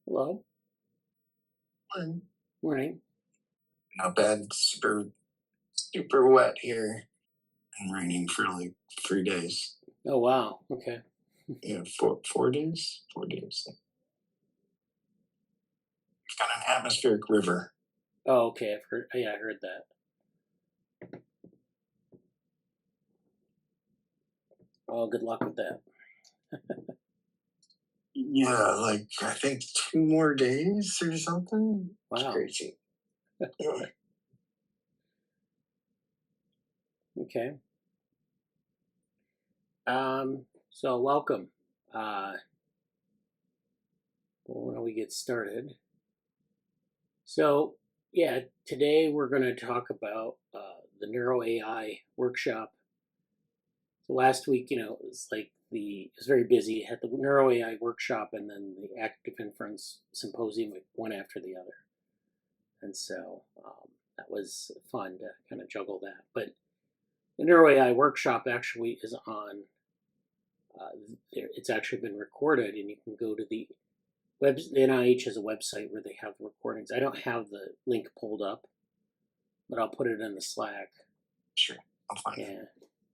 Hello. Morning. Morning. Not bad. Super wet here and raining for like 3 days. Oh, wow. Okay. Yeah, 4 days. 4 days. We've got an atmospheric river. Oh, okay. I heard that. Oh, good luck with that. Yeah, like I think 2 more days or something. Wow. It's crazy. Yeah. Okay. So welcome. Why don't we get started? So, yeah, today we're going to talk about the NeuroAI Workshop. So last week, it was very busy. It had the NeuroAI Workshop and then the Active Inference Symposium, one after the other. And so that was fun to kind of juggle that. But the NeuroAI Workshop actually is on, it's actually been recorded, and you can go to the NIH has a website where they have recordings. I don't have the link pulled up, but I'll put it in the Slack. Sure, I'll find it. Yeah.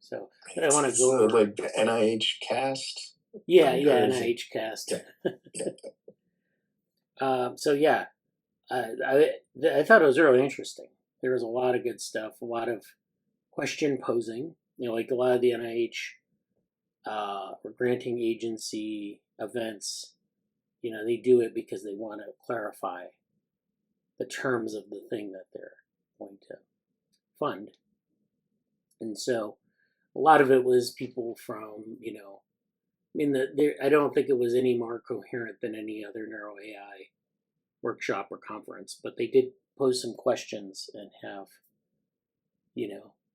So I want to go over like the NIH cast. Yeah, NIH cast. Yeah. So yeah, I thought it was really interesting. There was a lot of good stuff, a lot of question posing. Like a lot of the NIH or granting agency events, they do it because they want to clarify the terms of the thing that they're going to fund. And so a lot of it was people from, I don't think it was any more coherent than any other NeuroAI workshop or conference, but they did pose some questions and have,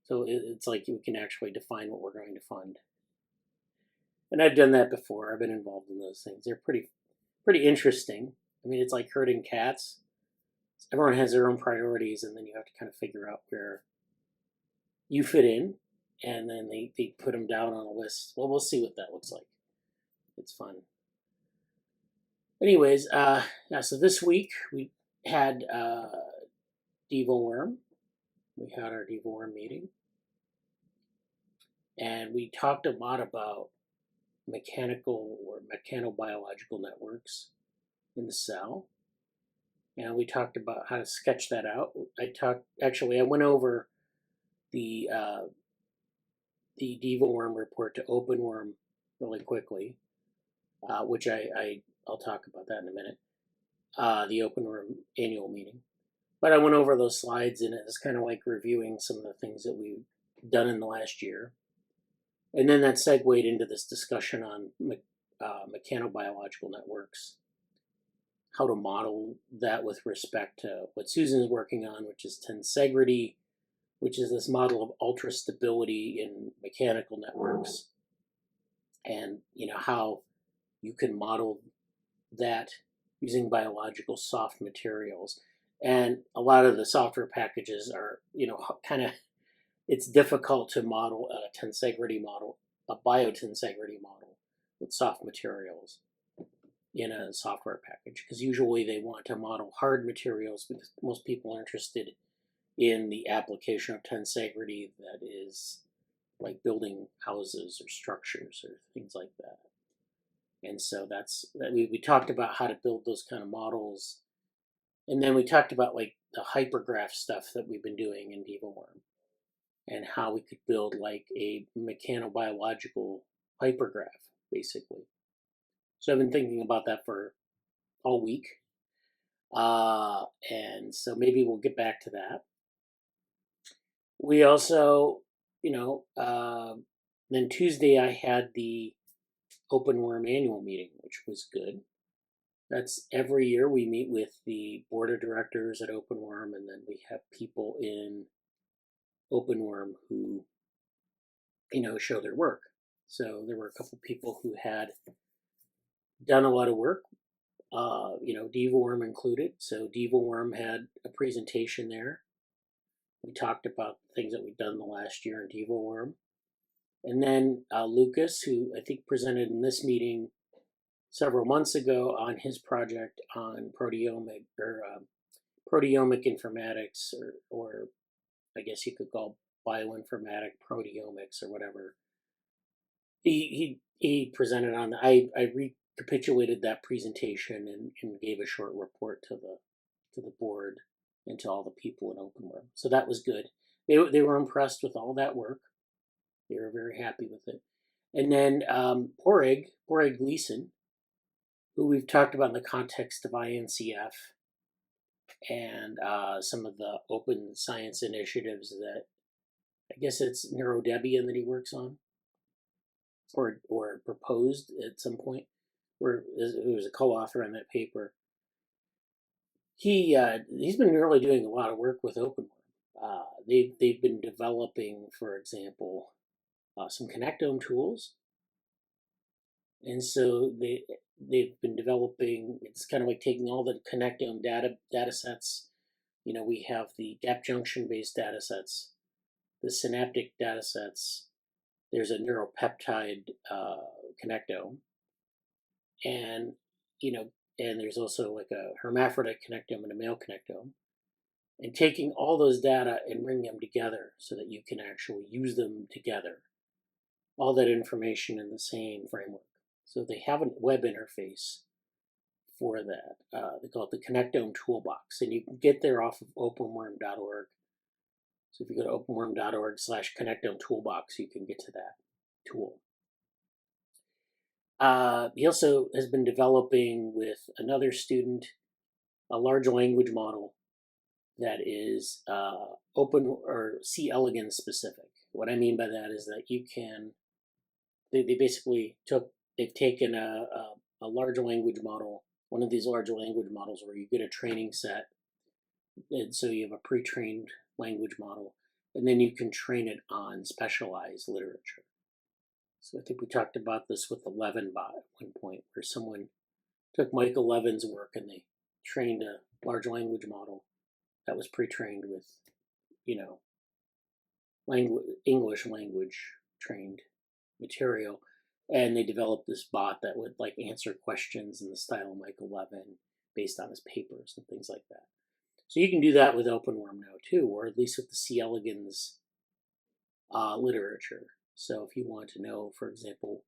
so it's like we can actually define what we're going to fund. And I've done that before. I've been involved in those things. They're pretty interesting. I mean, it's like herding cats. Everyone has their own priorities, and then you have to kind of figure out where you fit in, and then they put them down on a list. Well, we'll see what that looks like. It's fun. Anyways, so this week we had DevoWorm. We had our DevoWorm meeting, and we talked a lot about mechanical or mechanobiological networks in the cell. And we talked about how to sketch that out. I went over the DevoWorm report to OpenWorm really quickly, which I'll talk about that in a minute. The OpenWorm annual meeting. But I went over those slides, and it's kind of like reviewing some of the things that we've done in the last year. And then that segued into this discussion on mechanobiological networks, how to model that with respect to what Susan's working on, which is tensegrity, which is this model of ultra stability in mechanical networks, and how you can model that using biological soft materials. And a lot of the software packages are, kind of, it's difficult to model a tensegrity model, a biotensegrity model with soft materials in a software package, because usually they want to model hard materials because most people are interested in the application of tensegrity that is like building houses or structures or things like that. And so we talked about how to build those kind of models. And then we talked about like the hypergraph stuff that we've been doing in DevoWorm and how we could build like a mechanobiological hypergraph, basically. So I've been thinking about that for all week. And so maybe we'll get back to that. We also, then Tuesday I had the OpenWorm annual meeting, which was good. That's every year we meet with the board of directors at OpenWorm, and then we have people in OpenWorm who, show their work. So there were a couple people who had done a lot of work, DevoWorm included. So DevoWorm had a presentation there. We talked about things that we've done the last year in DevoWorm. And then Lucas, who I think presented in this meeting, several months ago on his project on proteomic informatics, or I guess you could call bioinformatic proteomics or whatever. He presented on the, I recapitulated that presentation and gave a short report to the board and to all the people in OpenWorm. So that was good. They were impressed with all that work. They were very happy with it. And then Padraig Gleason, who we've talked about in the context of INCF and some of the open science initiatives that I guess it's NeuroDebian that he works on, or proposed at some point, where he was a co-author on that paper. He's been really doing a lot of work with OpenWorm. They've been developing, for example, some connectome tools, and so they've been developing. It's kind of like taking all the connectome data sets. We have the gap junction based data sets, the synaptic data sets. There's a neuropeptide connectome, and and there's also like a hermaphrodite connectome and a male connectome. And taking all those data and bringing them together so that you can actually use them together, all that information in the same framework. So they have a web interface for that. They call it the Connectome Toolbox, and you can get there off of openworm.org. So if you go to openworm.org/Connectome Toolbox, you can get to that tool. He also has been developing with another student a large language model that is open or C. elegans specific. What I mean by that is that you can, they've taken a large language model, one of these large language models where you get a training set, and so you have a pre-trained language model, and then you can train it on specialized literature. So I think we talked about this with the Levinbot at one point, where someone took Michael Levin's work and they trained a large language model that was pre-trained with, English language trained material, and they developed this bot that would like answer questions in the style of Michael Levin based on his papers and things like that. So you can do that with OpenWorm now too, or at least with the C. elegans literature. So if you want to know, for example,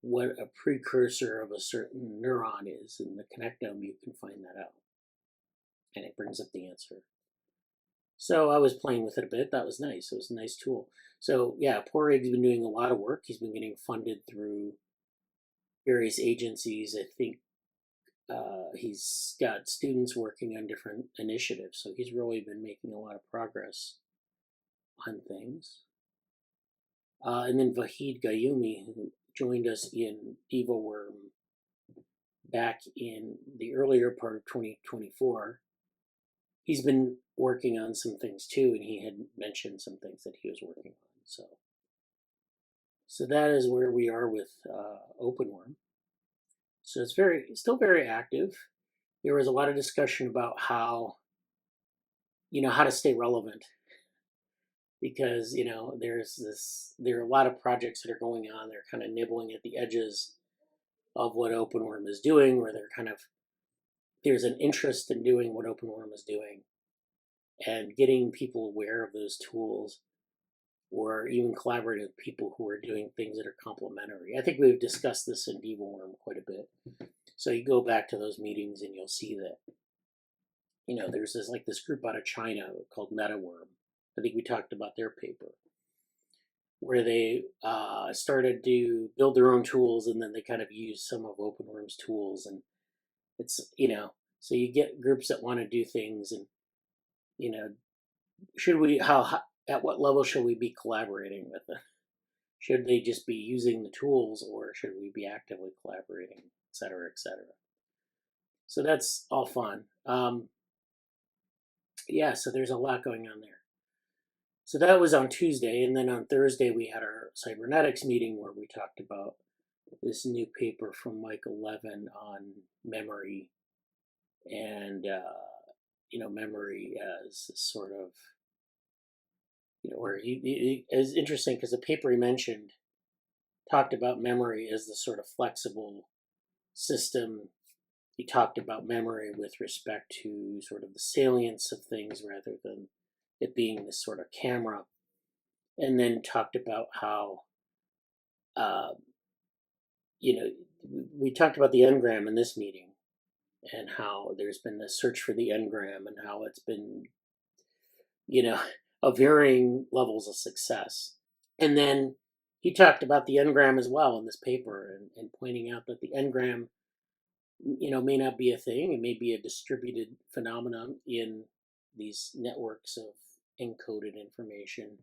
what a precursor of a certain neuron is in the connectome, you can find that out. And it brings up the answer. So I was playing with it a bit. That was nice. It was a nice tool. So yeah, Padraig's been doing a lot of work. He's been getting funded through various agencies. I think he's got students working on different initiatives. So he's really been making a lot of progress on things. And then Vahid Gayumi, who joined us in DevoWorm back in the earlier part of 2024, he's been working on some things too, and he had mentioned some things that he was working on. So that is where we are with OpenWorm. So it's still very active. There was a lot of discussion about how to stay relevant, because there are a lot of projects that are going on. They're kind of nibbling at the edges of what OpenWorm is doing, where there's an interest in doing what OpenWorm is doing, and getting people aware of those tools, or even collaborating with people who are doing things that are complementary. I think we've discussed this in DevoWorm quite a bit. So you go back to those meetings and you'll see that, there's this group out of China called MetaWorm. I think we talked about their paper, where they started to build their own tools, and then they kind of use some of OpenWorm's tools. And it's, so you get groups that want to do things, and, at what level should we be collaborating with them? Should they just be using the tools, or should we be actively collaborating, et cetera, et cetera? So that's all fun. So there's a lot going on there. So that was on Tuesday, and then on Thursday we had our cybernetics meeting where we talked about this new paper from Michael Levin on memory, and memory as sort of, where he is interesting because the paper he mentioned talked about memory as the sort of flexible system. He talked about memory with respect to sort of the salience of things rather than it being this sort of camera. And then talked about how, uh, we talked about the engram in this meeting and how there's been this search for the engram and how it's been, of varying levels of success. And then he talked about the engram as well in this paper and pointing out that the engram, may not be a thing. It may be a distributed phenomenon in these networks of encoded information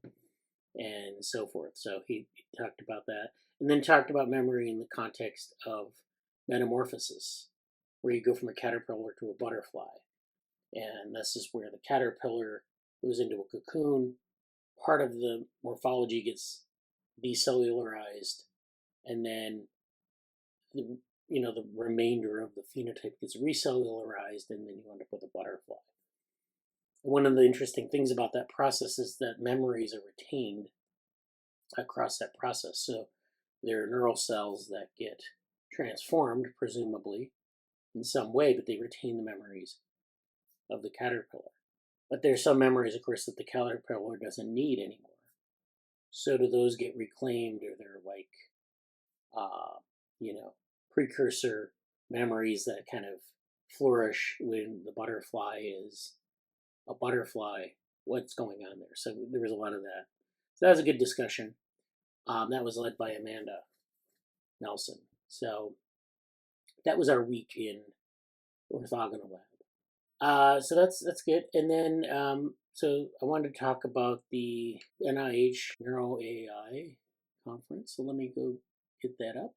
and so forth. So he talked about that. And then talked about memory in the context of metamorphosis, where you go from a caterpillar to a butterfly. And this is where the caterpillar goes into a cocoon. Part of the morphology gets decellularized, and then the remainder of the phenotype gets recellularized, and then you end up with a butterfly. One of the interesting things about that process is that memories are retained across that process. So there are neural cells that get transformed, presumably, in some way, but they retain the memories of the caterpillar. But there's some memories, of course, that the caterpillar doesn't need anymore. So do those get reclaimed, or they're like, precursor memories that kind of flourish when the butterfly is a butterfly? What's going on there? So there was a lot of that. So that was a good discussion. That was led by Amanda Nelson. So that was our week in orthogonal lab. So that's good. And then so I wanted to talk about the NIH NeuroAI conference. So let me go get that up.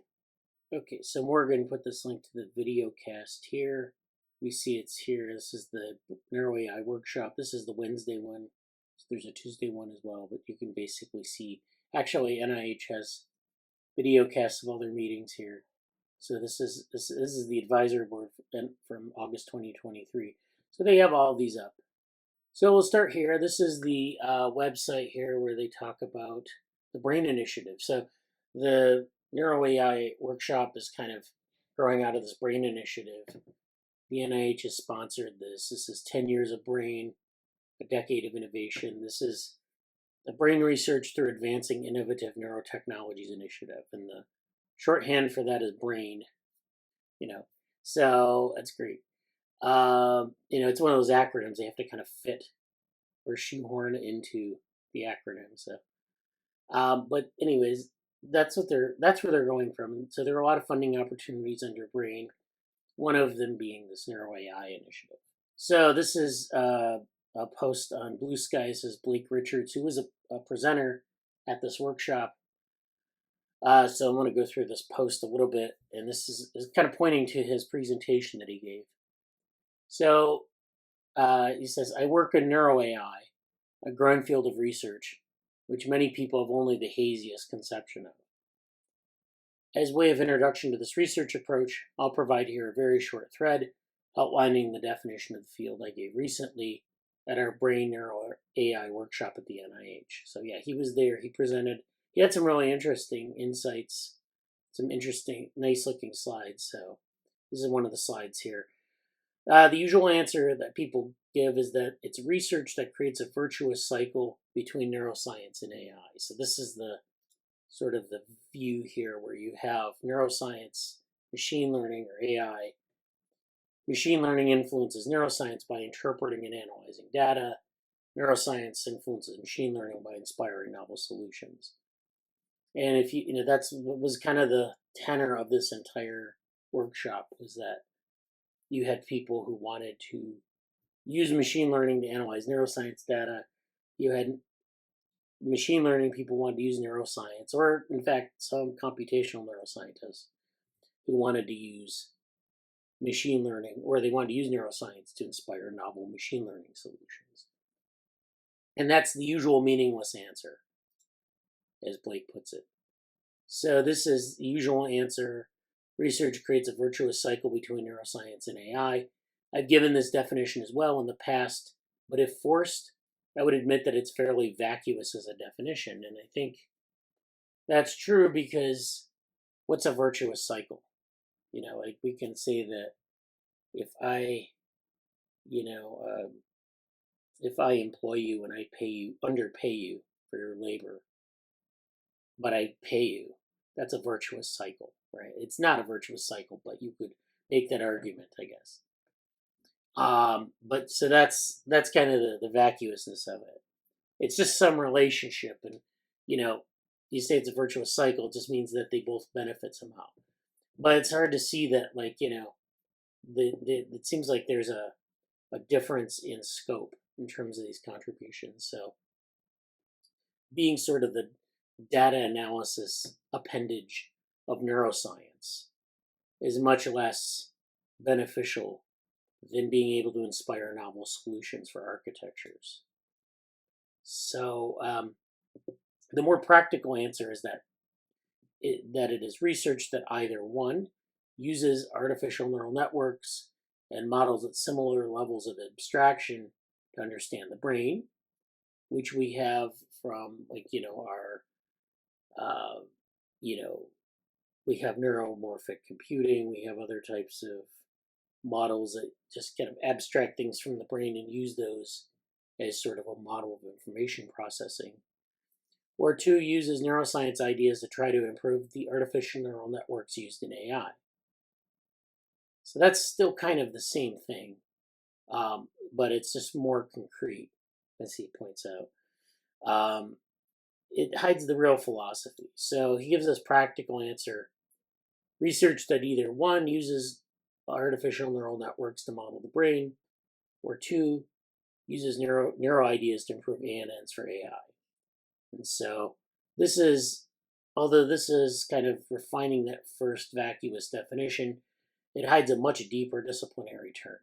Okay, so Morgan put this link to the video cast here. We see it's here. This is the NeuroAI Workshop. This is the Wednesday one. So there's a Tuesday one as well, but you can basically see, actually NIH has video casts of all their meetings here. So this is the advisory board from August 2023. So they have all these up. So we'll start here. This is the website here where they talk about the Brain Initiative. So the NeuroAI Workshop is kind of growing out of this Brain Initiative. The NIH has sponsored this. This is 10 years of brain, a decade of innovation. This is the Brain Research through Advancing Innovative Neurotechnologies Initiative. And the shorthand for that is BRAIN. So that's great. It's one of those acronyms they have to kind of fit or shoehorn into the acronym. So, but anyways, that's where they're going from. So there are a lot of funding opportunities under BRAIN. One of them being this NeuroAI initiative. So this is a post on Blue Sky. This is Blake Richards, who was a presenter at this workshop. So I'm going to go through this post a little bit, and this is kind of pointing to his presentation that he gave. So he says, I work in NeuroAI, a growing field of research, which many people have only the haziest conception of. As way of introduction to this research approach, I'll provide here a very short thread outlining the definition of the field I gave recently at our Brain NeuroAI workshop at the NIH. So yeah, he was there, he presented, he had some really interesting insights, some interesting, nice looking slides. So this is one of the slides here. The usual answer that people give is that it's research that creates a virtuous cycle between neuroscience and AI. So this is the sort of the view here where you have neuroscience, machine learning, or AI. Machine learning influences neuroscience by interpreting and analyzing data. Neuroscience influences machine learning by inspiring novel solutions. And if that's what was kind of the tenor of this entire workshop, was that you had people who wanted to use machine learning to analyze neuroscience data. You had machine learning people wanted to use neuroscience, or in fact, some computational neuroscientists who wanted to use machine learning, or they wanted to use neuroscience to inspire novel machine learning solutions. And that's the usual meaningless answer, as Blake puts it. So this is the usual answer. Research creates a virtuous cycle between neuroscience and AI. I've given this definition as well in the past, but if forced, I would admit that it's fairly vacuous as a definition. And I think That's true, because what's a virtuous cycle? Like we can say that if I, you know, if I employ you and I underpay you for your labor, but I pay you, that's a virtuous cycle, right? It's not a virtuous cycle, but you could make that argument, I guess. But so that's kind of the vacuousness of it. It's just some relationship, and you say it's a virtuous cycle, it just means that they both benefit somehow. But it's hard to see that, like, it seems like there's a difference in scope in terms of these contributions. So being sort of the data analysis appendage of neuroscience is much less beneficial than being able to inspire novel solutions for architectures. So the more practical answer is that it is research that either one uses artificial neural networks and models at similar levels of abstraction to understand the brain, which we have from, like, our we have neuromorphic computing, we have other types of models that just kind of abstract things from the brain and use those as sort of a model of information processing. Or two uses neuroscience ideas to try to improve the artificial neural networks used in AI. So that's still kind of the same thing, but it's just more concrete, as he points out. It hides the real philosophy. So he gives us practical answer. Research that either one uses artificial neural networks to model the brain, or two uses neuro ideas to improve ANNs for AI. And so although this is kind of refining that first vacuous definition, it hides a much deeper disciplinary turn.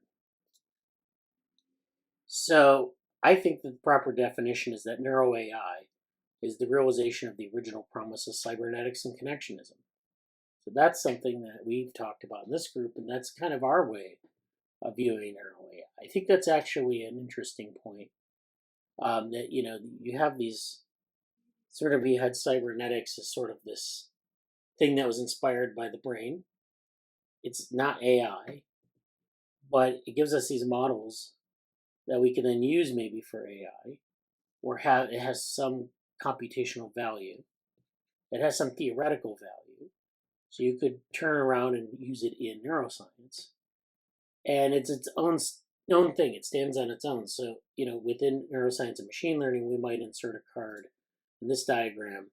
So I think the proper definition is that NeuroAI is the realization of the original promise of cybernetics and connectionism. So that's something that we've talked about in this group, and that's kind of our way of viewing NeuroAI. I think that's actually an interesting point. That you have these sort of, we had cybernetics as sort of this thing that was inspired by the brain. It's not AI, but it gives us these models that we can then use maybe for AI, or it has some computational value. It has some theoretical value. So you could turn around and use it in neuroscience. And it's its own thing. It stands on its own. So, within neuroscience and machine learning, we might insert a card in this diagram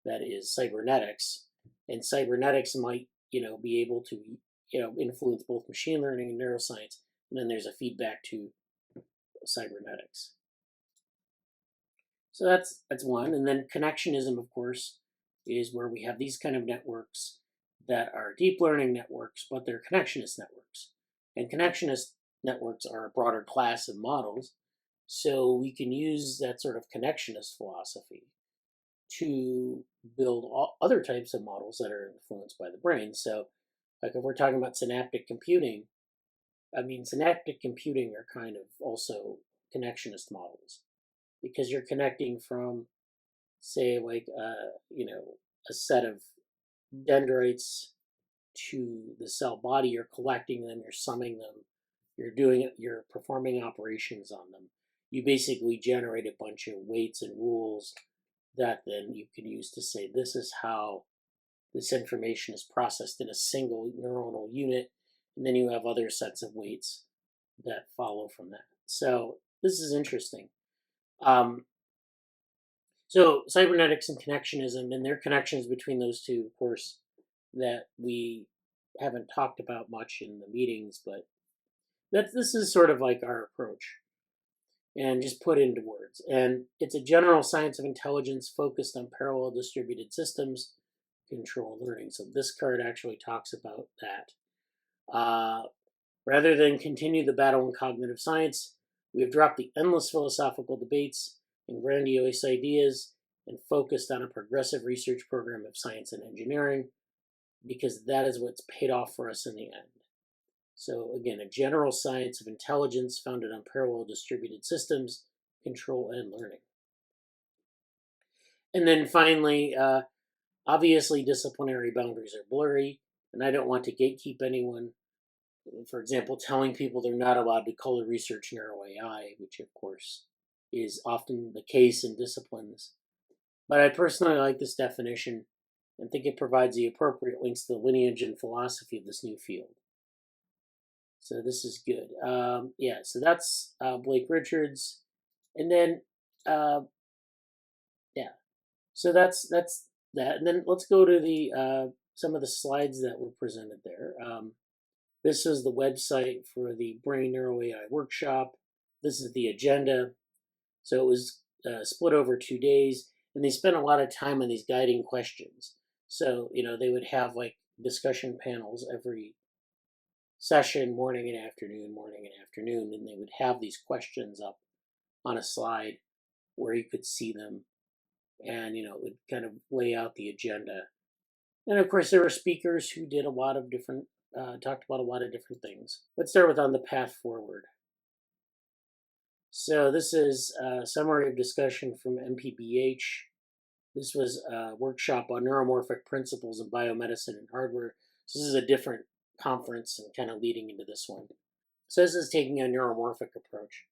that is cybernetics. And cybernetics might, be able to, influence both machine learning and neuroscience. And then there's a feedback to cybernetics. So that's one. And then connectionism, of course, is where we have these kind of networks that are deep learning networks, but they're connectionist networks. And connectionist networks are a broader class of models. So we can use that sort of connectionist philosophy to build other types of models that are influenced by the brain. So, like if we're talking about synaptic computing, synaptic computing are kind of also connectionist models, because you're connecting from, say, like a set of dendrites to the cell body. You're collecting them, you're summing them, you're performing operations on them. You basically generate a bunch of weights and rules that then you can use to say, this is how this information is processed in a single neuronal unit, and then you have other sets of weights that follow from that. So this is interesting. So cybernetics and connectionism, and there are connections between those two, of course, that we haven't talked about much in the meetings, but this is sort of like our approach, and just put into words. And it's a general science of intelligence focused on parallel distributed systems, control learning. So this card actually talks about that. Rather than continue the battle in cognitive science, we have dropped the endless philosophical debates and grandiose ideas and focused on a progressive research program of science and engineering, because that is what's paid off for us in the end. So again, a general science of intelligence founded on parallel distributed systems, control, and learning. And then finally, Obviously, disciplinary boundaries are blurry, and I don't want to gatekeep anyone. For example, telling people they're not allowed to color research NeuroAI, which of course is often the case in disciplines. But I personally like this definition and think it provides the appropriate links to the lineage and philosophy of this new field. So this is good. Yeah, so that's Blake Richards. And then, yeah, so that's that. And then let's go to the some of the slides that were presented there. This is the website for the Brain NeuroAI Workshop. This is the agenda. So it was split over 2 days, and they spent a lot of time on these guiding questions. So, they would have like discussion panels every session, morning and afternoon, and they would have these questions up on a slide where you could see them, and, it would kind of lay out the agenda. And of course, there were speakers who did a lot of different talked about a lot of different things. Let's start with on the path forward. So this is a summary of discussion from MPBH. This was a workshop on neuromorphic principles in biomedicine and hardware. So this is a different conference and kind of leading into this one. So this is taking a neuromorphic approach.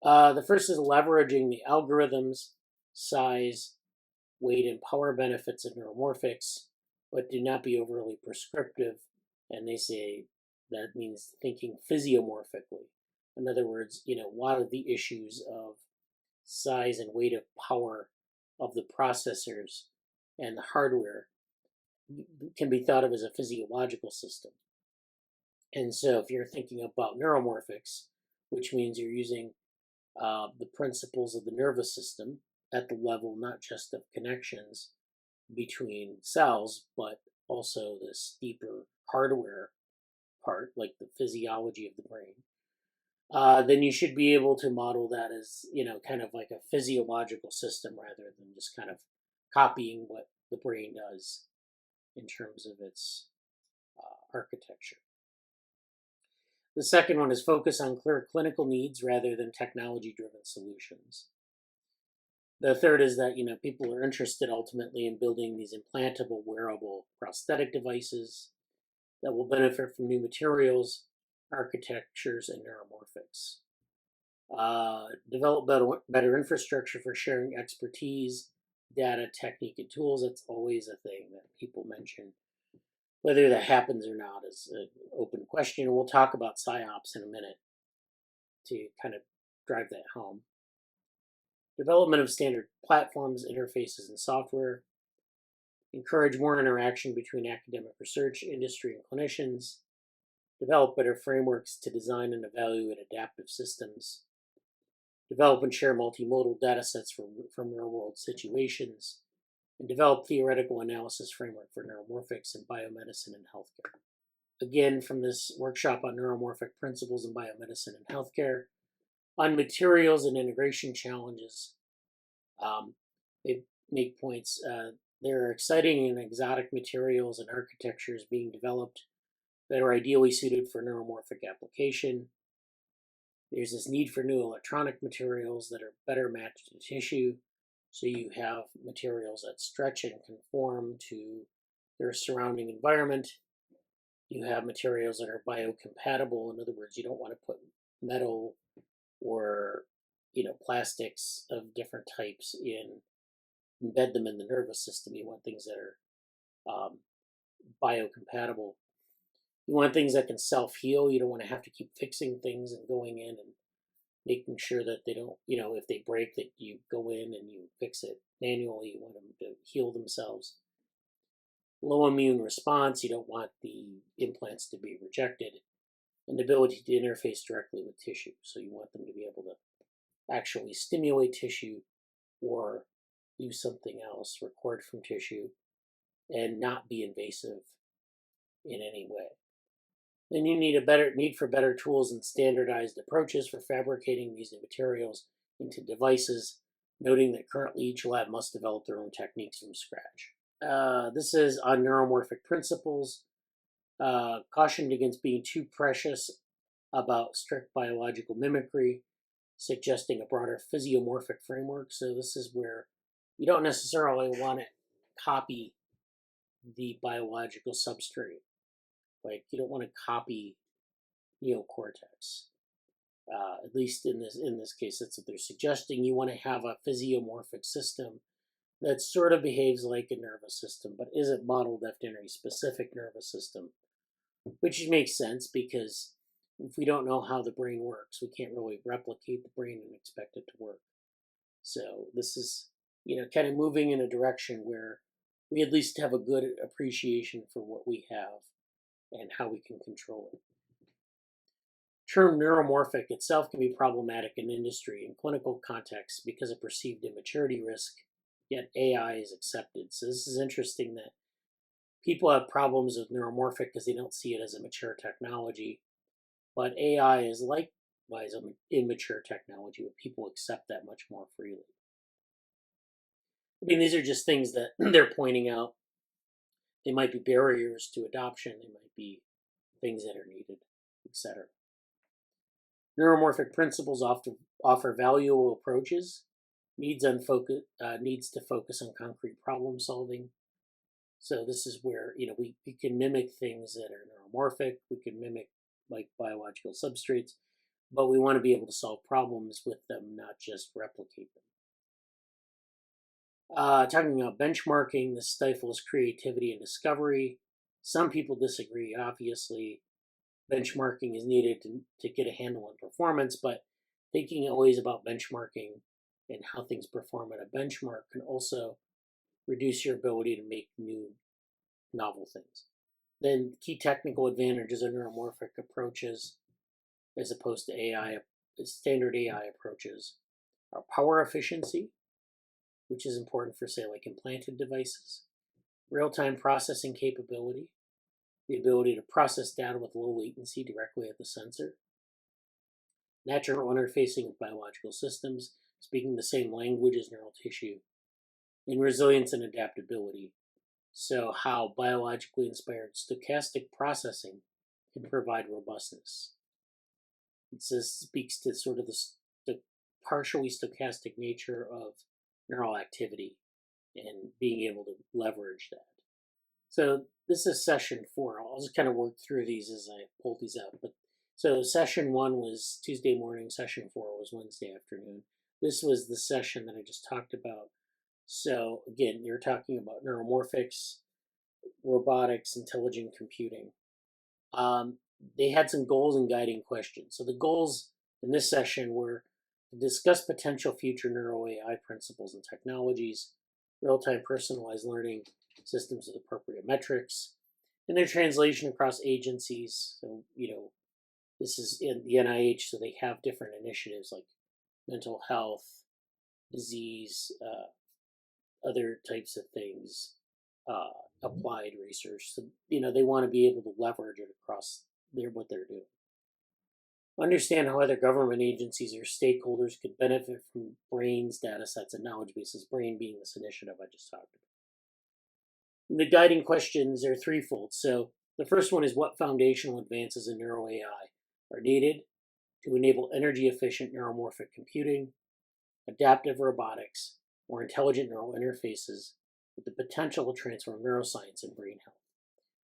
The first is leveraging the algorithms, size, weight, and power benefits of neuromorphics, but do not be overly prescriptive. And they say that means thinking physiomorphically. In other words, a lot of the issues of size and weight of power of the processors and the hardware can be thought of as a physiological system. And so if you're thinking about neuromorphics, which means you're using the principles of the nervous system at the level not just of connections between cells, but also this deeper hardware part, like the physiology of the brain, then you should be able to model that as, kind of like a physiological system rather than just kind of copying what the brain does in terms of its architecture. The second one is focus on clear clinical needs rather than technology-driven solutions. The third is that, people are interested ultimately in building these implantable, wearable prosthetic devices that will benefit from new materials, architectures, and neuromorphics. Develop better infrastructure for sharing expertise, data, technique, and tools. That's always a thing that people mention. Whether that happens or not is an open question. We'll talk about SciOps in a minute to kind of drive that home. Development of standard platforms, interfaces, and software. Encourage more interaction between academic research, industry, and clinicians. Develop better frameworks to design and evaluate adaptive systems. Develop and share multimodal data sets from real-world situations. And develop theoretical analysis framework for neuromorphics in biomedicine and healthcare. Again, from this workshop on neuromorphic principles in biomedicine and healthcare, on materials and integration challenges, they make points. There are exciting and exotic materials and architectures being developed that are ideally suited for neuromorphic application. There's this need for new electronic materials that are better matched to tissue. So you have materials that stretch and conform to their surrounding environment. You have materials that are biocompatible. In other words, you don't want to put metal or plastics of different types embed them in the nervous system. You want things that are biocompatible. You want things that can self-heal. You don't want to have to keep fixing things and going in and making sure that they don't, if they break, that you go in and you fix it manually. You want them to heal themselves. Low immune response. You don't want the implants to be rejected. And the ability to interface directly with tissue. So you want them to be able to actually stimulate tissue or do something else, record from tissue, and not be invasive in any way. Then you need need for better tools and standardized approaches for fabricating these new materials into devices, noting that currently each lab must develop their own techniques from scratch. This is on neuromorphic principles. Cautioned against being too precious about strict biological mimicry, suggesting a broader physiomorphic framework. So this is where you don't necessarily want to copy the biological substrate. Like, you don't want to copy neocortex. At least in this case, that's what they're suggesting. You want to have a physiomorphic system that sort of behaves like a nervous system, but isn't modeled after any specific nervous system, which makes sense because if we don't know how the brain works, we can't really replicate the brain and expect it to work. So this is, kind of moving in a direction where we at least have a good appreciation for what we have and how we can control it. Term neuromorphic itself can be problematic in industry and clinical contexts because of perceived immaturity risk, yet AI is accepted. So this is interesting that people have problems with neuromorphic because they don't see it as a mature technology, but AI is likewise an immature technology where people accept that much more freely. I mean, these are just things that they're pointing out. They might be barriers to adoption. They might be things that are needed, etc. Neuromorphic principles often offer valuable approaches, needs to focus on concrete problem solving. So this is where we can mimic things that are neuromorphic. We can mimic like biological substrates, but we want to be able to solve problems with them, not just replicate them. Talking about benchmarking, this stifles creativity and discovery. Some people disagree, obviously. Benchmarking is needed to get a handle on performance, but thinking always about benchmarking and how things perform at a benchmark can also reduce your ability to make new, novel things. Then key technical advantages of neuromorphic approaches as opposed to standard AI approaches are power efficiency, which is important for, say, like implanted devices, real-time processing capability, the ability to process data with low latency directly at the sensor, natural interfacing with biological systems, speaking the same language as neural tissue, and resilience and adaptability. So how biologically inspired stochastic processing can provide robustness. It speaks to sort of the partially stochastic nature of neural activity and being able to leverage that. So this is session 4. I'll just kind of work through these as I pull these out. So session 1 was Tuesday morning, session 4 was Wednesday afternoon. This was the session that I just talked about. So again, you're talking about neuromorphics, robotics, intelligent computing. They had some goals and guiding questions. So the goals in this session were to discuss potential future NeuroAI principles and technologies, real-time personalized learning, systems with appropriate metrics, and their translation across agencies. So, this is in the NIH, so they have different initiatives like mental health, disease, other types of things, applied research. So, they want to be able to leverage it across what they're doing. Understand how other government agencies or stakeholders could benefit from BRAIN's data sets and knowledge bases, BRAIN being this initiative I just talked about. The guiding questions are threefold. So the first one is what foundational advances in NeuroAI are needed to enable energy-efficient neuromorphic computing, adaptive robotics, or intelligent neural interfaces with the potential to transform neuroscience and brain health.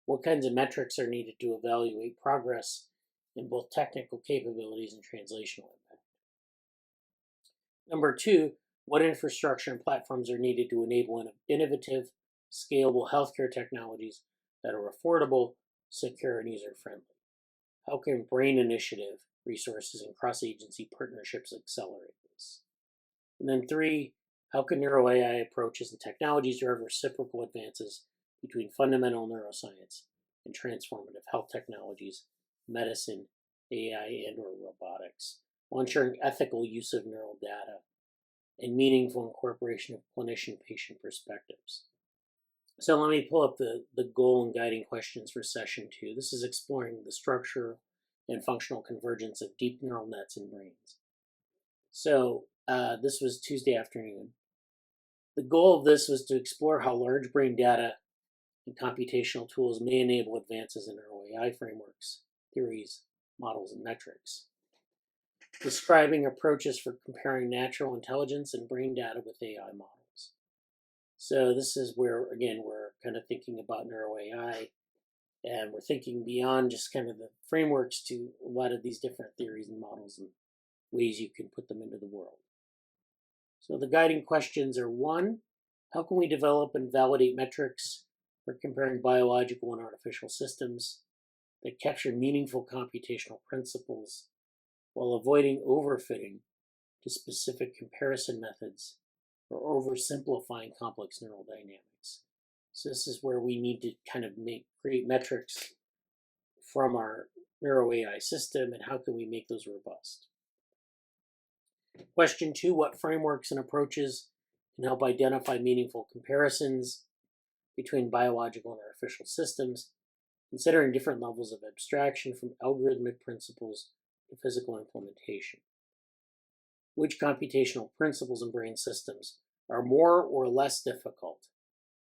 What kinds of metrics are needed to evaluate progress in both technical capabilities and translational impact? Number 2, what infrastructure and platforms are needed to enable innovative, scalable healthcare technologies that are affordable, secure, and user-friendly? How can BRAIN initiative resources and cross-agency partnerships accelerate this? And then 3, how can NeuroAI approaches and technologies drive reciprocal advances between fundamental neuroscience and transformative health technologies, medicine, AI, and/or robotics, while ensuring ethical use of neural data and meaningful incorporation of clinician-patient perspectives? So let me pull up the goal and guiding questions for session 2. This is exploring the structure and functional convergence of deep neural nets in brains. So this was Tuesday afternoon. The goal of this was to explore how large brain data and computational tools may enable advances in NeuroAI frameworks, theories, models, and metrics. Describing approaches for comparing natural intelligence and brain data with AI models. So this is where, again, we're kind of thinking about NeuroAI, and we're thinking beyond just kind of the frameworks to a lot of these different theories and models and ways you can put them into the world. So the guiding questions are: one, how can we develop and validate metrics for comparing biological and artificial systems that capture meaningful computational principles while avoiding overfitting to specific comparison methods or oversimplifying complex neural dynamics? So this is where we need to kind of create metrics from our NeuroAI system, and how can we make those robust? Question two, what frameworks and approaches can help identify meaningful comparisons between biological and artificial systems, considering different levels of abstraction from algorithmic principles to physical implementation? Which computational principles in brain systems are more or less difficult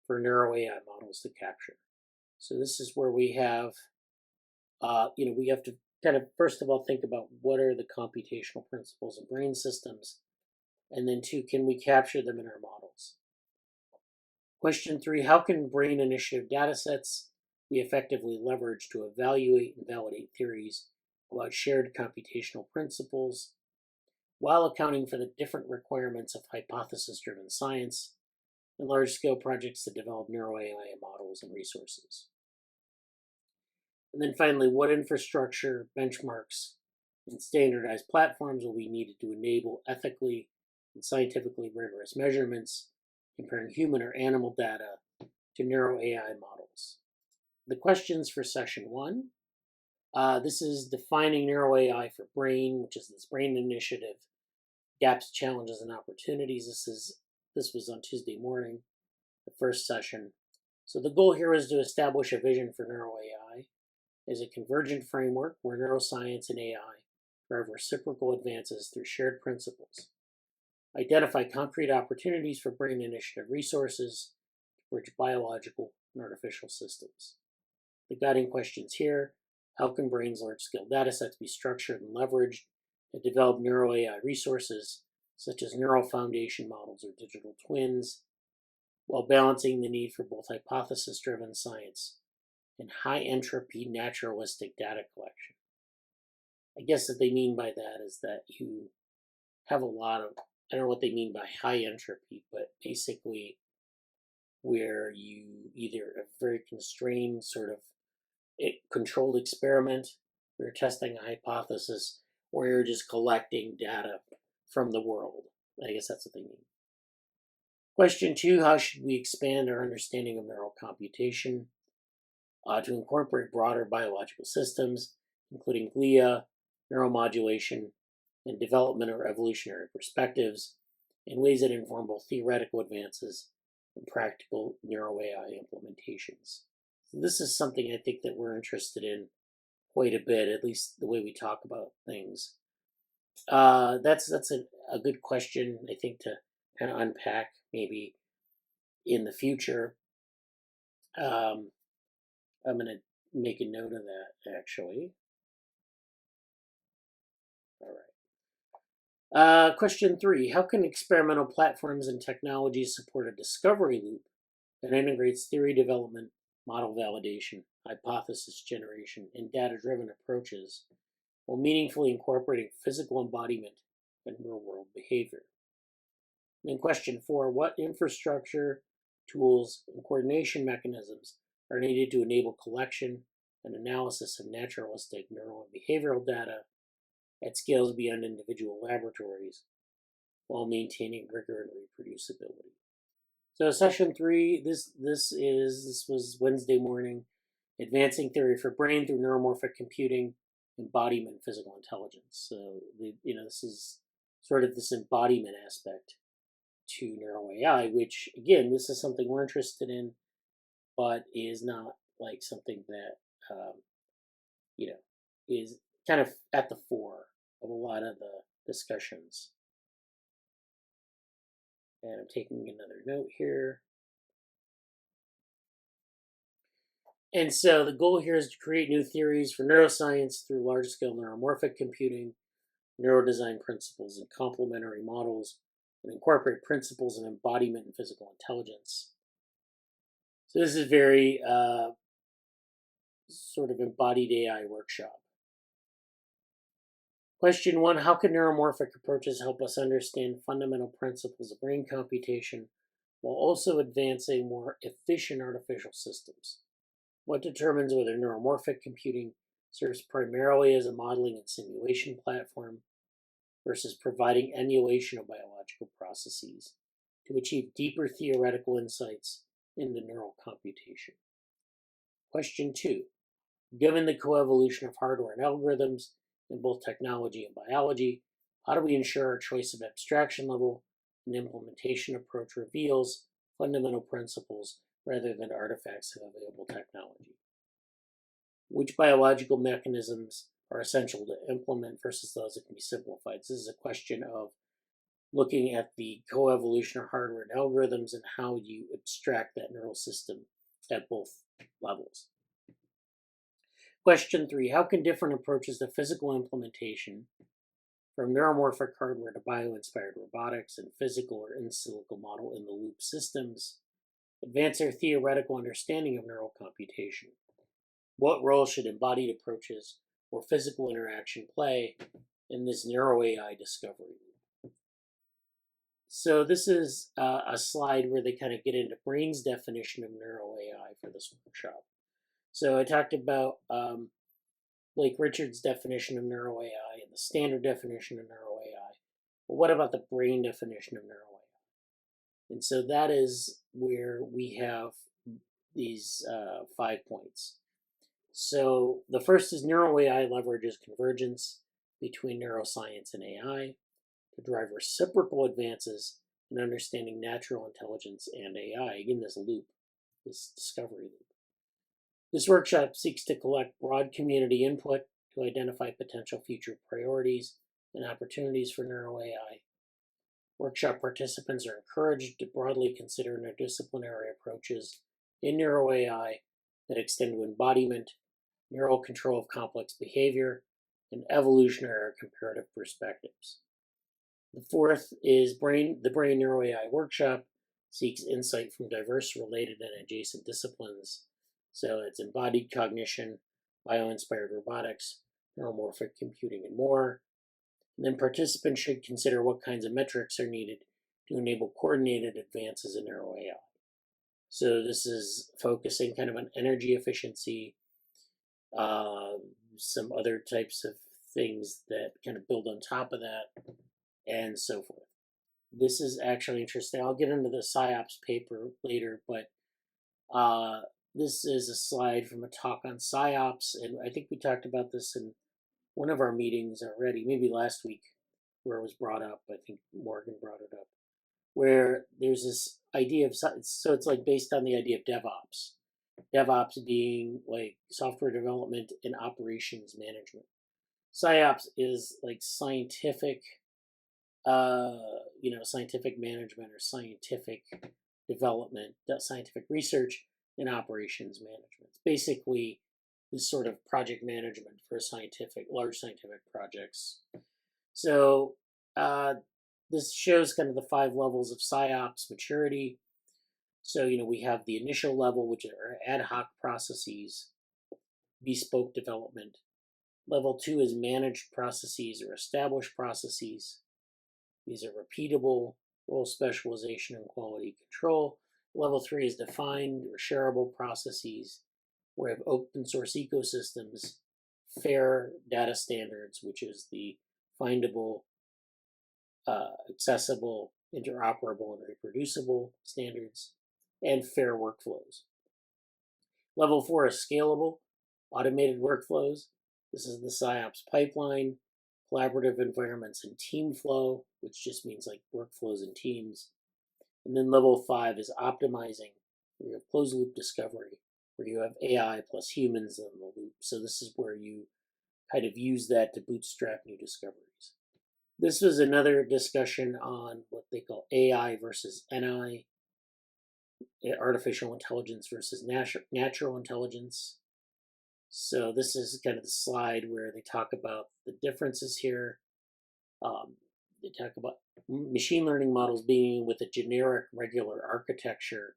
for NeuroAI models to capture? So this is where we have, we have to kind of first of all think about what are the computational principles in brain systems, and then two, can we capture them in our models? Question three, how can brain initiative datasets be effectively leveraged to evaluate and validate theories about shared computational principles while accounting for the different requirements of hypothesis-driven science and large-scale projects to develop NeuroAI models and resources? And then finally, what infrastructure, benchmarks, and standardized platforms will be needed to enable ethically and scientifically rigorous measurements comparing human or animal data to NeuroAI models? The questions for session one. This is defining NeuroAI for brain, which is this brain initiative, gaps, challenges, and opportunities. This was on Tuesday morning, the first session. So the goal here is to establish a vision for NeuroAI as a convergent framework where neuroscience and AI drive reciprocal advances through shared principles. Identify concrete opportunities for brain initiative resources to bridge biological and artificial systems. The guiding questions here: how can brain's large-scale datasets be structured and leveraged to develop NeuroAI resources, such as neural foundation models or digital twins, while balancing the need for both hypothesis-driven science and high-entropy naturalistic data collection? I guess what they mean by that is that you have a lot of, I don't know what they mean by high entropy, but basically where you either a very constrained sort of controlled experiment, where you're testing a hypothesis, or you're just collecting data from the world. I guess that's what they mean. Question two, how should we expand our understanding of neural computation to incorporate broader biological systems, including glia, neuromodulation, and development or evolutionary perspectives, in ways that inform both theoretical advances and practical NeuroAI implementations? So this is something I think that we're interested in quite a bit, at least the way we talk about things. That's a good question, I think, to kind of unpack maybe in the future. I'm going to make a note of that, actually. All right. Question three, how can experimental platforms and technologies support a discovery loop that integrates theory development, model validation, hypothesis generation, and data-driven approaches while meaningfully incorporating physical embodiment and real-world behavior? And then question four, what infrastructure, tools, and coordination mechanisms are needed to enable collection and analysis of naturalistic neural and behavioral data at scales beyond individual laboratories while maintaining rigor and reproducibility? So session three, this was Wednesday morning, advancing theory for brain through neuromorphic computing, embodiment, and physical intelligence. So this is sort of this embodiment aspect to NeuroAI, which again, this is something we're interested in, but is not like something that is kind of at the fore of a lot of the discussions. And I'm taking another note here. And so the goal here is to create new theories for neuroscience through large-scale neuromorphic computing, neurodesign principles, and complementary models, and incorporate principles of embodiment and physical intelligence. So this is very sort of embodied AI workshop. Question 1, how can neuromorphic approaches help us understand fundamental principles of brain computation while also advancing more efficient artificial systems? What determines whether neuromorphic computing serves primarily as a modeling and simulation platform versus providing emulation of biological processes to achieve deeper theoretical insights into neural computation? Question 2, given the coevolution of hardware and algorithms in both technology and biology, how do we ensure our choice of abstraction level and implementation approach reveals fundamental principles rather than artifacts of available technology? Which biological mechanisms are essential to implement versus those that can be simplified? This is a question of looking at the coevolution of hardware and algorithms and how you abstract that neural system at both levels. Question 3, how can different approaches to physical implementation, from neuromorphic hardware to bio-inspired robotics and physical or in silico model in the loop systems, advance our theoretical understanding of neural computation? What role should embodied approaches or physical interaction play in this NeuroAI discovery? So this is a slide where they kind of get into Brain's definition of NeuroAI for this workshop. So I talked about Blake Richards' definition of NeuroAI and the standard definition of NeuroAI. But what about the Brain definition of NeuroAI? And so that is where we have these 5 points. So the first is NeuroAI leverages convergence between neuroscience and AI to drive reciprocal advances in understanding natural intelligence and AI. Again, this loop, this discovery loop. This workshop seeks to collect broad community input to identify potential future priorities and opportunities for NeuroAI. Workshop participants are encouraged to broadly consider interdisciplinary approaches in NeuroAI that extend to embodiment, neural control of complex behavior, and evolutionary or comparative perspectives. The fourth is the Brain NeuroAI Workshop seeks insight from diverse, related, and adjacent disciplines. So it's embodied cognition, bio-inspired robotics, neuromorphic computing, and more. And then participants should consider what kinds of metrics are needed to enable coordinated advances in NeuroAI. So this is focusing kind of on energy efficiency, some other types of things that kind of build on top of that, and so forth. This is actually interesting. I'll get into the SciOps paper later, but this is a slide from a talk on SciOps, and I think we talked about this in one of our meetings already, maybe last week, where it was brought up. I think Morgan brought it up, where there's this idea of, so it's like based on the idea of DevOps. DevOps being like software development and operations management. SciOps is like scientific, scientific management or scientific development, scientific research and operations management. It's basically this sort of project management for large scientific projects. So this shows kind of the 5 levels of SciOps maturity. So, we have the initial level, which are ad hoc processes, bespoke development. Level 2 is managed processes or established processes. These are repeatable, role specialization, and quality control. Level 3 is defined or shareable processes, where we have open source ecosystems, fair data standards, which is the findable, accessible, interoperable, and reproducible standards, and fair workflows. Level 4 is scalable, automated workflows. This is the SciOps pipeline, collaborative environments, and team flow, which just means like workflows and teams. And then level 5 is optimizing, where you have closed loop discovery, where you have AI plus humans in the loop. So this is where you kind of use that to bootstrap new discoveries. This was another discussion on what they call AI versus NI, artificial intelligence versus natural intelligence. So this is kind of the slide where they talk about the differences here. They talk about machine learning models being with a generic regular architecture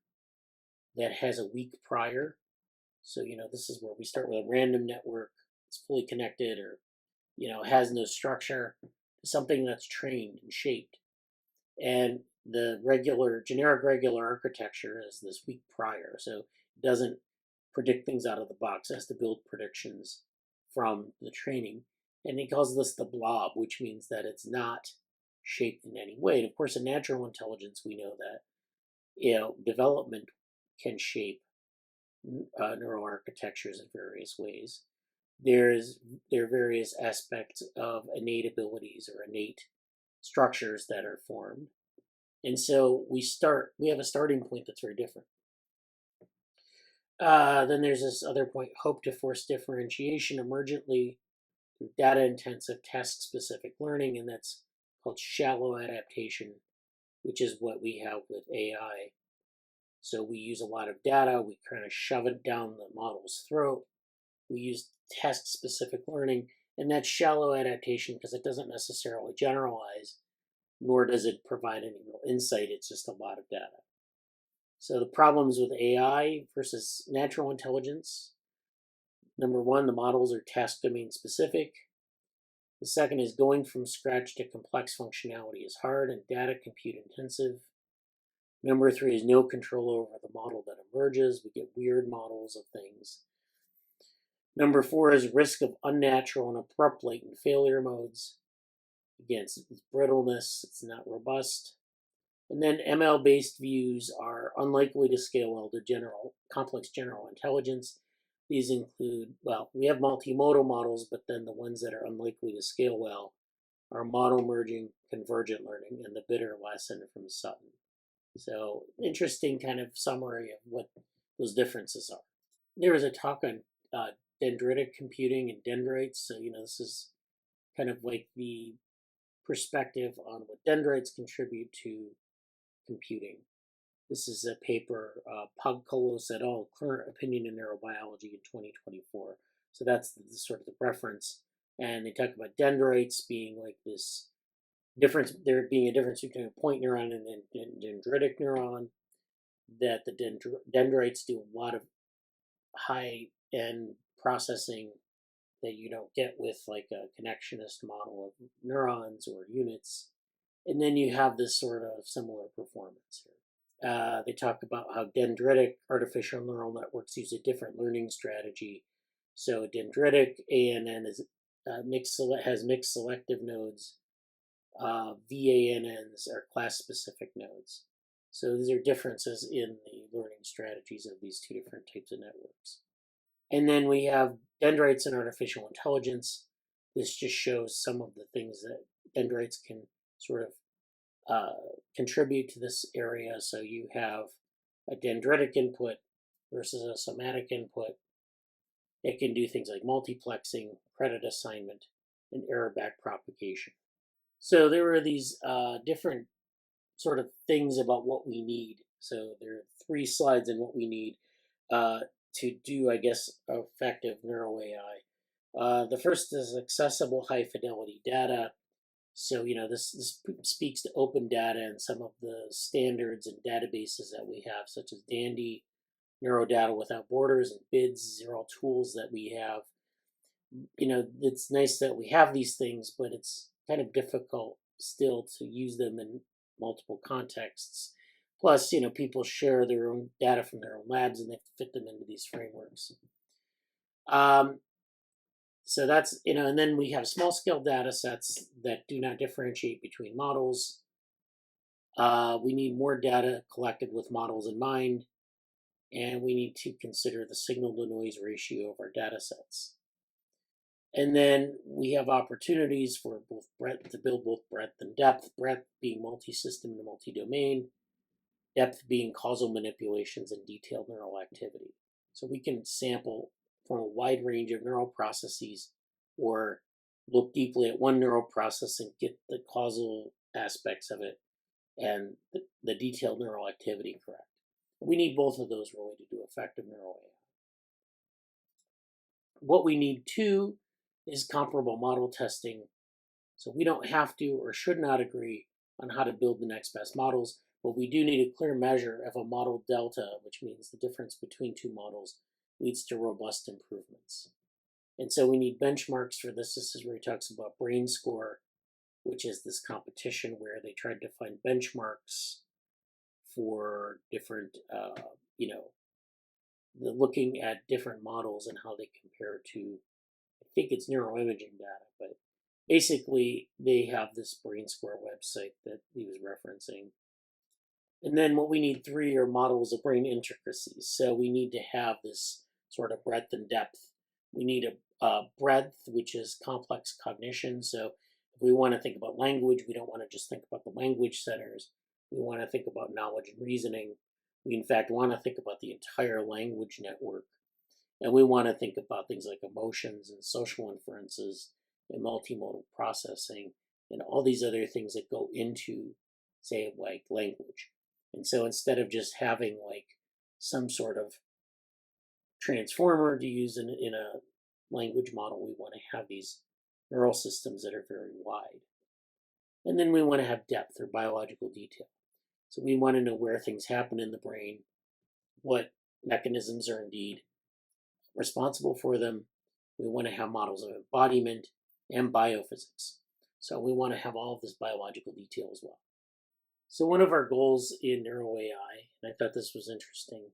that has a weak prior. So, this is where we start with a random network. It's fully connected, or, has no structure, to something that's trained and shaped. And the generic regular architecture is this weak prior. So it doesn't predict things out of the box. It has to build predictions from the training. And he calls this the blob, which means that it's not shaped in any way. And of course, in natural intelligence, we know that development can shape neural architectures in various ways. There are various aspects of innate abilities or innate structures that are formed. And so we have a starting point that's very different. Then there's this other point, hope to force differentiation emergently through data-intensive task-specific learning, and that's called shallow adaptation, which is what we have with AI. So we use a lot of data, we kind of shove it down the model's throat. We use task-specific learning, and that's shallow adaptation because it doesn't necessarily generalize, nor does it provide any real insight. It's just a lot of data. So the problems with AI versus natural intelligence: number one, the models are task domain specific. The second is going from scratch to complex functionality is hard and data compute intensive. Number three is no control over the model that emerges. We get weird models of things. Number four is risk of unnatural and abrupt latent failure modes. Again, it's brittleness, it's not robust. And then ML-based views are unlikely to scale well to complex general intelligence. These include, we have multimodal models, but then the ones that are unlikely to scale well are model merging, convergent learning, and the bitter lesson from Sutton. So interesting kind of summary of what those differences are. There was a talk on dendritic computing and dendrites. So, this is kind of like the perspective on what dendrites contribute to computing. This is a paper, Pogkolos et al., Current Opinion in Neurobiology in 2024. So that's sort of the reference. And they talk about dendrites being like this difference, there being a difference between a point neuron and a dendritic neuron, that the dendrites do a lot of high-end processing that you don't get with like a connectionist model of neurons or units. And then you have this sort of similar performance here. They talk about how dendritic artificial neural networks use a different learning strategy. So dendritic ANN has mixed selective nodes. VANNs are class-specific nodes. So these are differences in the learning strategies of these two different types of networks. And then we have dendrites and artificial intelligence. This just shows some of the things that dendrites can sort of contribute to this area. So you have a dendritic input versus a somatic input. It can do things like multiplexing, credit assignment, and error backpropagation. So there were these different sort of things about what we need. So there are 3 slides in what we need to do, I guess, effective NeuroAI. The first is accessible high-fidelity data. So, this speaks to open data and some of the standards and databases that we have, such as Dandy, NeuroData Without Borders, and BIDS. These are all tools that we have. It's nice that we have these things, but it's kind of difficult still to use them in multiple contexts. Plus, people share their own data from their own labs and they have to fit them into these frameworks. So that's, and then we have small scale data sets that do not differentiate between models. We need more data collected with models in mind, and we need to consider the signal to noise ratio of our data sets. And then we have opportunities for both breadth, to build both breadth and depth, breadth being multi-system and multi-domain, depth being causal manipulations and detailed neural activity. So we can sample from a wide range of neural processes or look deeply at one neural process and get the causal aspects of it and the detailed neural activity correct. We need both of those really to do effective NeuroAI. What we need too is comparable model testing. So we don't have to or should not agree on how to build the next best models, but we do need a clear measure if a model delta, which means the difference between two models, leads to robust improvements. And so we need benchmarks for this. This is where he talks about brain score, which is this competition where they tried to find benchmarks for different, looking at different models and how they compare to, I think it's neuroimaging data, but basically they have this brain score website that he was referencing. And then what we need 3 are models of brain intricacies. So we need to have this sort of breadth and depth. We need a breadth, which is complex cognition. So if we want to think about language, we don't want to just think about the language centers. We want to think about knowledge and reasoning. We, in fact, want to think about the entire language network. And we want to think about things like emotions and social inferences and multimodal processing and all these other things that go into, say, like language. And so instead of just having like some sort of transformer to use in a language model, we want to have these neural systems that are very wide. And then we want to have depth or biological detail. So we want to know where things happen in the brain, what mechanisms are indeed responsible for them. We want to have models of embodiment and biophysics. So we want to have all of this biological detail as well. So one of our goals in NeuroAI, and I thought this was interesting,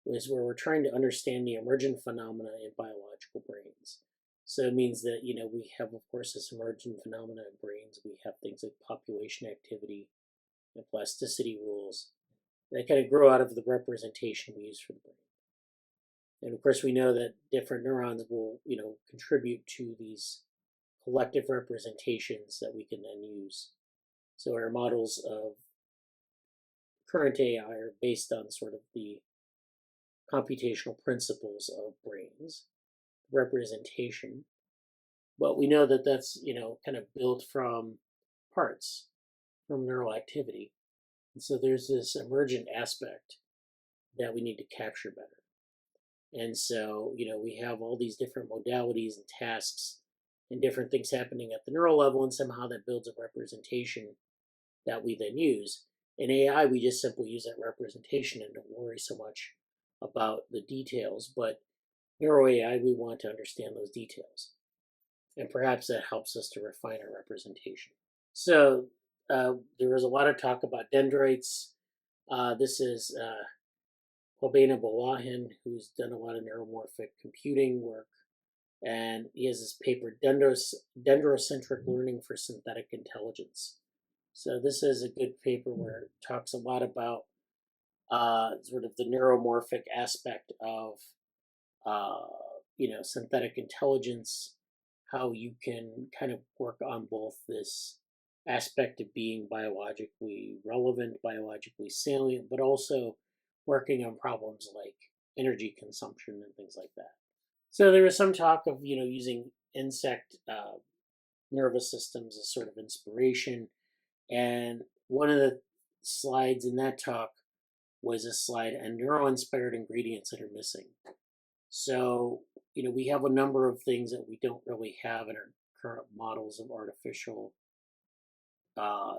was where we're trying to understand the emergent phenomena in biological brains. So it means that, we have, of course, this emergent phenomena in brains. We have things like population activity and plasticity rules that kind of grow out of the representation we use for the brain. And of course, we know that different neurons will, contribute to these collective representations that we can then use. So our models of current AI are based on sort of the computational principles of brains, representation. But we know that that's, kind of built from parts, from neural activity. And so there's this emergent aspect that we need to capture better. And so, we have all these different modalities and tasks and different things happening at the neural level, and somehow that builds a representation that we then use. In AI, we just simply use that representation and don't worry so much about the details. But NeuroAI, we want to understand those details. And perhaps that helps us to refine our representation. So there was a lot of talk about dendrites. This is Hobena Bolahin, who's done a lot of neuromorphic computing work. And he has this paper, Dendrocentric Learning for Synthetic Intelligence. So this is a good paper where it talks a lot about sort of the neuromorphic aspect of, synthetic intelligence, how you can kind of work on both this aspect of being biologically relevant, biologically salient, but also working on problems like energy consumption and things like that. So there was some talk of, using insect nervous systems as sort of inspiration. And one of the slides in that talk was a slide on neuro-inspired ingredients that are missing. So, we have a number of things that we don't really have in our current models of artificial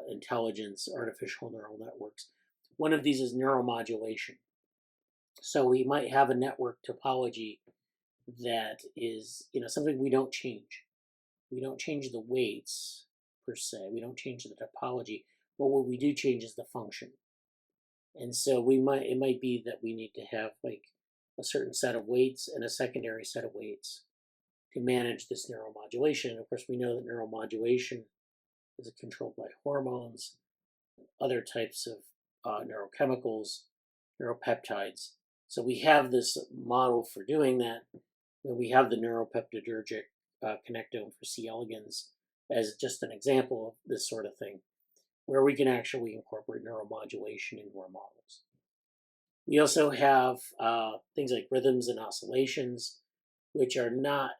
intelligence, artificial neural networks. One of these is neuromodulation. So we might have a network topology that is, something we don't change. We don't change the weights per se. We don't change the topology. But what we do change is the function. And so it might be that we need to have like a certain set of weights and a secondary set of weights to manage this neuromodulation. And of course, we know that neuromodulation is controlled by hormones, other types of neurochemicals, neuropeptides. So we have this model for doing that. And we have the neuropeptidergic connectome for C. elegans as just an example of this sort of thing, where we can actually incorporate neuromodulation into our models. We also have things like rhythms and oscillations, which are not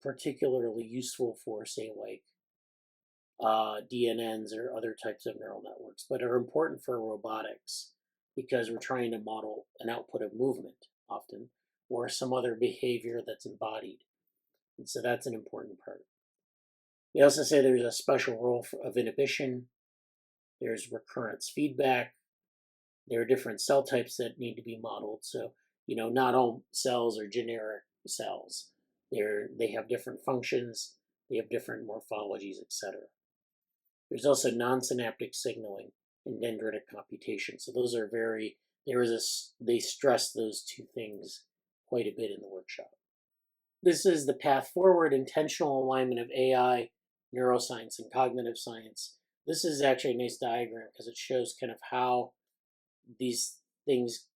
particularly useful for, say, like DNNs or other types of neural networks, but are important for robotics because we're trying to model an output of movement often, or some other behavior that's embodied. And so that's an important part. We also say there's a special role of inhibition. There's recurrence feedback, There are different cell types that need to be modeled. So, not all cells are generic cells. They have different functions, they have different morphologies, etc. There's also non-synaptic signaling and dendritic computation. So those are they stress those two things quite a bit in the workshop. This is the path forward, intentional alignment of AI, neuroscience, and cognitive science. This is actually a nice diagram because it shows kind of how these things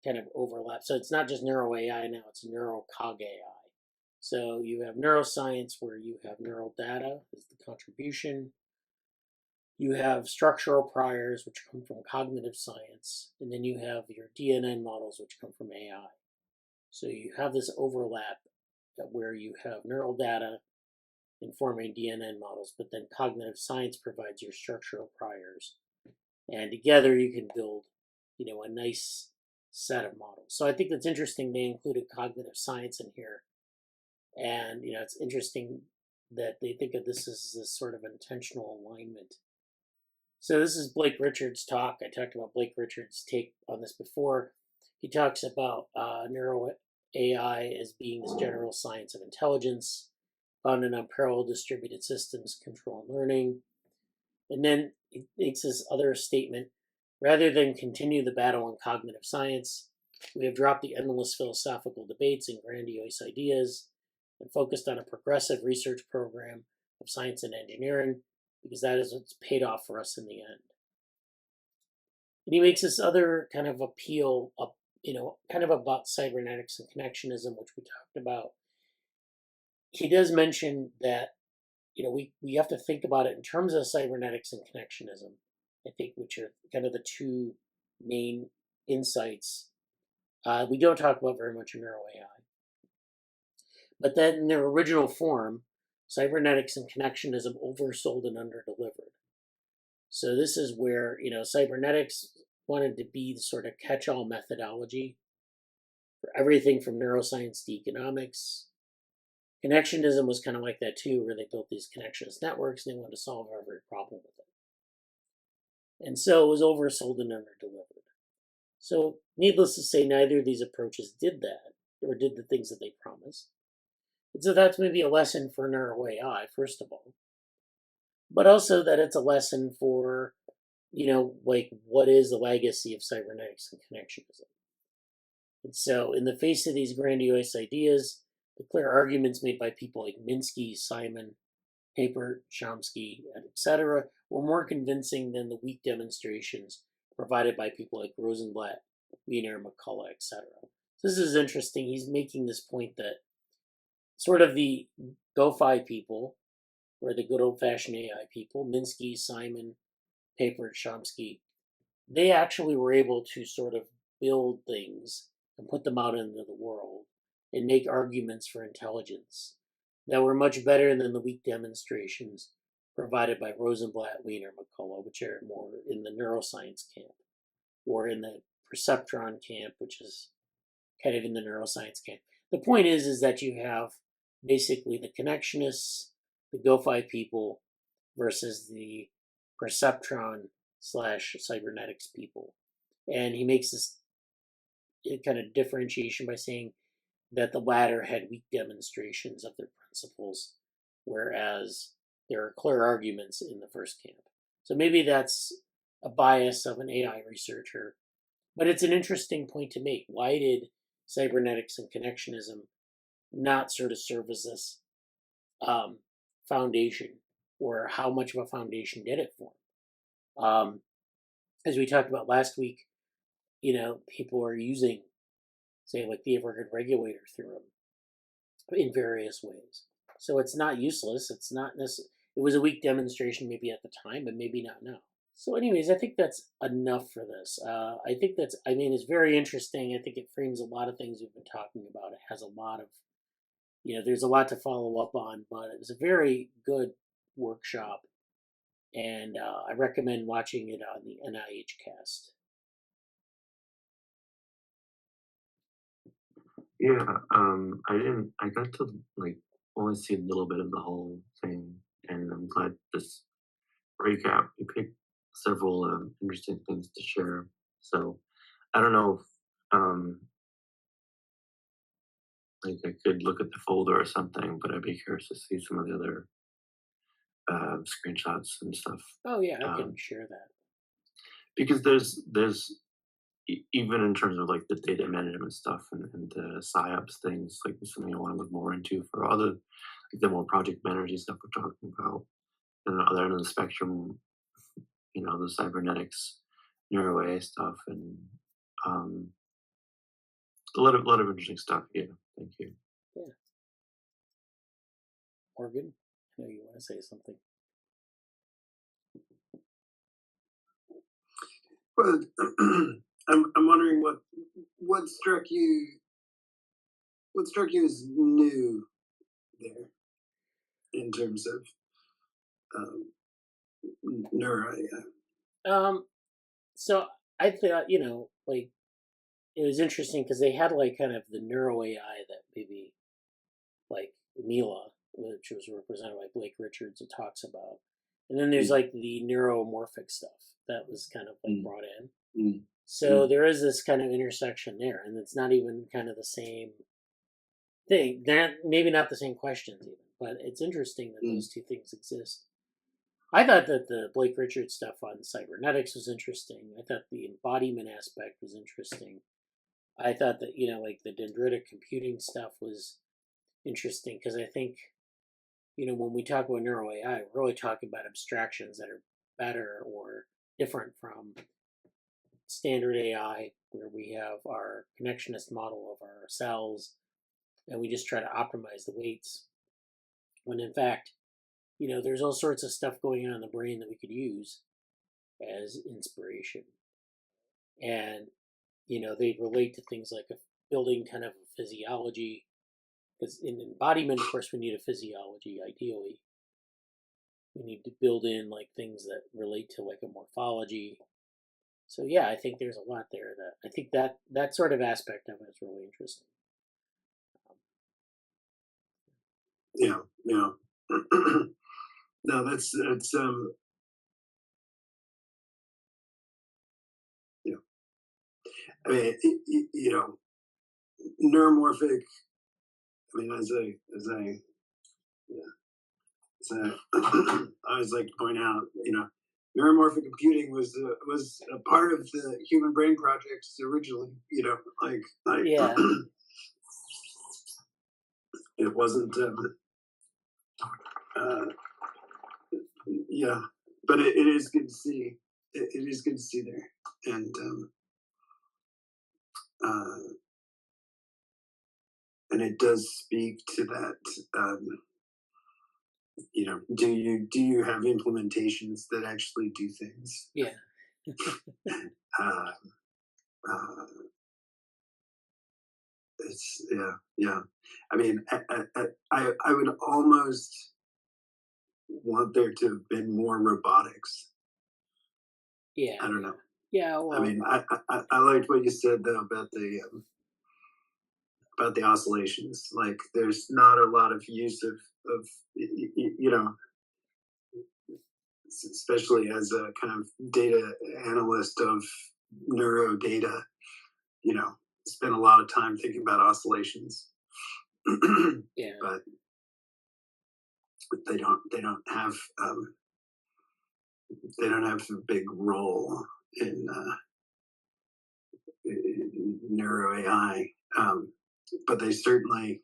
kind of overlap. So it's not just NeuroAI now, it's Neuro+CogAI. So you have neuroscience where you have neural data as the contribution. You have structural priors, which come from cognitive science. And then you have your DNN models, which come from AI. So you have this overlap where you have neural data informing DNN models, but then cognitive science provides your structural priors. And together you can build, a nice set of models. So I think that's interesting. They included cognitive science in here. And, it's interesting that they think of this as this sort of intentional alignment. So this is Blake Richards' talk. I talked about Blake Richards' take on this before. He talks about NeuroAI as being this general science of intelligence, founded on parallel distributed systems, control, and learning. And then he makes this other statement: rather than continue the battle on cognitive science, we have dropped the endless philosophical debates and grandiose ideas and focused on a progressive research program of science and engineering, because that is what's paid off for us in the end. And he makes this other kind of appeal, kind of about cybernetics and connectionism, which we talked about. He does mention that, we have to think about it in terms of cybernetics and connectionism, I think, which are kind of the two main insights. We don't talk about very much in NeuroAI. But then in their original form, cybernetics and connectionism oversold and underdelivered. So this is where, cybernetics wanted to be the sort of catch-all methodology for everything from neuroscience to economics. Connectionism was kind of like that too, where they built these connectionist networks and they wanted to solve every problem with it. And so it was oversold and underdelivered. So needless to say, neither of these approaches did that, or did the things that they promised. And so that's maybe a lesson for NeuroAI, first of all. But also that it's a lesson for, what is the legacy of cybernetics and connectionism. And so in the face of these grandiose ideas, the clear arguments made by people like Minsky, Simon, Papert, Chomsky, etc., were more convincing than the weak demonstrations provided by people like Rosenblatt, Wiener, McCullough, etc. So this is interesting. He's making this point that sort of the GoFi people, or the good old-fashioned AI people, Minsky, Simon, Papert, Chomsky, they actually were able to sort of build things and put them out into the world and make arguments for intelligence that were much better than the weak demonstrations provided by Rosenblatt, Wiener, McCullough, which are more in the neuroscience camp, or in the perceptron camp, which is kind of in the neuroscience camp. The point is that you have basically the connectionists, the GoFi people, versus the perceptron / cybernetics people. And he makes this kind of differentiation by saying that the latter had weak demonstrations of their principles, whereas there are clear arguments in the first camp. So maybe that's a bias of an AI researcher, but it's an interesting point to make. Why did cybernetics and connectionism not sort of serve as this foundation, or how much of a foundation did it form? As we talked about last week, people are using, say, like the overhead regulator theorem in various ways. So it's not useless. It's not necessarily. It was a weak demonstration maybe at the time, but maybe not now. So anyways, I think that's enough for this. It's very interesting. I think it frames a lot of things we've been talking about. It has a lot of, there's a lot to follow up on, but it was a very good workshop. And I recommend watching it on the NIH cast. Yeah, I got to only see a little bit of the whole thing, and I'm glad this recap, you picked several interesting things to share. So I don't know if like I could look at the folder or something, but I'd be curious to see some of the other screenshots and stuff. Oh yeah, I can Um, share that. because there's even in terms of like the data management stuff and the SciOps things, like it's something I want to look more into for other like the more project management stuff we're talking about. And on the other end of the spectrum, the cybernetics, NeuroAI stuff, and um, a lot of interesting stuff. Yeah, thank you. Yeah, Morgan, I know you want to say something. But I'm wondering what struck you as new there in terms of um, neuro. So I thought, like it was interesting because they had like kind of the neuro AI that maybe like Mila, which was represented by Blake Richards, that talks about, and then there's like the neuromorphic stuff that was kind of like brought in. So there is this kind of intersection there, and it's not even kind of the same thing. They're maybe not the same questions even, but it's interesting that those two things exist. I thought that the Blake Richards stuff on cybernetics was interesting. I thought the embodiment aspect was interesting. I thought that, like the dendritic computing stuff was interesting because I think, when we talk about neuro AI, we're really talking about abstractions that are better or different from standard AI, where we have our connectionist model of our cells and we just try to optimize the weights. When in fact, there's all sorts of stuff going on in the brain that we could use as inspiration. And, they relate to things like building kind of a physiology. Because in embodiment, of course, we need a physiology, ideally. We need to build in like things that relate to like a morphology. So yeah, I think there's a lot there that I think that sort of aspect of it is really interesting. Yeah. No, that's yeah. I mean, neuromorphic. I mean, I always like to point out, neuromorphic computing was a part of the Human Brain Projects originally. Yeah, It wasn't. Yeah, but it is good to see. It is good to see there, uh, and it does speak to that. Do you have implementations that actually do things? yeah, Uh, uh, it's yeah. I mean, I would almost want there to have been more robotics. yeah. I don't know. Yeah, well, I mean, I liked what you said though about the oscillations. Like, there's not a lot of use of especially as a kind of data analyst of neuro data. Spend a lot of time thinking about oscillations. yeah, But they don't have a big role in neuro AI. But it's certainly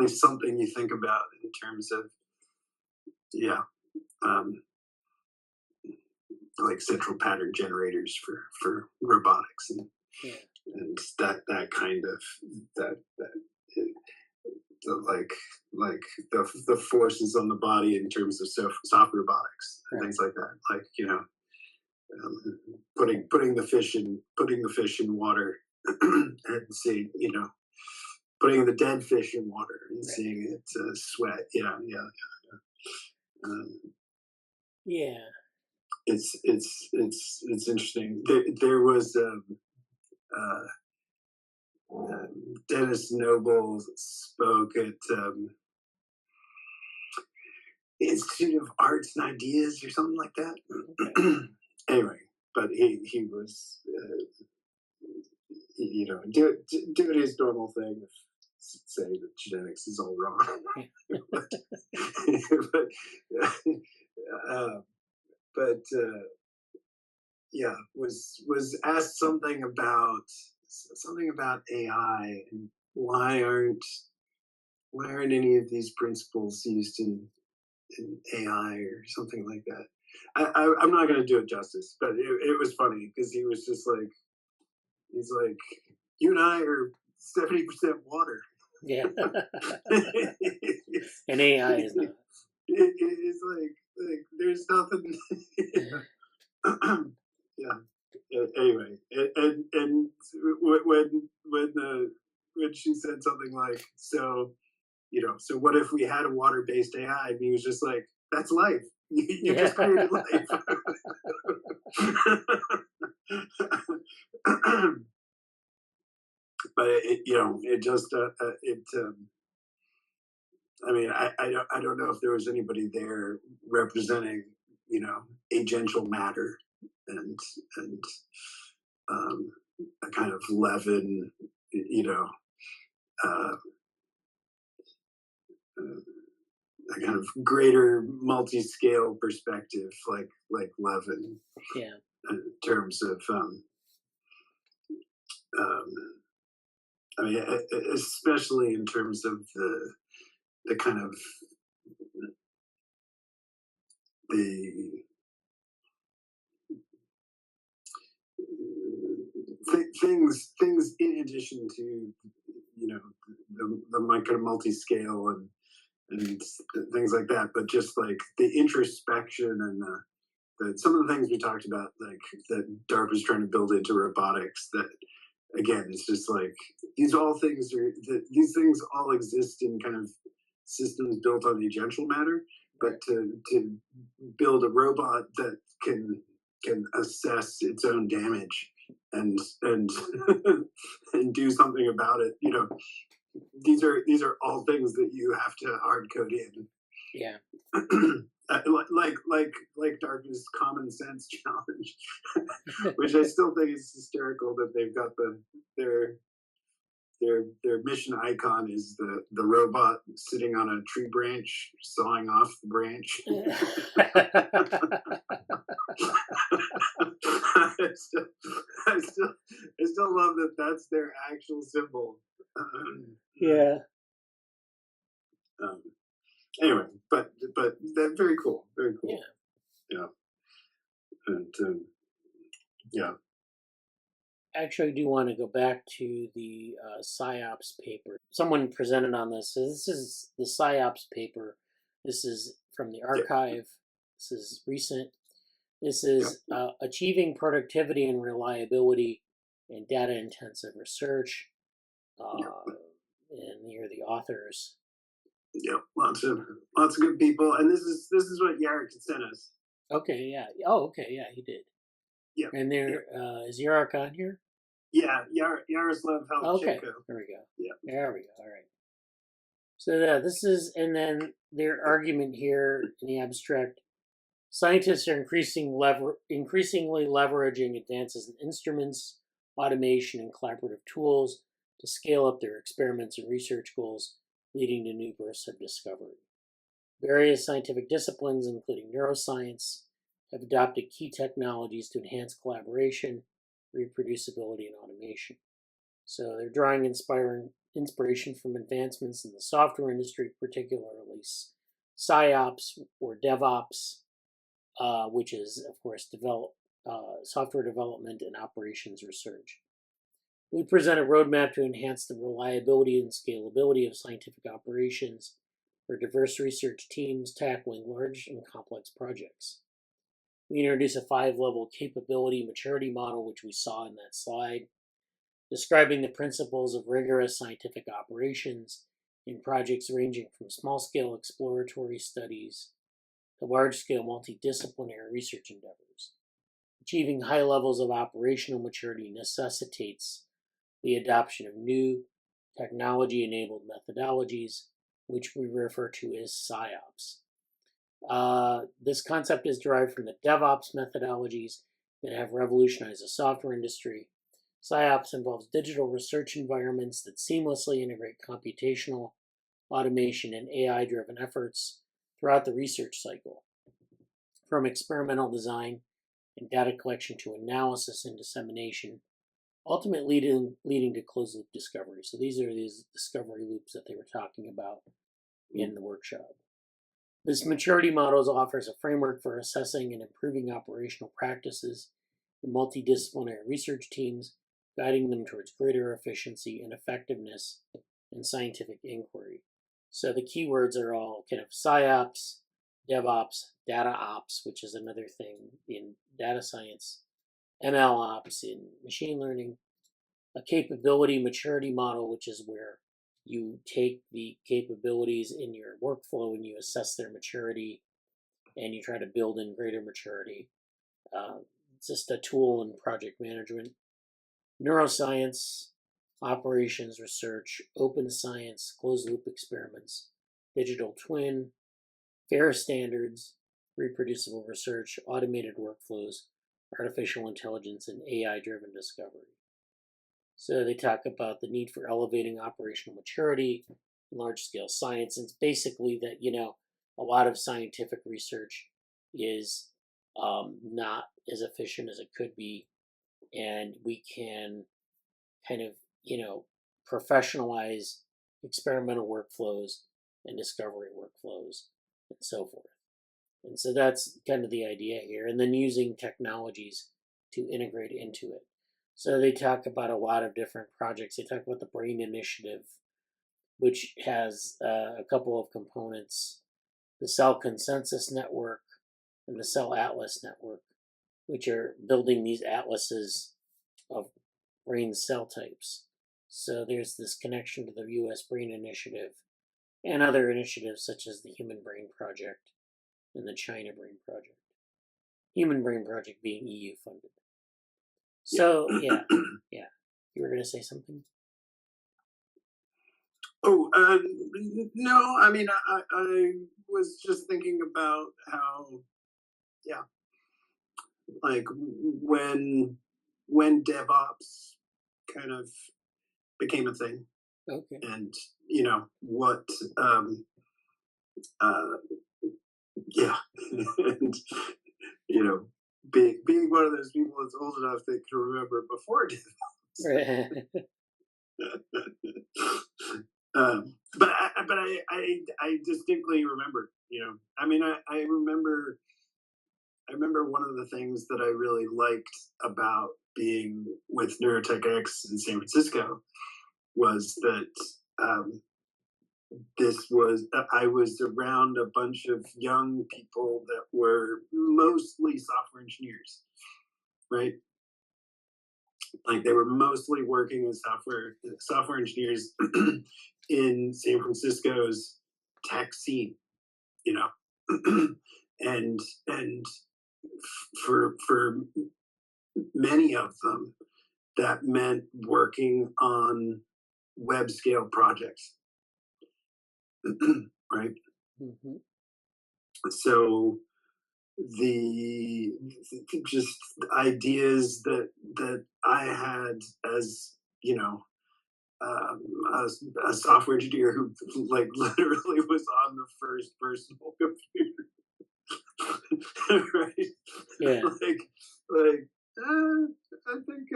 something you think about in terms of um, like central pattern generators for robotics yeah, and that kind of that like the forces on the body in terms of soft robotics and things like that. Like putting the fish in water and seeing putting the dead fish in water and seeing it sweat. Um, yeah, it's interesting. There was Dennis Noble spoke at Institute of Arts and Ideas or something like that. Anyway, but he was doing his normal thing of saying that genetics is all wrong. but yeah, was asked something about AI and why aren't any of these principles used in AI or something like that. I'm not going to do it justice, but it was funny because he was just like, he's like, you and I are 70% water. Yeah. And AI is not. It's like there's nothing. Yeah. Anyway, and when she said something like, so what if we had a water-based AI? And he was just like, that's life. You just created life. But it just I mean, I don't know if there was anybody there representing agential matter and a kind of leaven, a kind of greater multi-scale perspective, like Levin, in terms of I mean, especially in terms of the kind of the things in addition to the kind of multi-scale and things like that, but just like the introspection and some of the things we talked about, like that DARPA's trying to build into robotics, that again, it's just like these things all exist in kind of systems built on agential matter, but to build a robot that can assess its own damage and and do something about it, these are all things that you have to hard code in. Yeah. like DARPA's common sense challenge, which I still think is hysterical that they've got their mission icon is the robot sitting on a tree branch sawing off the branch. I still love that that's their actual symbol. Yeah. Anyway, but that's very cool. Very cool. Yeah. And yeah. Actually, I do want to go back to the SciOps paper. Someone presented on this. So this is the SciOps paper. This is from the archive. This is recent. This is achieving productivity and reliability in data-intensive research. And here are the authors. Yep, lots of good people, and this is what Yarrick sent us. Okay, yeah. Oh, okay, yeah, he did. Yeah. And there is Yarrick on here? Yeah, Yaroslav Halchenko. Okay, there we go. Yeah, there we go. All right. So this is, and then their argument here in the abstract: scientists are increasingly leveraging advances in instruments, automation, and collaborative tools to scale up their experiments and research goals, leading to new bursts of discovery. Various scientific disciplines, including neuroscience, have adopted key technologies to enhance collaboration, reproducibility, and automation. So they're drawing inspiration from advancements in the software industry, particularly SciOps or DevOps, which is, of course, software development and operations research. We present a roadmap to enhance the reliability and scalability of scientific operations for diverse research teams tackling large and complex projects. We introduce a 5-level capability maturity model, which we saw in that slide, describing the principles of rigorous scientific operations in projects ranging from small-scale exploratory studies to large-scale multidisciplinary research endeavors. Achieving high levels of operational maturity necessitates the adoption of new technology-enabled methodologies, which we refer to as SciOps. This concept is derived from the DevOps methodologies that have revolutionized the software industry. SciOps involves digital research environments that seamlessly integrate computational, automation, and AI-driven efforts throughout the research cycle, from experimental design and data collection to analysis and dissemination, ultimately leading to closed-loop discovery. So these are these discovery loops that they were talking about in the workshop. This maturity model offers a framework for assessing and improving operational practices in multidisciplinary research teams, guiding them towards greater efficiency and effectiveness in scientific inquiry. So the keywords are all kind of SciOps, DevOps, Data Ops, which is another thing in data science, ML Ops in machine learning, a capability maturity model, which is where you take the capabilities in your workflow and you assess their maturity and you try to build in greater maturity. It's just a tool in project management. Neuroscience, operations research, open science, closed loop experiments, digital twin, fair standards, reproducible research, automated workflows, artificial intelligence, and AI-driven discovery. So they talk about the need for elevating operational maturity in large-scale science. And it's basically that, a lot of scientific research is not as efficient as it could be. And we can kind of, professionalize experimental workflows and discovery workflows and so forth. And so that's kind of the idea here. And then using technologies to integrate into it. So they talk about a lot of different projects. They talk about the Brain Initiative, which has a couple of components, the Cell Consensus Network and the Cell Atlas Network, which are building these atlases of brain cell types. So there's this connection to the U.S. Brain Initiative and other initiatives such as the Human Brain Project and the China Brain Project. Human Brain Project being EU funded. So, yeah. You were going to say something? Oh, no, I mean, I was just thinking about how, like when DevOps kind of became a thing. Okay. And, what, and, being one of those people that's old enough that can remember before DevOps. But I distinctly remember, I mean, I remember one of the things that I really liked about being with NeuroTechX in San Francisco was that I was around a bunch of young people that were mostly software engineers, right? Like they were mostly working as software engineers in San Francisco's tech scene, and for many of them, that meant working on web scale projects, right? Mm-hmm. So the just ideas that I had as a software engineer who like literally was on the first personal computer, right? Yeah. like I think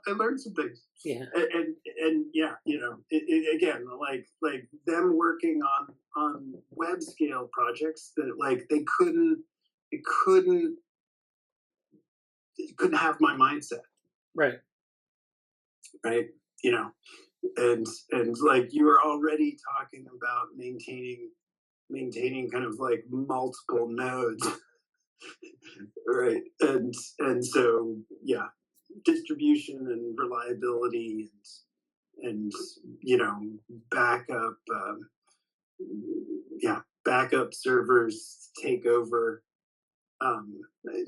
I learned some things. Yeah. And yeah, again, like them working on web scale projects that like they couldn't have my mindset. Right. Right. And like you were already talking about maintaining kind of like multiple nodes. Right. And so distribution and reliability and backup servers take over.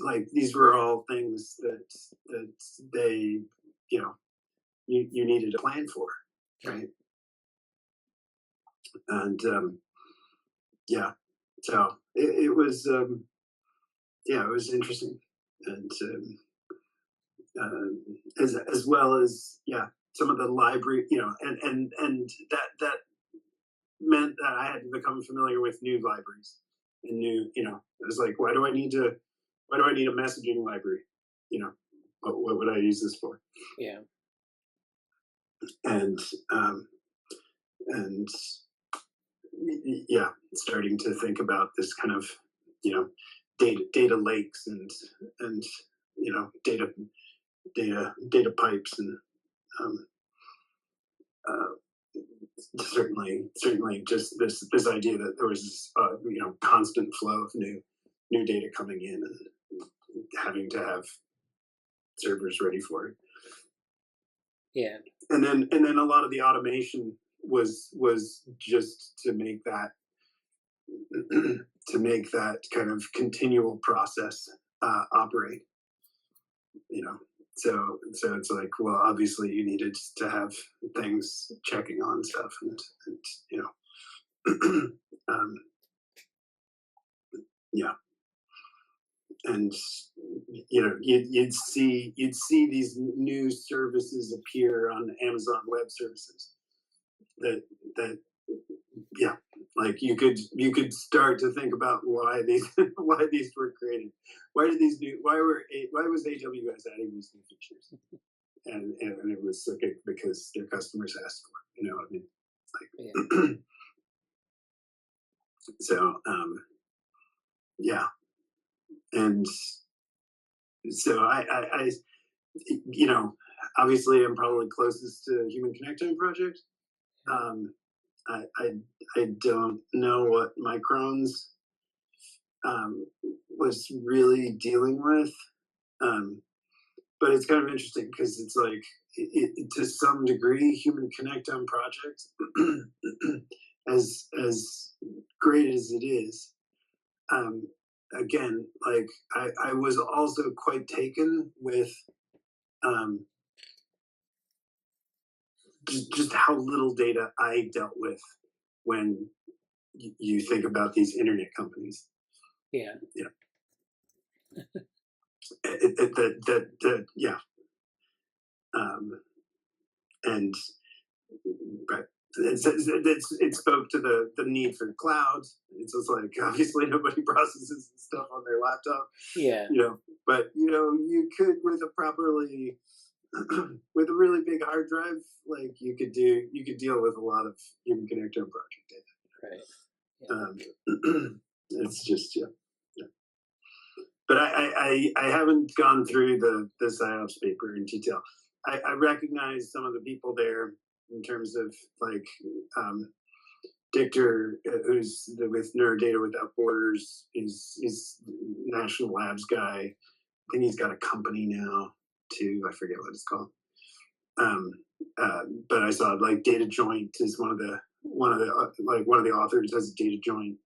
Like these were all things that they you needed to plan for, right? And so it was it was interesting, and as well as some of the library, and that meant that I had to become familiar with new libraries and new, it was like, why do I need a messaging library? What would I use this for? Yeah. And and starting to think about this kind of, data lakes and data pipes, and certainly just this idea that there was this constant flow of new data coming in, and having to have servers ready for it. Yeah. And then a lot of the automation was just to make that kind of continual process operate. So it's like, well, obviously you needed to have things checking on stuff, and and you'd see these new services appear on Amazon Web Services that like you could start to think about why these were created. Why was AWS adding these new features? And it was okay because their customers asked for it. You know what I mean? Like, so and so I obviously I'm probably closest to Human Connectome Project. I don't know what Micron's was really dealing with, but it's kind of interesting because it's like, to some degree, Human Connectome Project, as great as it is, again, like I was also quite taken with just how little data I dealt with when you think about these internet companies. Yeah. And it spoke to the need for clouds. It's just like, obviously nobody processes stuff on their laptop. Yeah. But you could, with a really big hard drive, like you could deal with a lot of Human Connectome Project data. Right. Yeah. It's just But I haven't gone through the SciOps paper in detail. I recognize some of the people there in terms of like Dichter, who's with Neurodata Without Borders. He's National Labs guy. I think he's got a company now too. I forget what it's called. But I saw like Data Joint is one of the authors has a Data Joint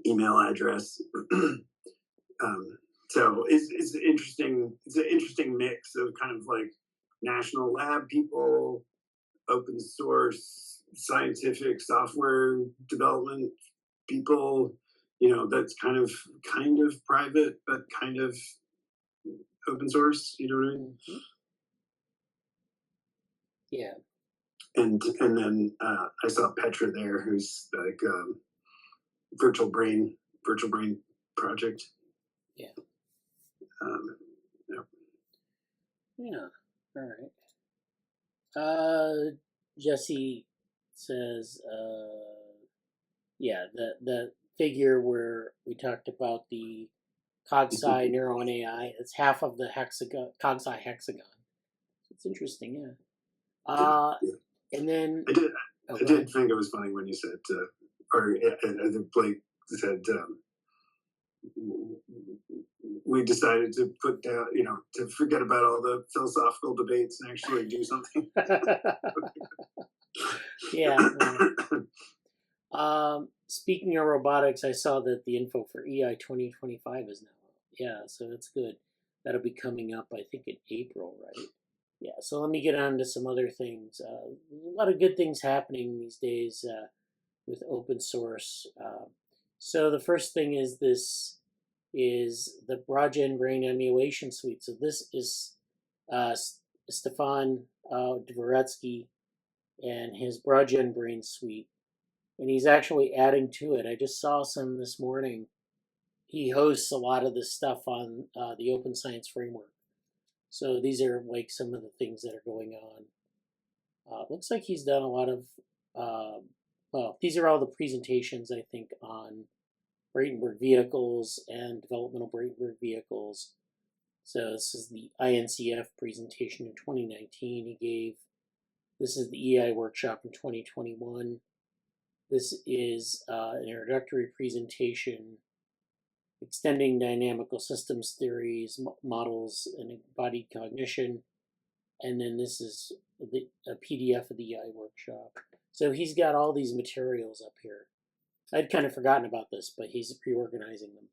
email address. So it's interesting. It's an interesting mix of kind of like national lab people, open source, scientific software development people. That's kind of private, but kind of open source. You know what I mean? Mm-hmm. Yeah. And then I saw Petra there, who's like virtual brain project. Yeah. Yeah. Yeah. All right. Jesse says, the figure where we talked about the CogSci NeuroAI, it's half of the CogSci hexagon. It's interesting, yeah. And then I did think it was funny when you said, or Blake said, we decided to put down, to forget about all the philosophical debates and actually do something. Yeah. Speaking of robotics, I saw that the info for EI 2025 is now out. Yeah, so that's good. That'll be coming up, I think, in April, right? Yeah, so let me get on to some other things. A lot of good things happening these days with open source. So the first thing is this is the BraGenBrain emulation suite. So this is Stefan Dvoretsky and his BraGenBrain suite. And he's actually adding to it. I just saw some this morning. He hosts a lot of this stuff on the Open Science Framework. So these are like some of the things that are going on. Looks like he's done a lot of, well, these are all the presentations, I think, on Bradenberg vehicles and developmental Bradenberg vehicles. So this is the INCF presentation in 2019 he gave. This is the EI workshop in 2021. This is an introductory presentation extending dynamical systems theories, models, and embodied cognition. And then this is a PDF of the EI workshop. So he's got all these materials up here. I'd kind of forgotten about this, but he's reorganizing them.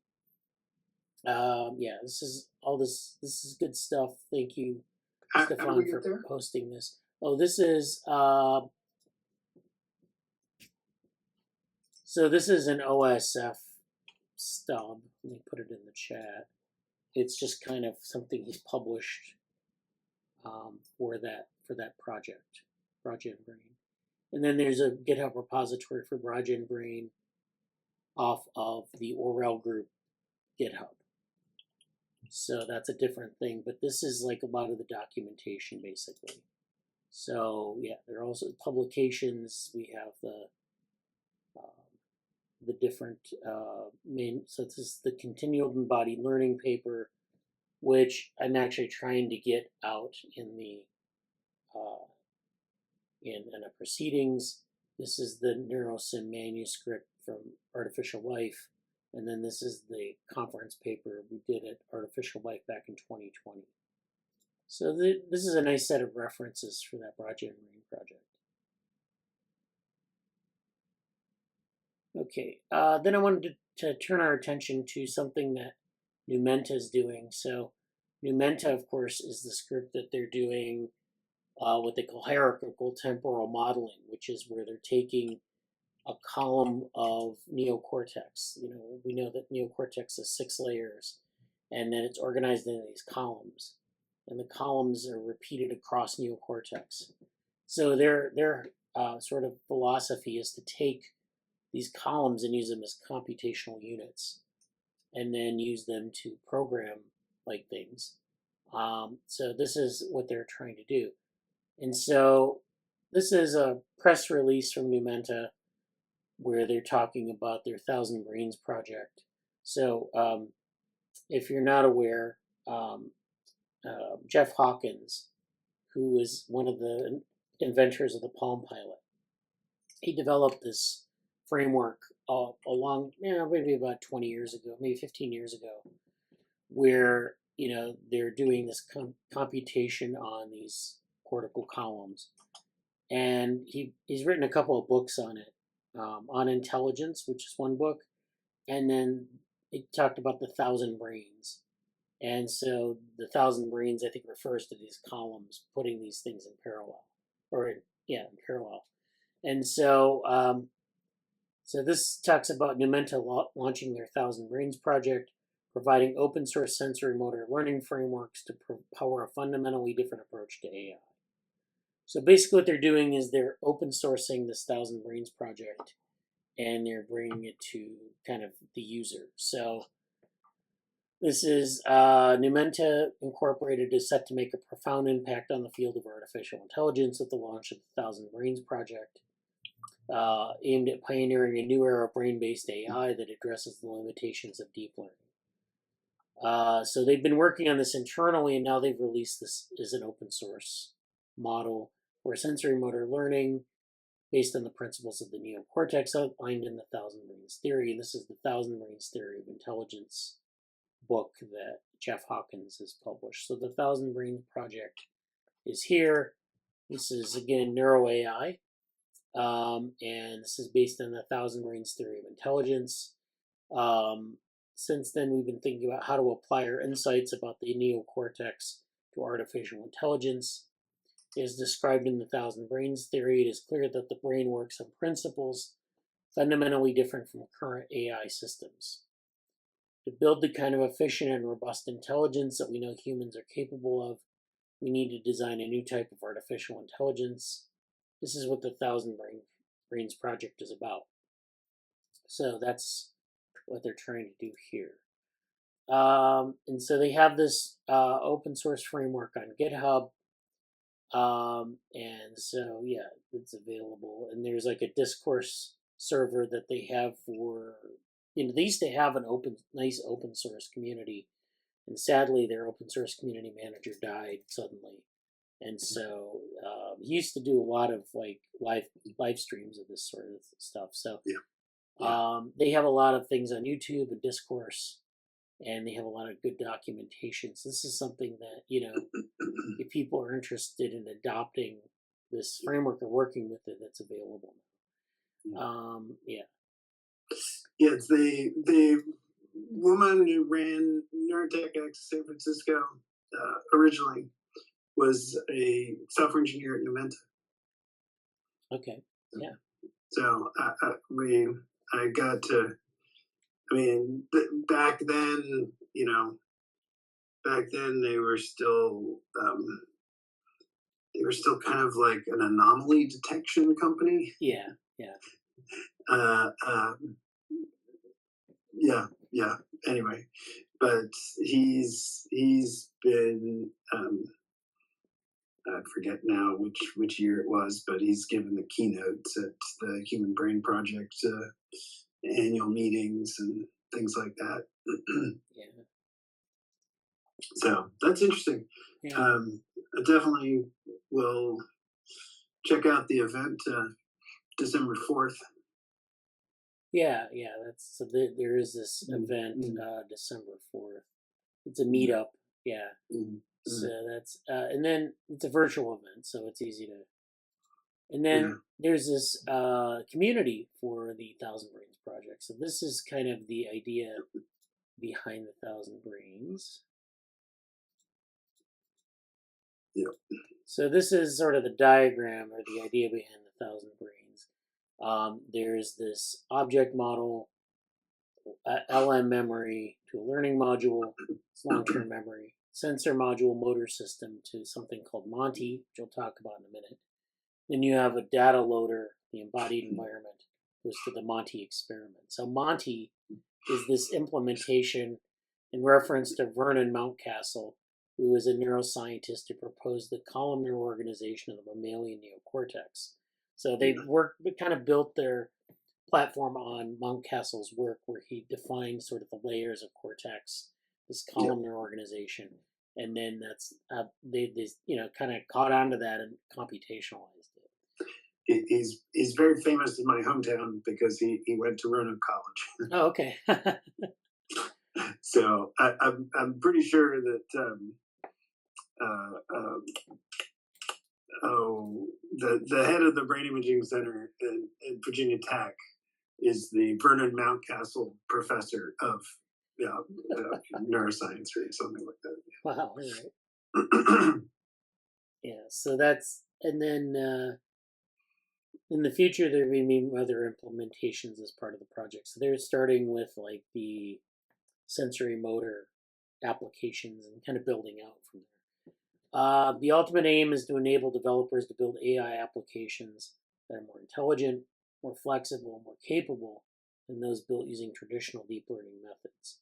Yeah, this is all this. This is good stuff. Thank you, Stefan, for hosting this. Oh, this is so this is an OSF stub. Let me put it in the chat. It's just kind of something he's published for that project, BraGenBrain. And then there's a GitHub repository for BraGenBrain off of the Orwell group GitHub. So that's a different thing, but this is like a lot of the documentation basically. So yeah, there are also publications. We have the different main. So this is the continual embodied learning paper, which I'm actually trying to get out in the in a proceedings. This is the NeuroSim manuscript from Artificial Life, and then this is the conference paper we did at Artificial Life back in 2020. So this is a nice set of references for that BraGenBrain project. Okay, then I wanted to turn our attention to something that Numenta is doing. So Numenta, of course, is the script that they're doing what they call hierarchical temporal modeling, which is where they're taking a column of neocortex. You know, we know that neocortex has 6 layers, and then it's organized into these columns, and the columns are repeated across neocortex. So their sort of philosophy is to take these columns and use them as computational units, and then use them to program like things. So this is what they're trying to do. And so this is a press release from Numenta where they're talking about their 1,000 Brains project. So if you're not aware, Jeff Hawkins, who is one of the inventors of the Palm Pilot, he developed this framework along, maybe about 20 years ago, maybe 15 years ago, where, they're doing this computation on these cortical columns. And he's written a couple of books on it, on intelligence, which is one book, and then it talked about the 1,000 brains. And so the 1,000 brains, I think, refers to these columns, putting these things in parallel, in parallel. And so, so this talks about Numenta launching their 1,000 Brains project, providing open source sensorimotor learning frameworks to power a fundamentally different approach to AI. So basically what they're doing is they're open sourcing this 1,000 Brains project, and they're bringing it to kind of the user. So this is Numenta Incorporated is set to make a profound impact on the field of artificial intelligence with the launch of the 1,000 Brains project. Aimed at pioneering a new era of brain-based AI that addresses the limitations of deep learning. So they've been working on this internally, and now they've released this as an open source model for sensorimotor learning based on the principles of the neocortex outlined in the 1,000 Brains theory. And this is the 1,000 Brains theory of intelligence book that Jeff Hawkins has published. So the 1,000 Brains project is here. This is, again, NeuroAI. And this is based on the 1,000 Brains theory of intelligence. Since then, we've been thinking about how to apply our insights about the neocortex to artificial intelligence. As described in the 1,000 Brains theory, it is clear that the brain works on principles fundamentally different from current AI systems. To build the kind of efficient and robust intelligence that we know humans are capable of, we need to design a new type of artificial intelligence. This is what the Thousand Brains project is about. So that's what they're trying to do here. And so they have this open source framework on GitHub. And so, yeah, it's available. And there's like a discourse server that they have for, they used to have an nice open source community. And sadly, their open source community manager died suddenly. And so he used to do a lot of like live streams of this sort of stuff. So they have a lot of things on YouTube and discourse, and they have a lot of good documentation. So this is something that, if people are interested in adopting this framework or working with it, that's available. Yeah, it's the woman who ran Neurotech at San Francisco originally was a software engineer at Numenta. Okay. Yeah. So I got to. I mean, back then, they were still kind of like an anomaly detection company. Yeah. Yeah. Anyway, but he's been I forget now which year it was, but he's given the keynotes at the Human Brain Project annual meetings and things like that. Yeah. So that's interesting. Yeah. I definitely will check out the event December 4th. Yeah. That's so. There is this event December 4th. It's a meetup. Yeah. So that's and then it's a virtual event, so it's easy to. And then there's this community for the Thousand Brains project. So this is kind of the idea behind the Thousand Brains. Yep. So this is sort of the diagram or the idea behind the Thousand Brains. There's this object model, LM memory to a learning module, it's long-term memory, sensor module motor system to something called MONTY, which I'll talk about in a minute. Then you have a data loader, the embodied environment, goes to the MONTY experiment. So MONTY is this implementation in reference to Vernon Mountcastle, who was a neuroscientist who proposed the columnar organization of the mammalian neocortex. So they kind of built their platform on Mountcastle's work, where he defined sort of the layers of cortex, this columnar organization, and then that's they kind of caught onto that and computationalized it. He's very famous in my hometown because he went to Roanoke College. Oh, okay. So I'm pretty sure that the head of the Brain Imaging Center in Virginia Tech is the Vernon Mountcastle professor of neuroscience or something like that. Wow. All right. Yeah. So that's, and then in the future there may be other implementations as part of the project. So they're starting with like the sensorimotor applications and kind of building out from there. The ultimate aim is to enable developers to build AI applications that are more intelligent, more flexible, more capable than those built using traditional deep learning methods.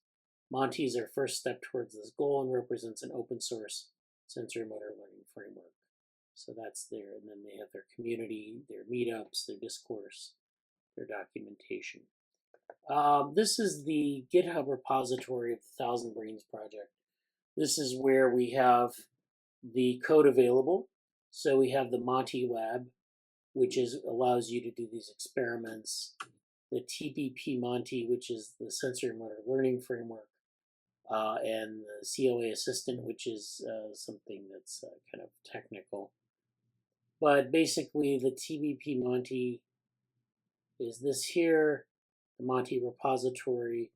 MONTY is our first step towards this goal and represents an open source sensorimotor learning framework. So that's there, and then they have their community, their meetups, their discourse, their documentation. This is the GitHub repository of the Thousand Brains project. This is where we have the code available. So we have the MONTY lab, which allows you to do these experiments. The TBP MONTY, which is the sensorimotor learning framework, and the COA assistant, which is something that's kind of technical. But basically, the TBP MONTY is this here, the MONTY repository,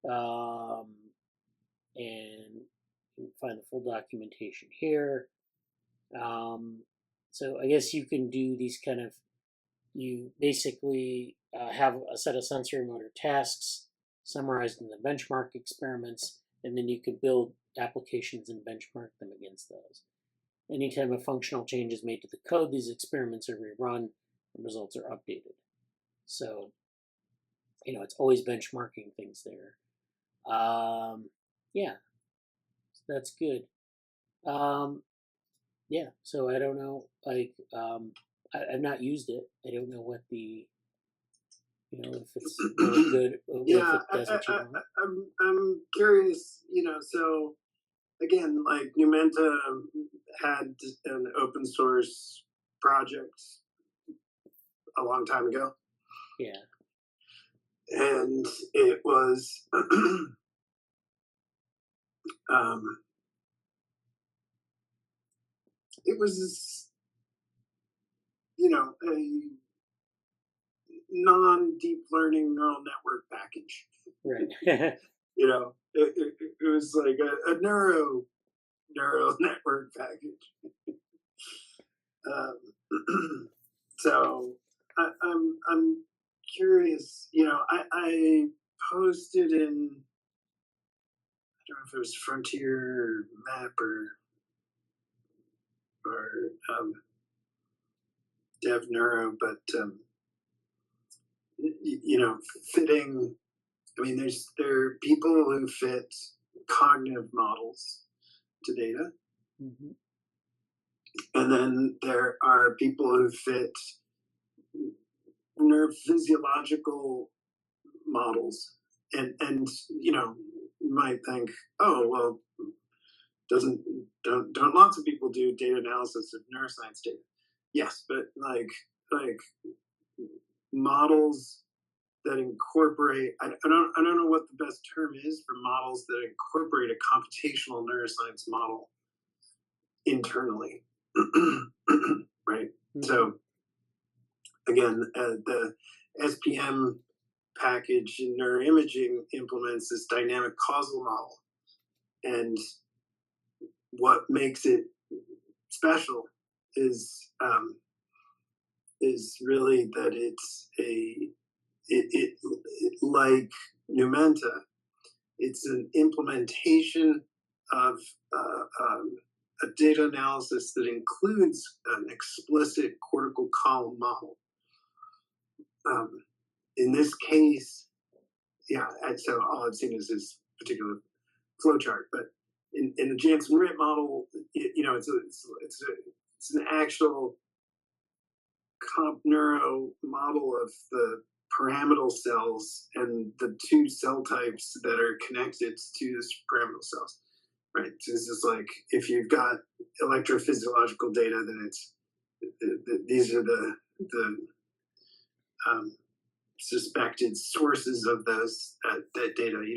and you can find the full documentation here. So I guess you can do these kind of, you basically have a set of sensorimotor tasks. summarized in the benchmark experiments, and then you could build applications and benchmark them against those. Anytime a functional change is made to the code, these experiments are rerun and results are updated. So, it's always benchmarking things there. Yeah, so that's good. Yeah, so I don't know, I've not used it. I don't know what the, if it's really good, Yeah, if it does what you want. I'm curious, so again, like Numenta had an open source project a long time ago. Yeah. And it was it was a non-deep learning neural network package. Right. It was like a neural network package. So I'm curious. I posted in, I don't know if it was Frontier Map or Dev Neuro, but fitting. I mean, there are people who fit cognitive models to data, Mm-hmm. and then there are people who fit neurophysiological models, and you might think, oh well, don't lots of people do data analysis of neuroscience data? Yes, but like models that incorporate, I don't know what the best term is for models that incorporate a computational neuroscience model internally. Right. Mm-hmm. So again, the SPM package in neuroimaging implements this dynamic causal model, and what makes it special is really that it like Numenta, it's an implementation of a data analysis that includes an explicit cortical column model. In this case, yeah, and so all I've seen is this particular flowchart, but in the Jansen-Ritt model, it's an actual comp neuro model of the pyramidal cells and the two cell types that are connected to the pyramidal cells, right? So this is like, if you've got electrophysiological data, then these are the suspected sources of that data. You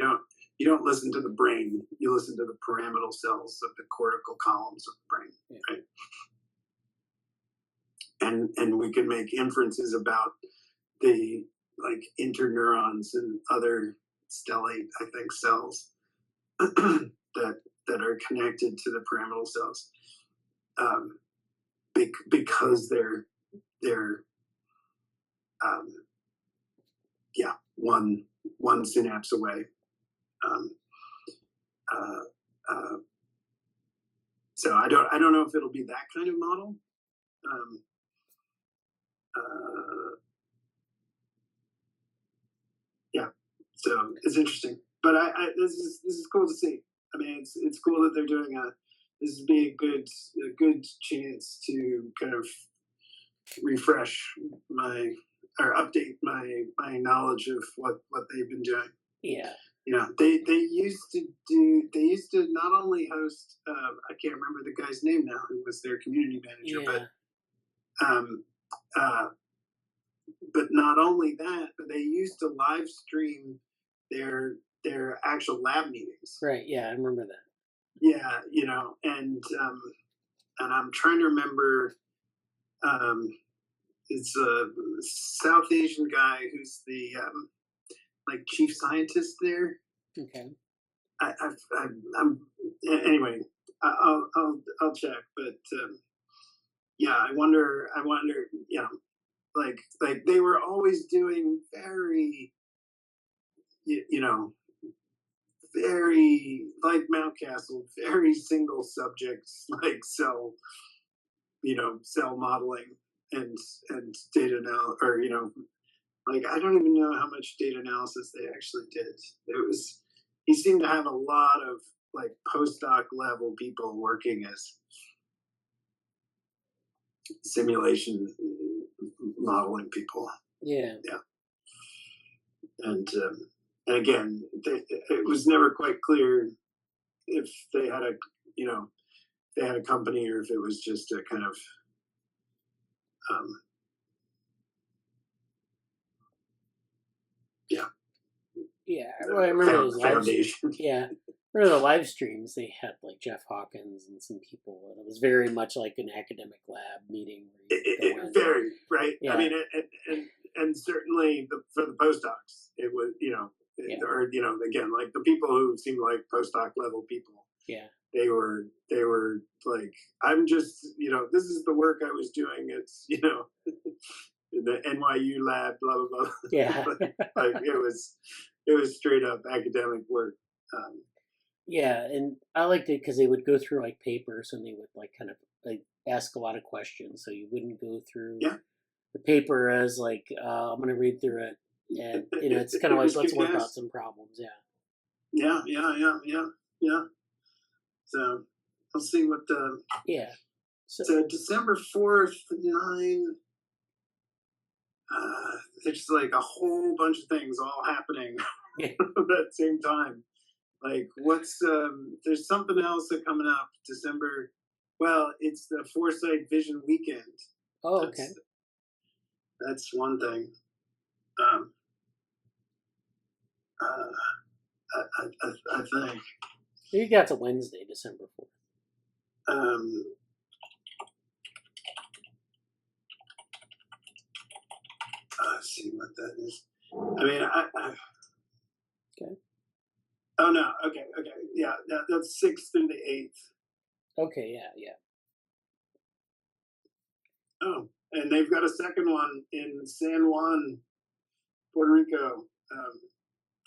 don't listen to the brain, you listen to the pyramidal cells of the cortical columns of the brain, right? And we can make inferences about the interneurons and other stellate, I think, cells that are connected to the pyramidal cells, because they're one synapse away. So I don't know if it'll be that kind of model. Yeah, so it's interesting, but this is cool to see. I mean, it's cool that they're doing this would be a good chance to kind of refresh or update my knowledge of what they've been doing. Yeah. They used to not only host, I can't remember the guy's name now, who was their community manager, but not only that, but they used to live stream their actual lab meetings. Right. Yeah, I remember that. Yeah, and I'm trying to remember. It's a South Asian guy who's the chief scientist there. Okay. I'm anyway. I'll check, but yeah, I wonder. Like they were always doing very you know, very like Mountcastle, very single subjects, like cell, cell modeling and data now, or like I don't even know how much data analysis they actually did. He seemed to have a lot of like postdoc level people working as simulation modeling people. Yeah. And again, it was never quite clear if they had a company or if it was just a kind of Well, I remember those foundation. Remember the live streams? They had like Jeff Hawkins and some people, and it was very much like an academic lab meeting. Very right. Yeah. I mean, and certainly for the postdocs, it was or again, like the people who seemed like postdoc level people. Yeah. They were like, I'm just this is the work I was doing. It's in the NYU lab, blah blah blah. Yeah. Like it was straight up academic work. Yeah, and I liked it because they would go through like papers and they would like kind of like ask a lot of questions, so you wouldn't go through the paper as like I'm going to read through it, and it's kind of like let's work out some problems. Yeah. So I'll see what So December 4th, 9. There's like a whole bunch of things all happening at that same time. Like there's something else that's coming up December. Well, it's the Foresight Vision Weekend. Oh, okay. That's one thing. I think. You got to Wednesday, December 4th. Let's see what that is. I mean, okay. Oh no. Okay. Yeah, that's 6th through the 8th. Okay. Yeah. Oh, and they've got a second one in San Juan, Puerto Rico,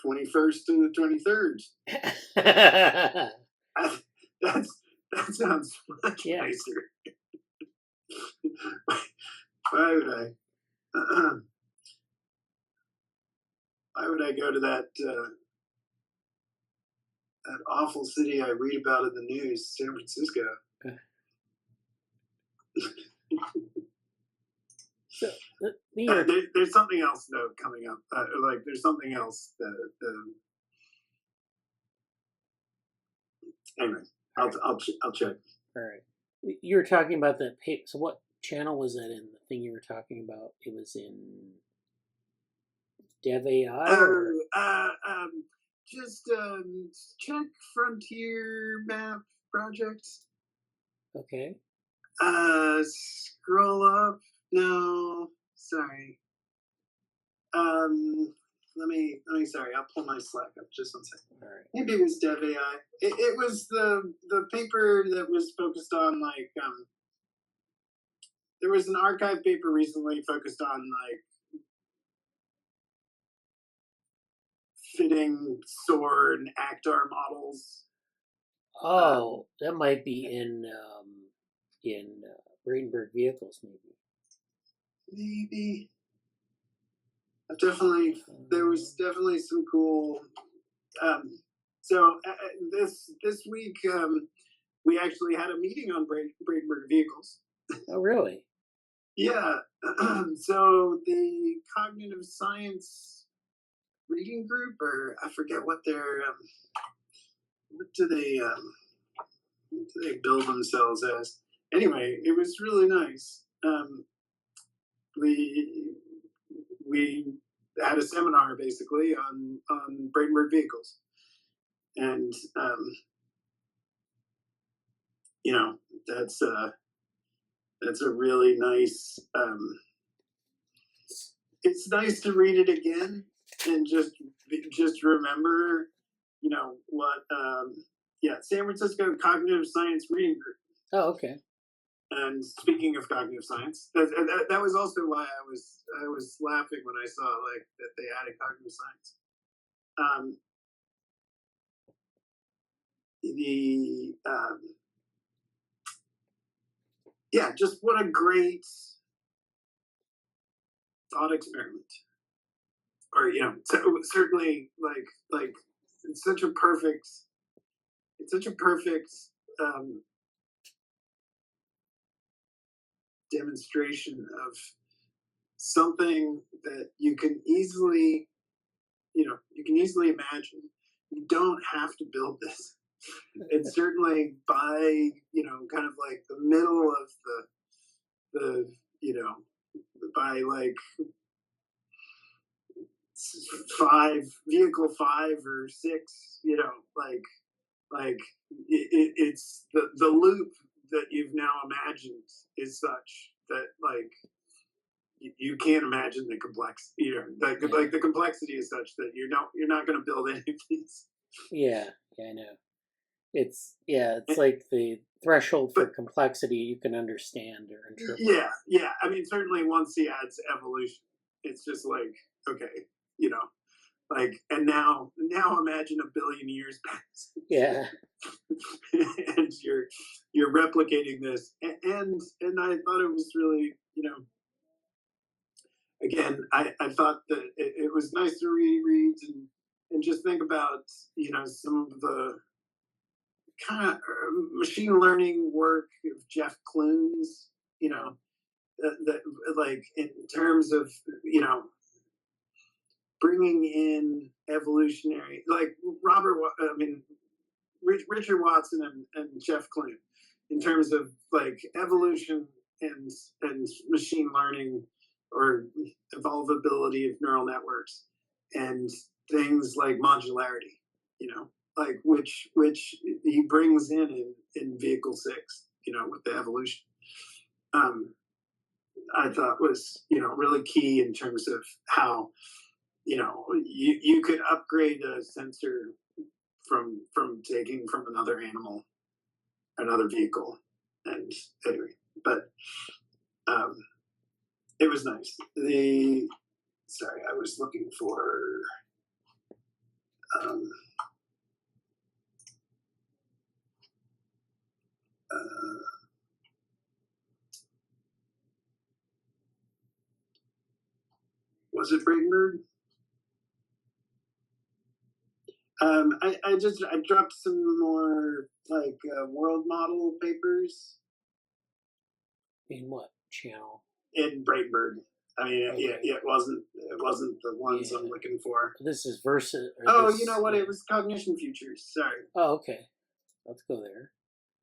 21st to the 23rd. That sounds much nicer. Why would I go to that awful city I read about in the news, San Francisco? So there's something else though coming up. Like there's something else that. Anyway, I'll check. All right. You were talking about the paper. So what channel was that in? The thing you were talking about? It was in DevAI. Just check Frontier Map Project. Okay. Scroll up. No, sorry. Let me. Sorry, I'll pull my Slack up just 1 second. All right. Maybe it was DevAI. It was the paper that was focused on like there was an archive paper recently focused on like fitting SOAR and ACTAR models. Oh, that might be in Brainberg vehicles, maybe. Maybe. There was definitely some cool. So this week we actually had a meeting on Brainberg vehicles. Oh, really? Yeah. So the cognitive science reading group, or I forget what they're. What do they build themselves as? Anyway, it was really nice. We had a seminar basically on Brainberg vehicles, and that's a really nice. It's nice to read it again and just remember, what. San Francisco Cognitive Science Reading Group. Oh, okay. And speaking of cognitive science, that was also why I was laughing when I saw like that they added cognitive science. um, the yeah, just what a great thought experiment, or certainly like it's such a perfect um, demonstration of something that you can easily imagine. You don't have to build this. And certainly by kind of like the middle of the by like vehicle 5 or 6, it's the loop that you've now imagined is such that like you can't imagine the complexity. Like the complexity is such that you're not going to build any of these. Yeah, I know. It's like the threshold for complexity you can understand or interpret. Yeah. I mean, certainly once he adds evolution, it's just like, okay, like, and now imagine a billion years pass. Yeah. And you're replicating this, and I thought it was really, again, I thought that it was nice to reread and just think about, some of the kind of machine learning work of Jeff Kloon's, that like in terms of, bringing in evolutionary, like Richard Watson and Jeff Kloon, in terms of like evolution and machine learning or evolvability of neural networks and things like modularity, like which he brings in vehicle 6, with the evolution. I thought was, really key in terms of how, you could upgrade a sensor from taking from another animal, another vehicle, and anyway, but it was nice. Sorry, I was looking for um, was it BraGenBrain? I dropped some more like world model papers. In what channel? In BraGenBrain. I mean, Okay. it wasn't the ones I'm looking for. This is versus. You know what? It was cognition futures. Sorry. Oh, okay. Let's go there.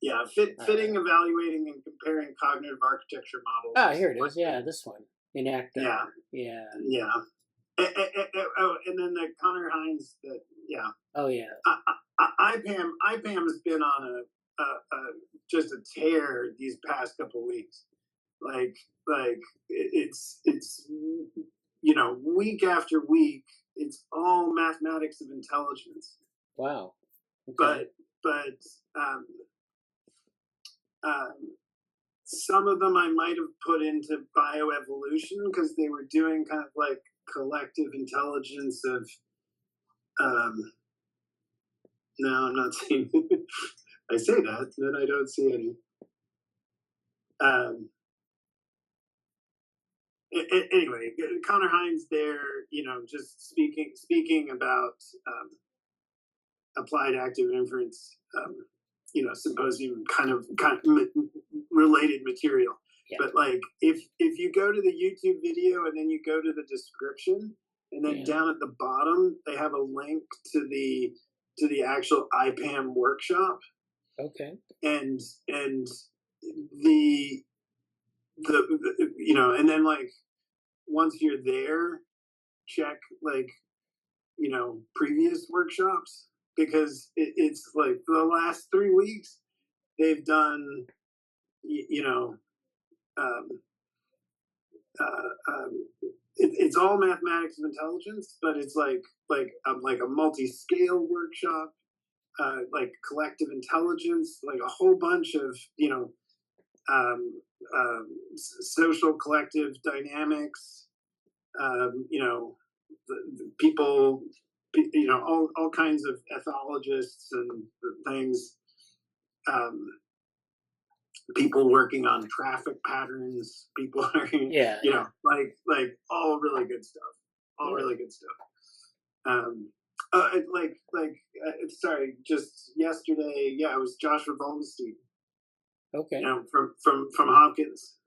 Yeah, fitting, evaluating, and comparing cognitive architecture models. Ah, here it is. Yeah, this one. Enacted. Yeah. And then the Connor Hines. Oh yeah. IPAM has been on a just a tear these past couple weeks. Like it's week after week, it's all mathematics of intelligence. Wow. Okay. But some of them I might have put into bioevolution because they were doing kind of like collective intelligence of no, I'm not saying I say that, then I don't see any. Anyway, Connor Hines there, just speaking about applied active inference, symposium kind of related material. Yeah. But like, if you go to the YouTube video and then you go to the description, and then down at the bottom they have a link to the actual IPAM workshop. Okay. And the and then like once you're there, check like previous workshops, because it's like the last 3 weeks they've done it's all mathematics of intelligence, but it's like a multi-scale workshop, like collective intelligence, like a whole bunch of social collective dynamics, the people all kinds of ethologists and things, people working on traffic patterns, people working, Yeah. like all really good stuff, really good stuff. Sorry, just yesterday, it was Joshua Vollenstein, Okay. from Hopkins,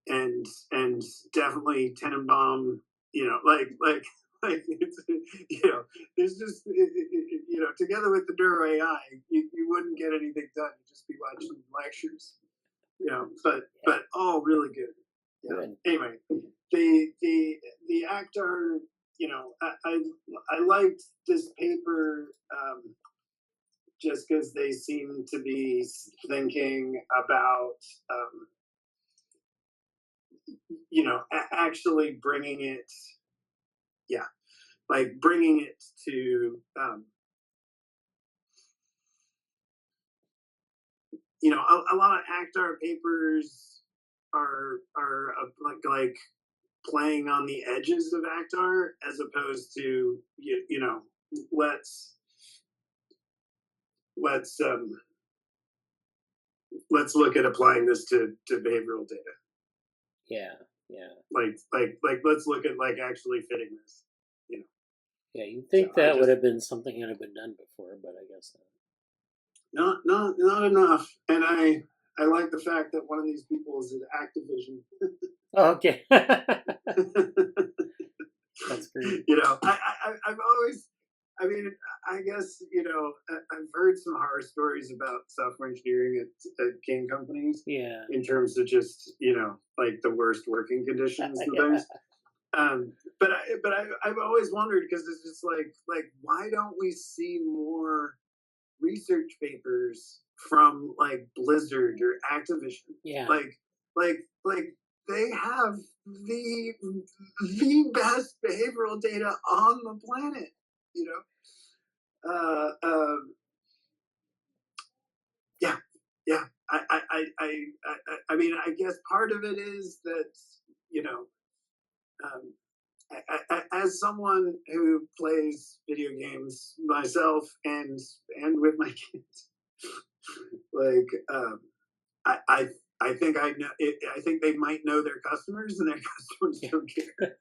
and definitely Tenenbaum, it's, there's just, together with the NeuroAI, you wouldn't get anything done. You'd just be watching lectures, but all really good. Good. Anyway, the actor, I liked this paper, just because they seem to be thinking about, actually bringing it, bringing it to, a lot of ACTAR papers are like playing on the edges of ACTAR, as opposed to, let's look at applying this to behavioral data. Yeah. Let's look at actually fitting this. Yeah, you'd think So that would have been something that had been done before, but I guess not enough. And I like the fact that one of these people is at Activision. Oh, okay. That's great. I've always, I guess, I've heard some horror stories about software engineering at game companies. Yeah. In terms of just, the worst working conditions and things. But I've always wondered, because it's just like why don't we see more research papers from Blizzard or Activision? Yeah. Like they have the best behavioral data on the planet. I guess part of it is that, as someone who plays video games myself and with my kids, I think I know. I think they might know their customers, and their customers don't care.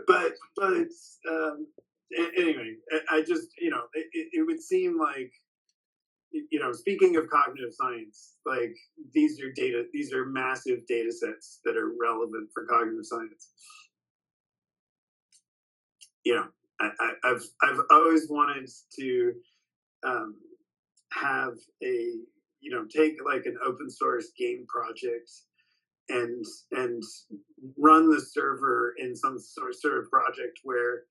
but anyway, I just, it would seem like, speaking of cognitive science, these are massive data sets that are relevant for cognitive science. I've always wanted to have a, take an open source game project and run the server in some sort of project where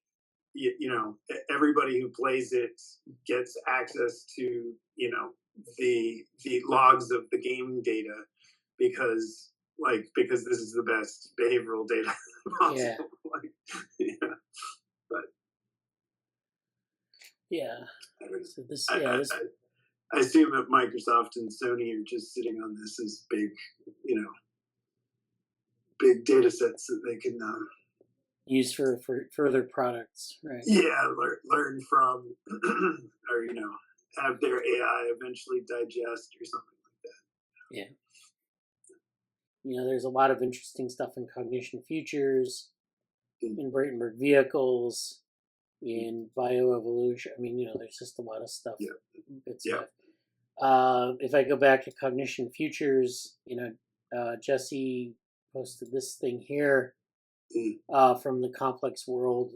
everybody who plays it gets access to the logs of the game data, because this is the best behavioral data possible. But so this, I assume that Microsoft and Sony are just sitting on this as big, big data sets that they can use for further products, right? Yeah, learn from, or have their AI eventually digest or something like that. Yeah. There's a lot of interesting stuff in cognition futures, in Bradenberg vehicles, in bioevolution. There's just a lot of stuff. Yeah. Good stuff. If I go back to cognition futures, Jesse posted this thing here from the complex world.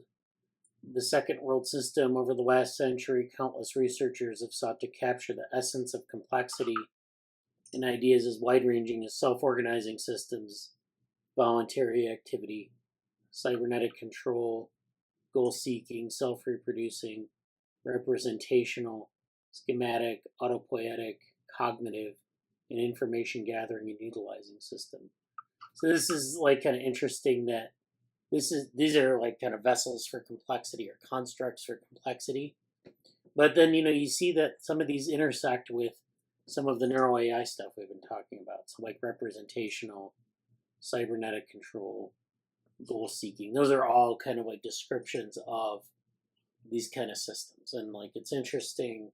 The second world system. Over the last century, countless researchers have sought to capture the essence of complexity in ideas as wide-ranging as self-organizing systems, voluntary activity, cybernetic control, goal-seeking, self-reproducing, representational, schematic, autopoietic, cognitive, and information gathering and utilizing system. So this is kind of interesting that these are kind of vessels for complexity, or constructs for complexity. But then, you see that some of these intersect with some of the neuro AI stuff we've been talking about. So representational, cybernetic control, goal seeking. Those are all kind of like descriptions of these kind of systems. And like, it's interesting.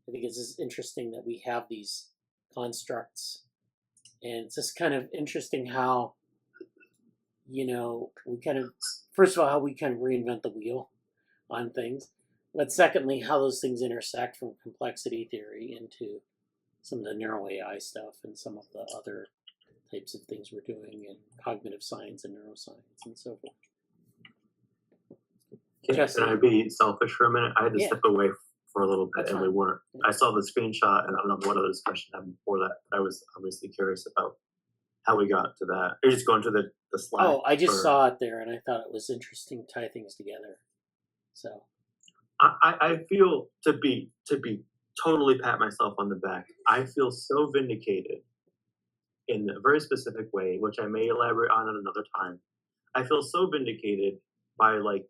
I think it's interesting that we have these constructs, and it's just kind of interesting how, we kind of, first of all, how we kind of reinvent the wheel on things, but secondly, how those things intersect from complexity theory into some of the neuro AI stuff and some of the other types of things we're doing in cognitive science and neuroscience and so forth. Can I be selfish for a minute? I had to step away for a little bit. That's and fine. we weren't. I saw the screenshot, and I don't know what other discussion happened before that. But I was obviously curious about how we got to that. You're just going to the slide. Oh, I just saw it there, and I thought it was interesting to tie things together. So I feel, to be totally pat myself on the back, I feel so vindicated in a very specific way, which I may elaborate on at another time. I feel so vindicated by, like,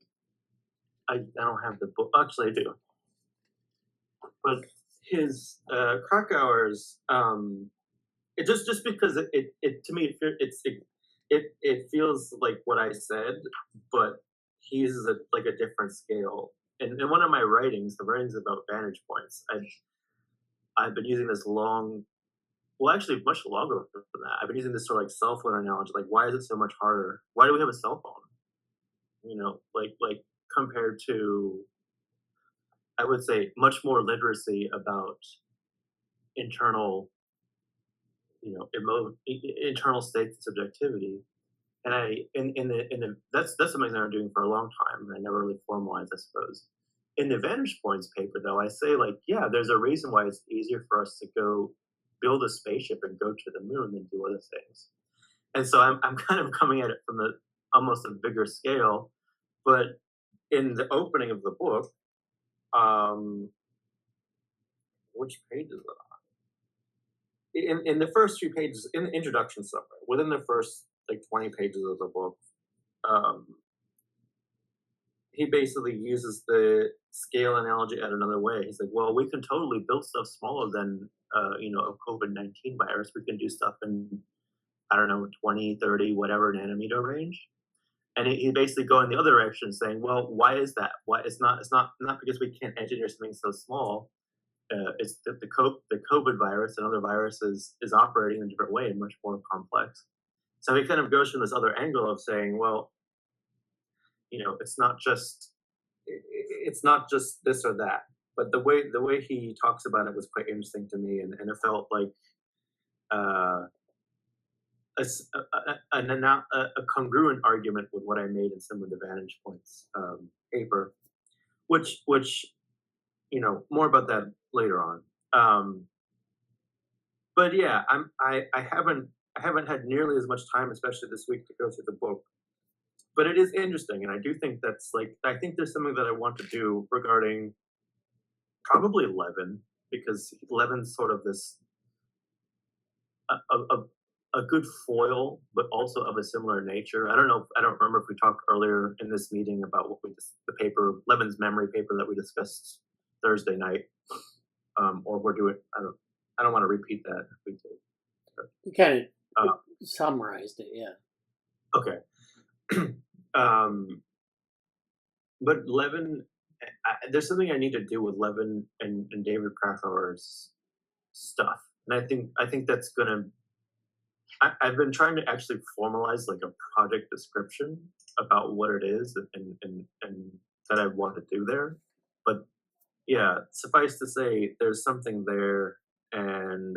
I don't have the book. Actually, I do. But his Krakauer's, it just because it to me it feels like what I said, but he uses like a different scale. And in one of my writings, the writings about vantage points, I've been using this actually much longer than that. I've been using this sort of like cell phone analogy. Like, why is it so much harder? Why do we have a cell phone? Like compared to, I would say, much more literacy about internal, internal states and subjectivity. And that's something that I'm doing for a long time, and I never really formalized, I suppose. In the Vantage Points paper, though, I say, like, yeah, there's a reason why it's easier for us to go build a spaceship and go to the moon than do other things. And so I'm kind of coming at it from almost a bigger scale. But in the opening of the book, which page is it on? In the first few pages, in the introduction somewhere, within the first like 20 pages of the book, he basically uses the scale analogy at another way. He's like, well, we can totally build stuff smaller than a COVID-19 virus. We can do stuff in, I don't know, 20, 30, whatever nanometer range. And he basically go in the other direction, saying, well, why is that? Why it's not because we can't engineer something so small. It's that the COVID virus and other viruses is operating in a different way and much more complex. So he kind of goes from this other angle of saying, well, it's not just this or that. But the way he talks about it was quite interesting to me, and it felt like a congruent argument with what I made in some of the Vantage Points paper, which more about that later on. But yeah, I haven't had nearly as much time, especially this week, to go through the book. But it is interesting, and I do think I think there's something that I want to do regarding probably Levin, because Levin's sort of this a good foil, but also of a similar nature. I don't remember if we talked earlier in this meeting about the paper, Levin's memory paper that we discussed Thursday night, or we're doing. I don't want to repeat that if we did. You kind of summarized it, yeah. Okay. But Levin, there's something I need to do with Levin and David Krakauer's stuff, and I think that's gonna. I've been trying to actually formalize like a project description about what it is and that I want to do there, but yeah, suffice to say, there's something there, and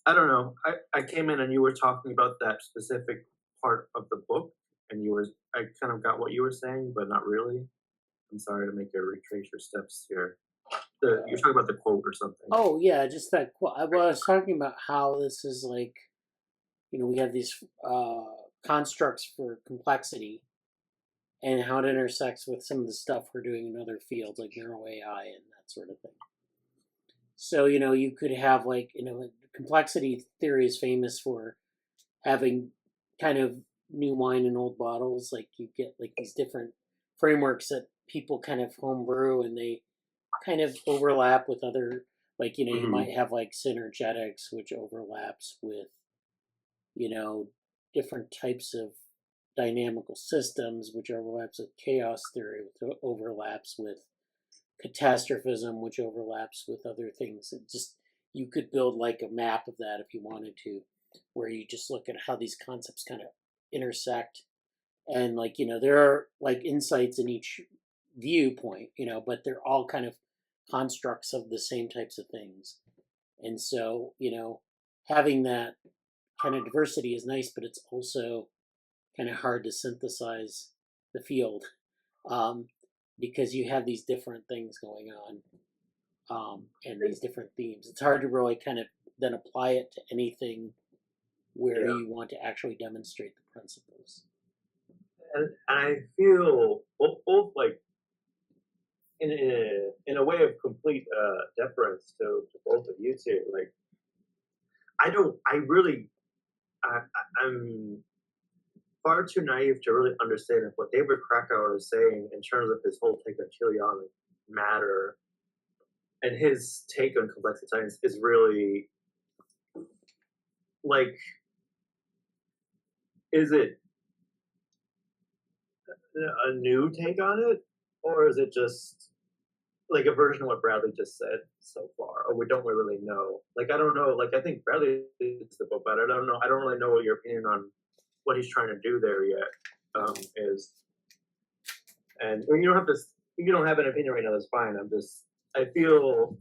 I don't know. I came in and you were talking about that specific part of the book, and I kind of got what you were saying, but not really. I'm sorry to make you retrace your steps here. You're talking about the quote or something. Oh yeah, just that quote. I was talking about how this is like, we have these constructs for complexity, and how it intersects with some of the stuff we're doing in other fields like neuro AI and that sort of thing. So you could have like complexity theory is famous for having kind of new wine in old bottles. Like you get like these different frameworks that people kind of homebrew, and they kind of overlap with other, like you might have like synergetics, which overlaps with different types of dynamical systems, which overlaps with chaos theory, which overlaps with catastrophism, which overlaps with other things. It just, you could build like a map of that if you wanted to, where you just look at how these concepts kind of intersect. And like, there are like insights in each viewpoint, but they're all kind of constructs of the same types of things. And so, having that kind of diversity is nice, but it's also kind of hard to synthesize the field, because you have these different things going on, and these different themes. It's hard to really kind of then apply it to anything where you want to actually demonstrate the principles. And I feel both like in a way of complete deference to both of you two. Like, I'm far too naive to really understand what David Krakauer is saying in terms of his whole take on teleonic matter, and his take on complexity science is really like, is it a new take on it, or is it just like a version of what Bradley just said so far, or we don't really know? Like, I don't know. Like, I think Bradley is the book, but I don't know. I don't really know what your opinion on what he's trying to do there yet is. And you don't have to. If you don't have an opinion right now, that's fine. I feel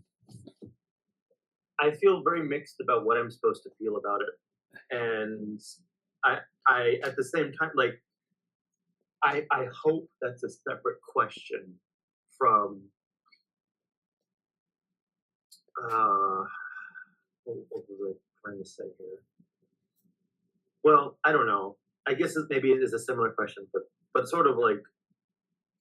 very mixed about what I'm supposed to feel about it, and I at the same time, like, I hope that's a separate question from what was I trying to say here? Well, I don't know. I guess maybe it is a similar question, but sort of like,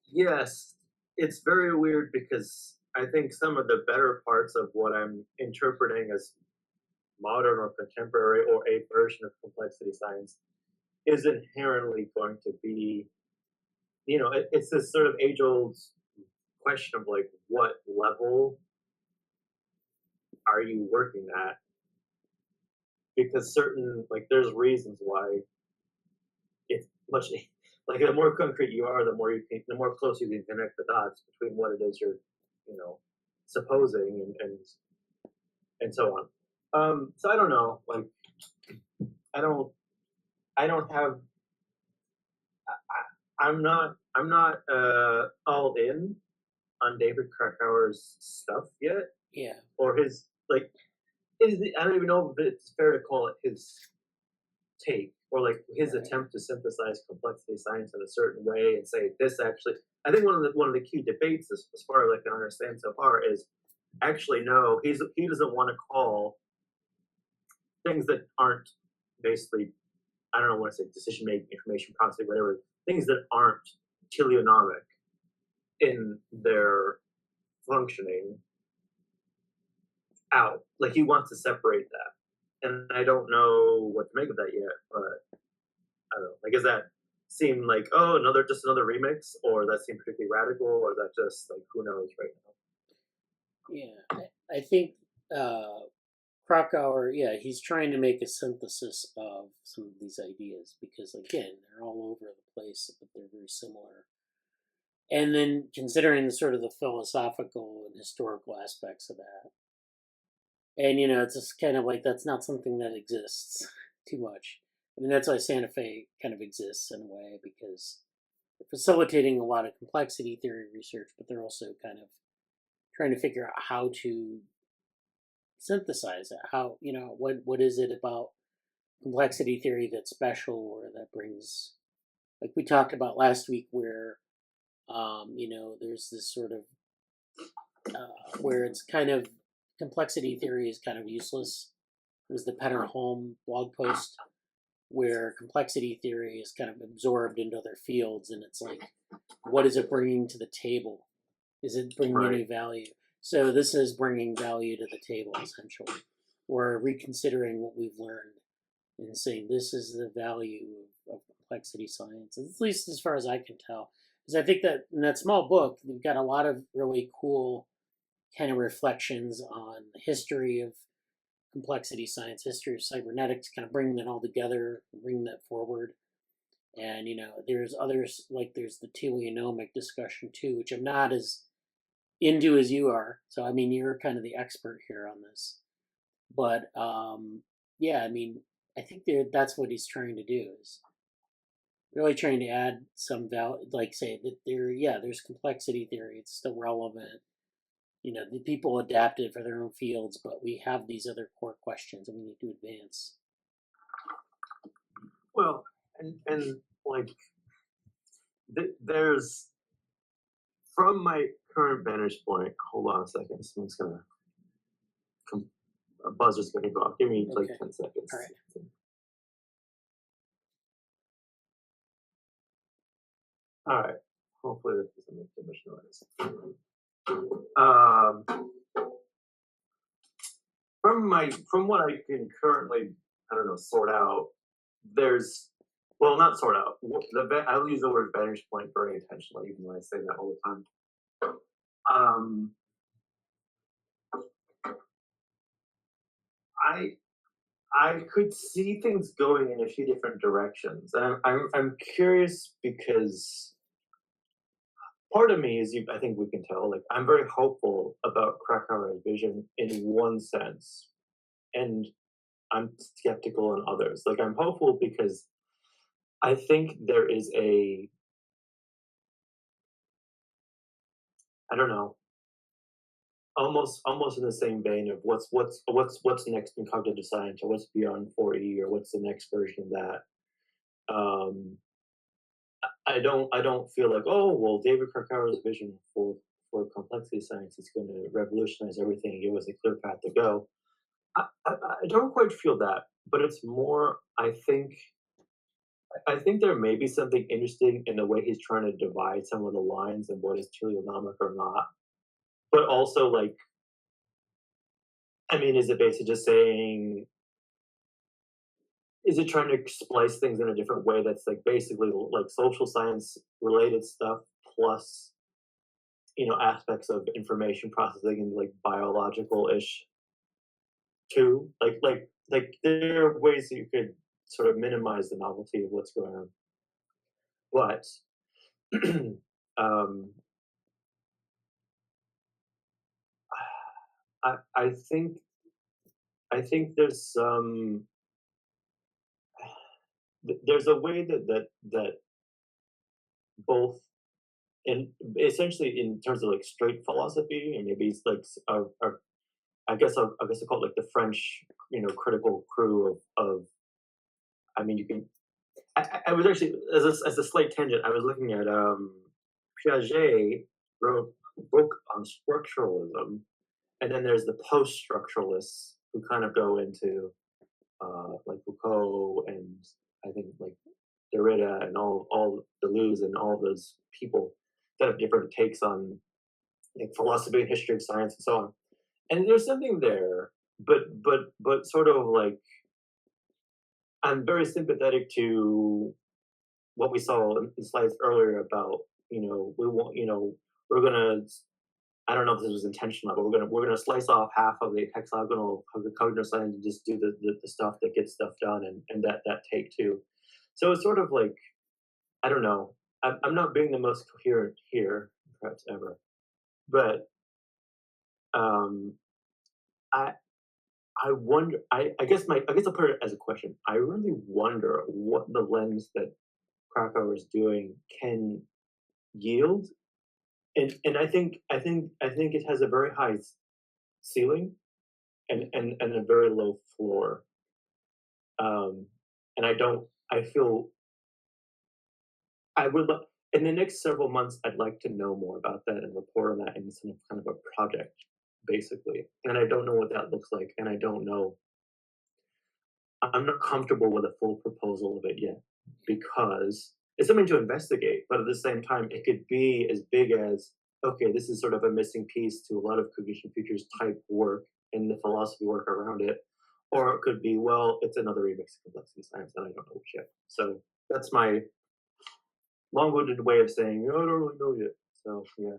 yes, it's very weird because I think some of the better parts of what I'm interpreting as modern or contemporary or a version of complexity science is inherently going to be, it's this sort of age-old question of like, what level are you working at? Because there's reasons why it's much, like, the more concrete you are, the more close you can connect the dots between what it is you're, supposing and so on. So I don't know, like, I don't have, I'm not all in on David Krakauer's stuff yet. Yeah. Or his, like, I don't even know if it's fair to call it his take, or like his attempt to synthesize complexity science in a certain way and say this actually. I think one of the key debates, as far as I can understand so far, is actually no, he doesn't want to call things that aren't basically, I don't know what to say, decision making, information processing, whatever, things that aren't teleonomic in their functioning out. Like, he wants to separate that, and I don't know what to make of that yet. But I don't know. Like, does that seem like, oh, just another remix, or that seem particularly radical, or that just, like, who knows right now? Yeah, I think Krakauer, he's trying to make a synthesis of some of these ideas because, again, they're all over the place, but they're very similar. And then considering sort of the philosophical and historical aspects of that. And, it's just kind of like, that's not something that exists too much. I mean, that's why Santa Fe kind of exists in a way, because they're facilitating a lot of complexity theory research, but they're also kind of trying to figure out how to synthesize it. How, what is it about complexity theory that's special, or that brings, like we talked about last week, where, there's this sort of, where it's kind of, complexity theory is kind of useless. It was the Penner-Holm blog post where complexity theory is kind of absorbed into other fields, and it's like, what is it bringing to the table? Is it bringing any value? So this is bringing value to the table, essentially. We're reconsidering what we've learned and saying this is the value of complexity science, at least as far as I can tell. Because I think that in that small book, they've got a lot of really cool kind of reflections on the history of complexity science, history of cybernetics, kind of bringing it all together, bringing that forward. And there's others, like there's the teleonomic discussion too, which I'm not as into as you are. So I mean, you're kind of the expert here on this. But yeah, I mean, I think that's what he's trying to do, is really trying to add some value, like say that there's complexity theory, it's still relevant. The people adapted for their own fields, but we have these other core questions and we need to advance. Well, and like there's, from my current vantage point, hold on a second, someone's gonna a buzzer's gonna go off. Give me like 10 seconds. All right. All right. Hopefully that doesn't make too much noise. From what I can currently, I don't know, sort out, there's, well, not sort out. I'll use the word vantage point very intentionally, even though I say that all the time. I could see things going in a few different directions, and I'm curious because part of me is, I think we can tell, like I'm very hopeful about Krakauer's vision in one sense, and I'm skeptical in others. Like I'm hopeful because I think there is a, I don't know, almost in the same vein of what's next in cognitive science, or what's beyond 4E, or what's the next version of that. I don't feel like, oh well, David Krakauer's vision for complexity science is going to revolutionize everything and give us a clear path to go. I don't quite feel that, but it's more, I think there may be something interesting in the way he's trying to divide some of the lines and what is teleonomic or not. But also, like, I mean, is it basically just saying, is it trying to splice things in a different way that's like basically like social science related stuff plus, aspects of information processing and like biological-ish too? Like there are ways that you could sort of minimize the novelty of what's going on. But I think there's there's a way that both, and essentially in terms of like straight philosophy, and maybe it's like I guess I'll call it like the French critical crew of I mean, you can. I was actually, as a slight tangent, I was looking at Piaget wrote a book on structuralism, and then there's the post-structuralists who kind of go into like Foucault and I think like Derrida and all Deleuze and all those people that have different takes on like philosophy and history of science and so on. And there's something there, but sort of like I'm very sympathetic to what we saw in the slides earlier about, we want, we're gonna, I don't know if this was intentional, but we're gonna slice off half of the hexagonal of the cognitive science and just do the stuff that gets stuff done, and that take two. So it's sort of like, I don't know. I'm not being the most coherent here, perhaps ever, but I wonder. I guess I'll put it as a question. I really wonder what the lens that Krakauer is doing can yield, and I think it has a very high ceiling and a very low floor. And I feel I would in the next several months I'd like to know more about that and report on that in some kind of a project, basically. And I don't know what that looks like, and I'm not comfortable with a full proposal of it yet, because it's something to investigate, but at the same time, it could be as big as, okay, this is sort of a missing piece to a lot of cognition futures type work and the philosophy work around it. Or it could be, well, it's another remix of complexity science, and I don't know which yet. So that's my long-winded way of saying, I don't really know yet. So, yeah.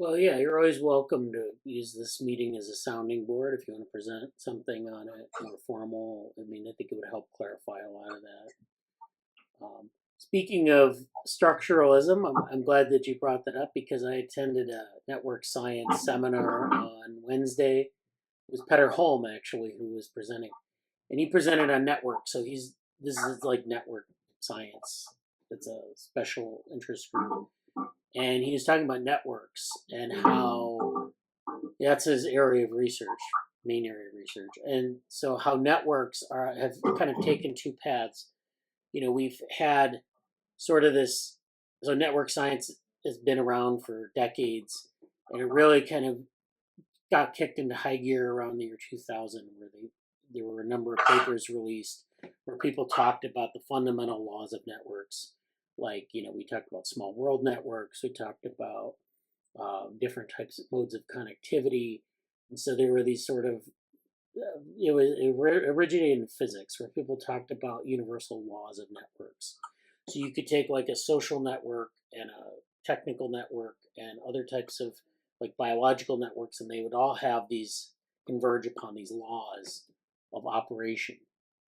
Well, yeah, you're always welcome to use this meeting as a sounding board if you want to present something on it more formal. I mean, I think it would help clarify a lot of that. Speaking of structuralism, I'm glad that you brought that up because I attended a network science seminar on Wednesday. It was Peter Holm actually who was presenting, and he presented on network. So this is like network science. It's a special interest group, and he was talking about networks and how that's his area of research, main area of research, and so how networks have kind of taken two paths. We've had sort of this. So network science has been around for decades, and it really kind of got kicked into high gear around the year 2000, where there were a number of papers released where people talked about the fundamental laws of networks. Like, we talked about small world networks, we talked about different types of modes of connectivity. And so there were these sort of, it originated in physics where people talked about universal laws of networks. So you could take like a social network and a technical network and other types of like biological networks, and they would all have these converge upon these laws of operation.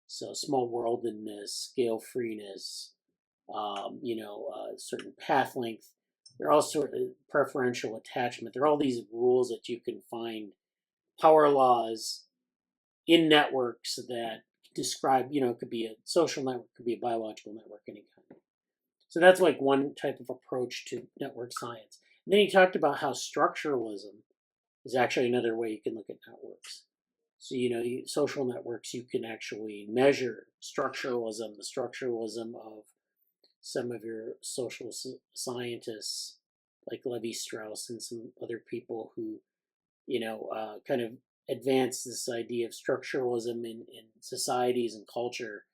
So small worldedness, scale freeness, certain path length. They're all sort of preferential attachment. There are all these rules that you can find, power laws in networks that describe, it could be a social network, it could be a biological network, any kind. So that's like one type of approach to network science. And then he talked about how structuralism is actually another way you can look at networks. So, social networks, you can actually measure structuralism, the structuralism of some of your social scientists like Levi Strauss and some other people who, kind of advance this idea of structuralism in societies and culture.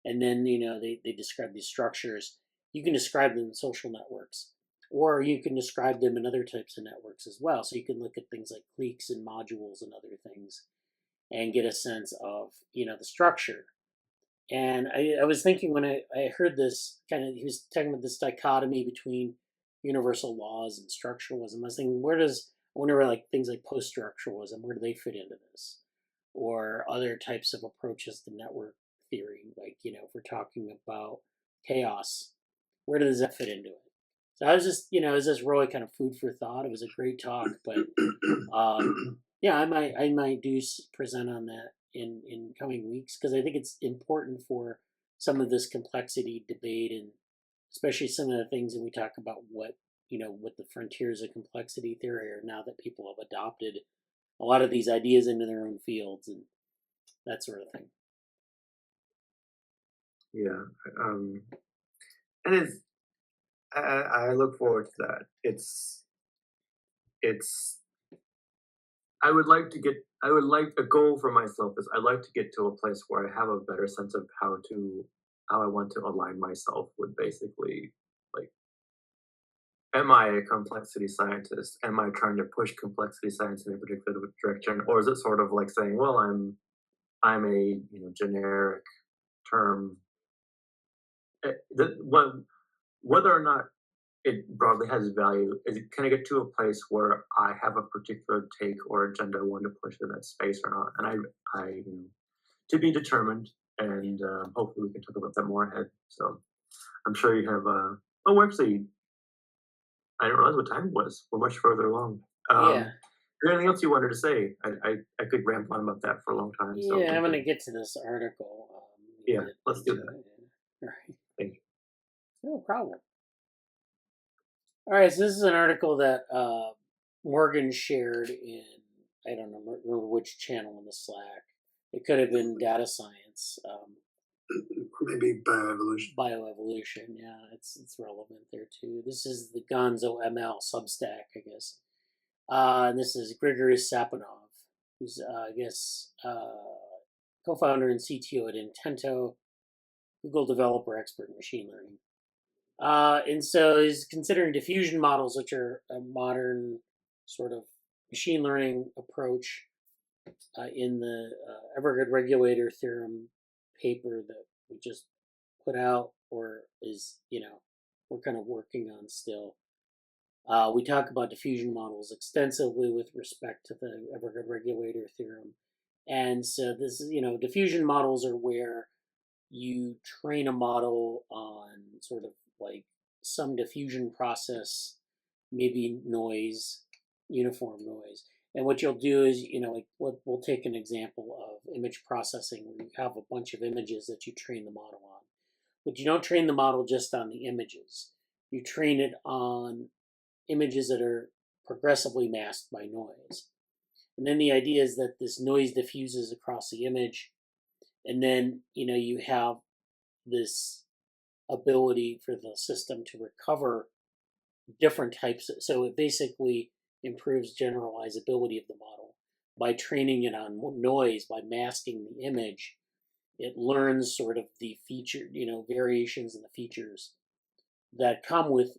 And then, they describe these structures. You can describe them in social networks, or you can describe them in other types of networks as well. So you can look at things like cliques and modules and other things and get a sense of, the structure. And I was thinking when I heard this kind of, he was talking about this dichotomy between universal laws and structuralism. I was thinking, I wonder where like things like post-structuralism, where do they fit into this? Or other types of approaches to network theory, like, if we're talking about chaos, where does that fit into it? So I was just, it was just really kind of food for thought. It was a great talk, but yeah, I might present on that in coming weeks because I think it's important for some of this complexity debate, and especially some of the things that we talk about what the frontiers of complexity theory are now that people have adopted a lot of these ideas into their own fields and that sort of thing. Yeah, and I look forward to that. It's I would like a goal for myself is I'd like to get to a place where I have a better sense of how I want to align myself with basically, like, am I a complexity scientist? Am I trying to push complexity science in a particular direction? Or is it sort of like saying, well, I'm a generic term. Whether or not it broadly has value, can I get to a place where I have a particular take or agenda I want to push in that space or not? And I to be determined, and hopefully we can talk about that more ahead. So I'm sure you have. Oh, actually, I didn't realize what time it was. We're much further along. Yeah. Is there anything else you wanted to say? I could ramble on about that for a long time. So Yeah, I'm going to get to this article. Yeah, let's do that. All right. Thank you. No problem. All right, so this is an article that Morgan shared in, I don't remember which channel in the Slack. It could have been data science. Maybe Bioevolution, yeah, it's relevant there too. This is the Gonzo ML Substack, I guess. And this is Grigory Sapunov, who's, co-founder and CTO at Intento, Google developer expert in machine learning. And so he's considering diffusion models, which are a modern sort of machine learning approach in the Evergood regulator theorem paper that we just put out, or is, we're kind of working on still. We talk about diffusion models extensively with respect to the Evergood regulator theorem. And so this is, diffusion models are where you train a model on sort of like some diffusion process, maybe noise, uniform noise. And what you'll do is, like we'll take an example of image processing where you have a bunch of images that you train the model on. But you don't train the model just on the images. You train it on images that are progressively masked by noise. And then the idea is that this noise diffuses across the image. And then, you have this ability for the system to recover different types. So it basically improves generalizability of the model by training it on noise, by masking the image. It learns sort of the feature, variations in the features that come with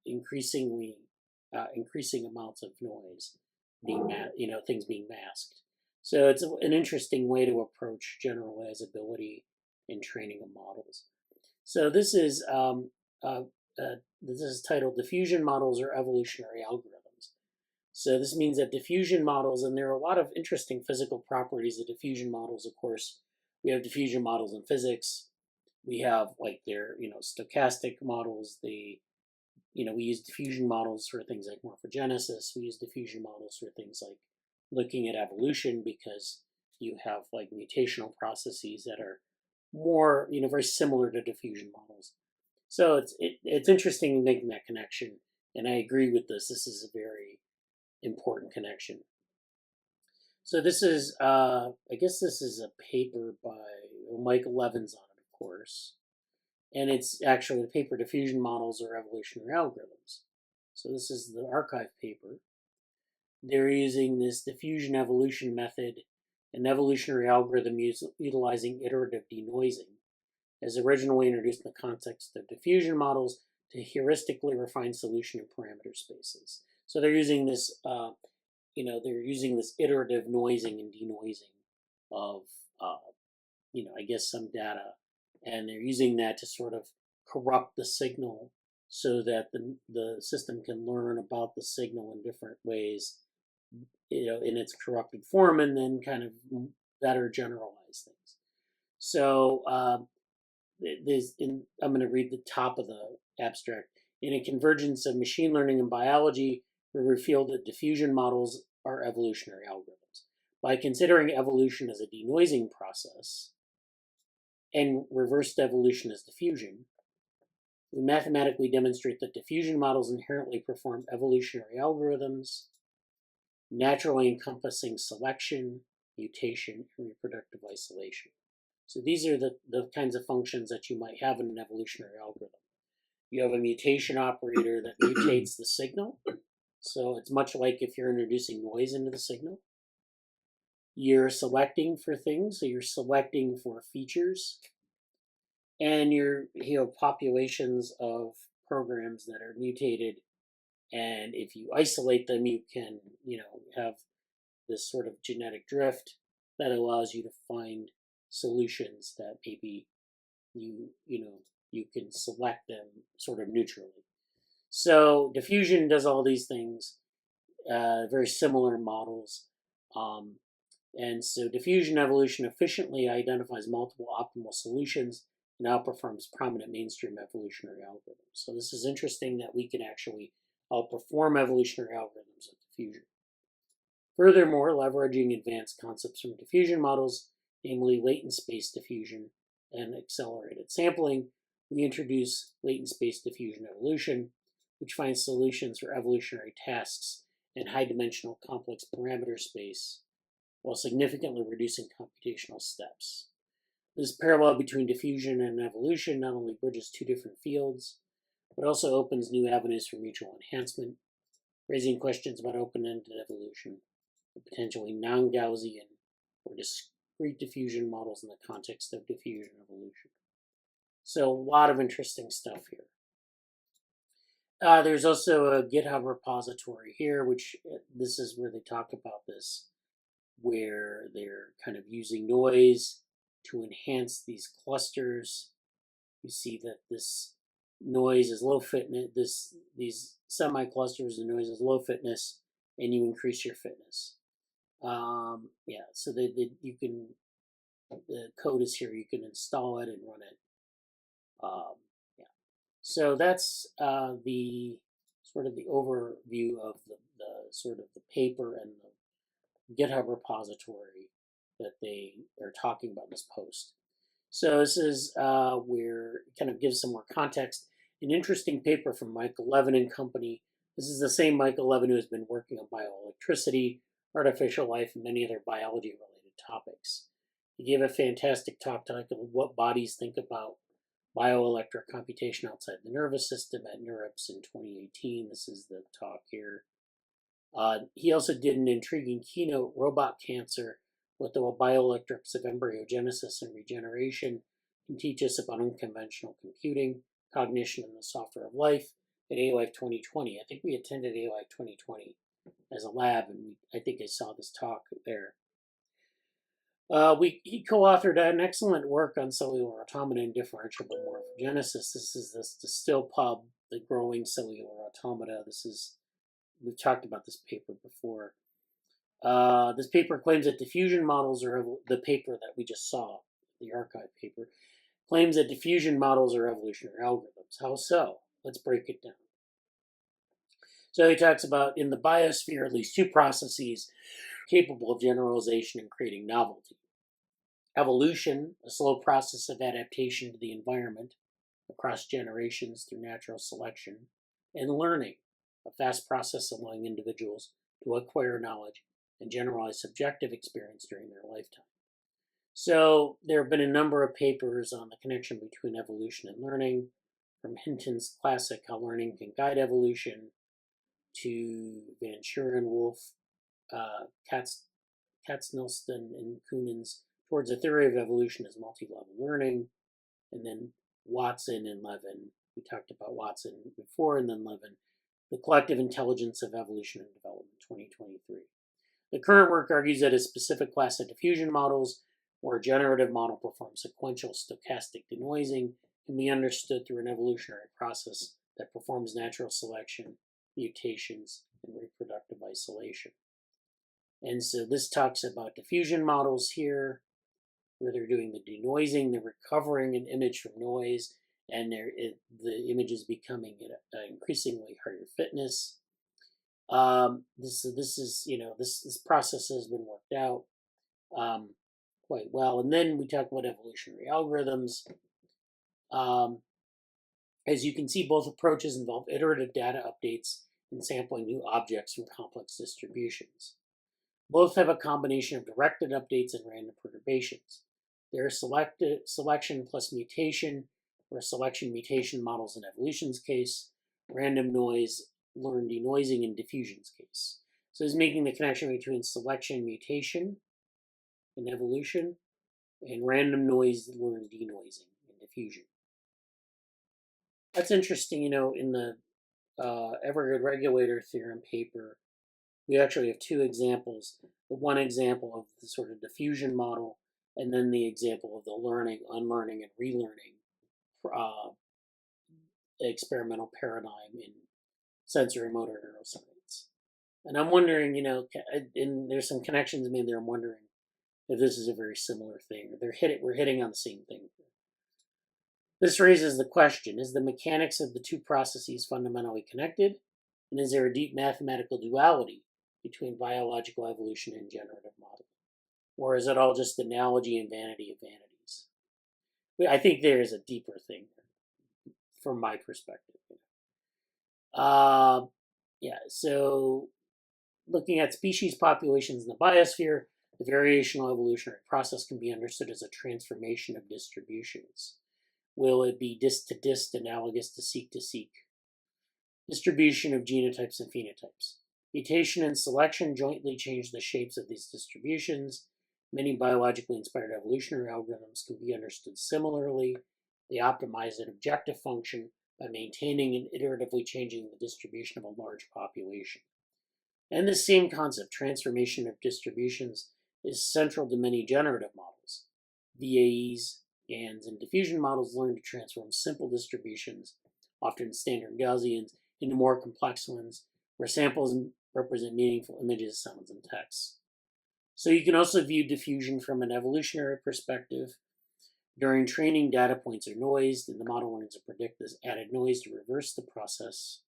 increasing amounts of noise being, things being masked. So it's an interesting way to approach generalizability in training of models. So this is titled Diffusion Models or Evolutionary Algorithms. So this means that diffusion models, and there are a lot of interesting physical properties of diffusion models. Of course, we have diffusion models in physics. We have like their stochastic models. We use diffusion models for things like morphogenesis. We use diffusion models for things like looking at evolution, because you have like mutational processes that are more, very similar to diffusion models. So it's interesting making that connection, and I agree with this. This is a very important connection. So this is, I guess this is a paper by Michael Levins on it, of course. And it's actually the paper Diffusion Models or Evolutionary Algorithms. So this is the archive paper. They're using this diffusion evolution method, an evolutionary algorithm utilizing iterative denoising, as originally introduced in the context of diffusion models to heuristically refine solution and parameter spaces. So they're using this, iterative noising and denoising of, I guess some data, and they're using that to sort of corrupt the signal so that the system can learn about the signal in different ways, in its corrupted form, and then kind of better generalize things. So I'm going to read the top of the abstract. In a convergence of machine learning and biology, we revealed that diffusion models are evolutionary algorithms. By considering evolution as a denoising process and reversed evolution as diffusion, we mathematically demonstrate that diffusion models inherently perform evolutionary algorithms, naturally encompassing selection, mutation, and reproductive isolation. So these are the kinds of functions that you might have in an evolutionary algorithm. You have a mutation operator that mutates the signal. So it's much like if you're introducing noise into the signal. You're selecting for things, so you're selecting for features. And you have populations of programs that are mutated. And if you isolate them, you can, have this sort of genetic drift that allows you to find solutions that maybe you can select them sort of neutrally. So diffusion does all these things, very similar models. And so diffusion evolution efficiently identifies multiple optimal solutions and outperforms prominent mainstream evolutionary algorithms. So this is interesting that we can actually outperform evolutionary algorithms with diffusion. Furthermore, leveraging advanced concepts from diffusion models, namely latent space diffusion and accelerated sampling, we introduce latent space diffusion evolution, which finds solutions for evolutionary tasks in high-dimensional complex parameter space, while significantly reducing computational steps. This parallel between diffusion and evolution not only bridges two different fields, but also opens new avenues for mutual enhancement, raising questions about open-ended evolution, and potentially non-Gaussian or discrete diffusion models in the context of diffusion evolution. So a lot of interesting stuff here. There's also a GitHub repository here, which this is where they talk about this, where they're kind of using noise to enhance these clusters. You see that this noise is low fitness. These semi-clusters of noise is low fitness, and you increase your fitness. Yeah, so you can, the code is here. You can install it and run it. Yeah, so that's the sort of the overview of the sort of the paper and the GitHub repository that they are talking about in this post. So this is where it kind of gives some more context. An interesting paper from Michael Levin and company. This is the same Michael Levin who has been working on bioelectricity, artificial life, and many other biology-related topics. He gave a fantastic talk talking about what bodies think about bioelectric computation outside the nervous system at NeuroPS in 2018. This is the talk here. He also did an intriguing keynote, Robot Cancer, what the bioelectrics of embryogenesis and regeneration can teach us about unconventional computing, cognition, and the software of life at ALife 2020. I think we attended ALife 2020 as a lab, and I think I saw this talk there. He co-authored an excellent work on cellular automata and differentiable morphogenesis. This is the still pub, the growing cellular automata. We've talked about this paper before. This paper claims that diffusion models are the paper that we just saw, the archive paper, claims that diffusion models are evolutionary algorithms. How so? Let's break it down. So he talks about in the biosphere at least two processes capable of generalization and creating novelty. Evolution, a slow process of adaptation to the environment across generations through natural selection, and learning, a fast process allowing individuals to acquire knowledge and generalize subjective experience during their lifetime. So there have been a number of papers on the connection between evolution and learning, from Hinton's classic How Learning Can Guide Evolution to Van Schuren, Wolf, Katznelson, and Kunin's Towards a Theory of Evolution as Multi-Level Learning, and then Watson and Levin. We talked about Watson before, and then Levin, The Collective Intelligence of Evolution and Development, 2023. The current work argues that a specific class of diffusion models, where a generative model performs sequential stochastic denoising, can be understood through an evolutionary process that performs natural selection, mutations, and reproductive isolation. And so this talks about diffusion models here, where they're doing the denoising, they're recovering an image from noise, and the image is becoming an increasingly higher fitness. This process has been worked out quite well. And then we talk about evolutionary algorithms. As you can see, both approaches involve iterative data updates and sampling new objects from complex distributions. Both have a combination of directed updates and random perturbations. There are selection plus mutation, or selection mutation models in evolution's case, random noise, learned denoising in diffusion's case. So he's making the connection between selection mutation in evolution and random noise, learned denoising in diffusion. That's interesting, in the Evergood regulator theorem paper, we actually have two examples. The one example of the sort of diffusion model, and then the example of the learning, unlearning, and relearning experimental paradigm in sensorimotor neuroscience. And I'm wondering, and there's some connections made there. I'm wondering if this is a very similar thing. We're hitting on the same thing. This raises the question, is the mechanics of the two processes fundamentally connected? And is there a deep mathematical duality between biological evolution and generative modeling? Or is it all just analogy and vanity of vanities? I think there is a deeper thing from my perspective. So looking at species populations in the biosphere, the variational evolutionary process can be understood as a transformation of distributions. Will it be dist to dist analogous to seek to seek? Distribution of genotypes and phenotypes. Mutation and selection jointly change the shapes of these distributions. Many biologically inspired evolutionary algorithms can be understood similarly. They optimize an objective function by maintaining and iteratively changing the distribution of a large population. And this same concept, transformation of distributions, is central to many generative models. VAEs, GANs, and diffusion models learn to transform simple distributions often standard Gaussians, into more complex ones, where samples represent meaningful images, sounds, and texts. So you can also view diffusion from an evolutionary perspective. During training, data points are noised, and the model learns to predict this added noise to reverse the process.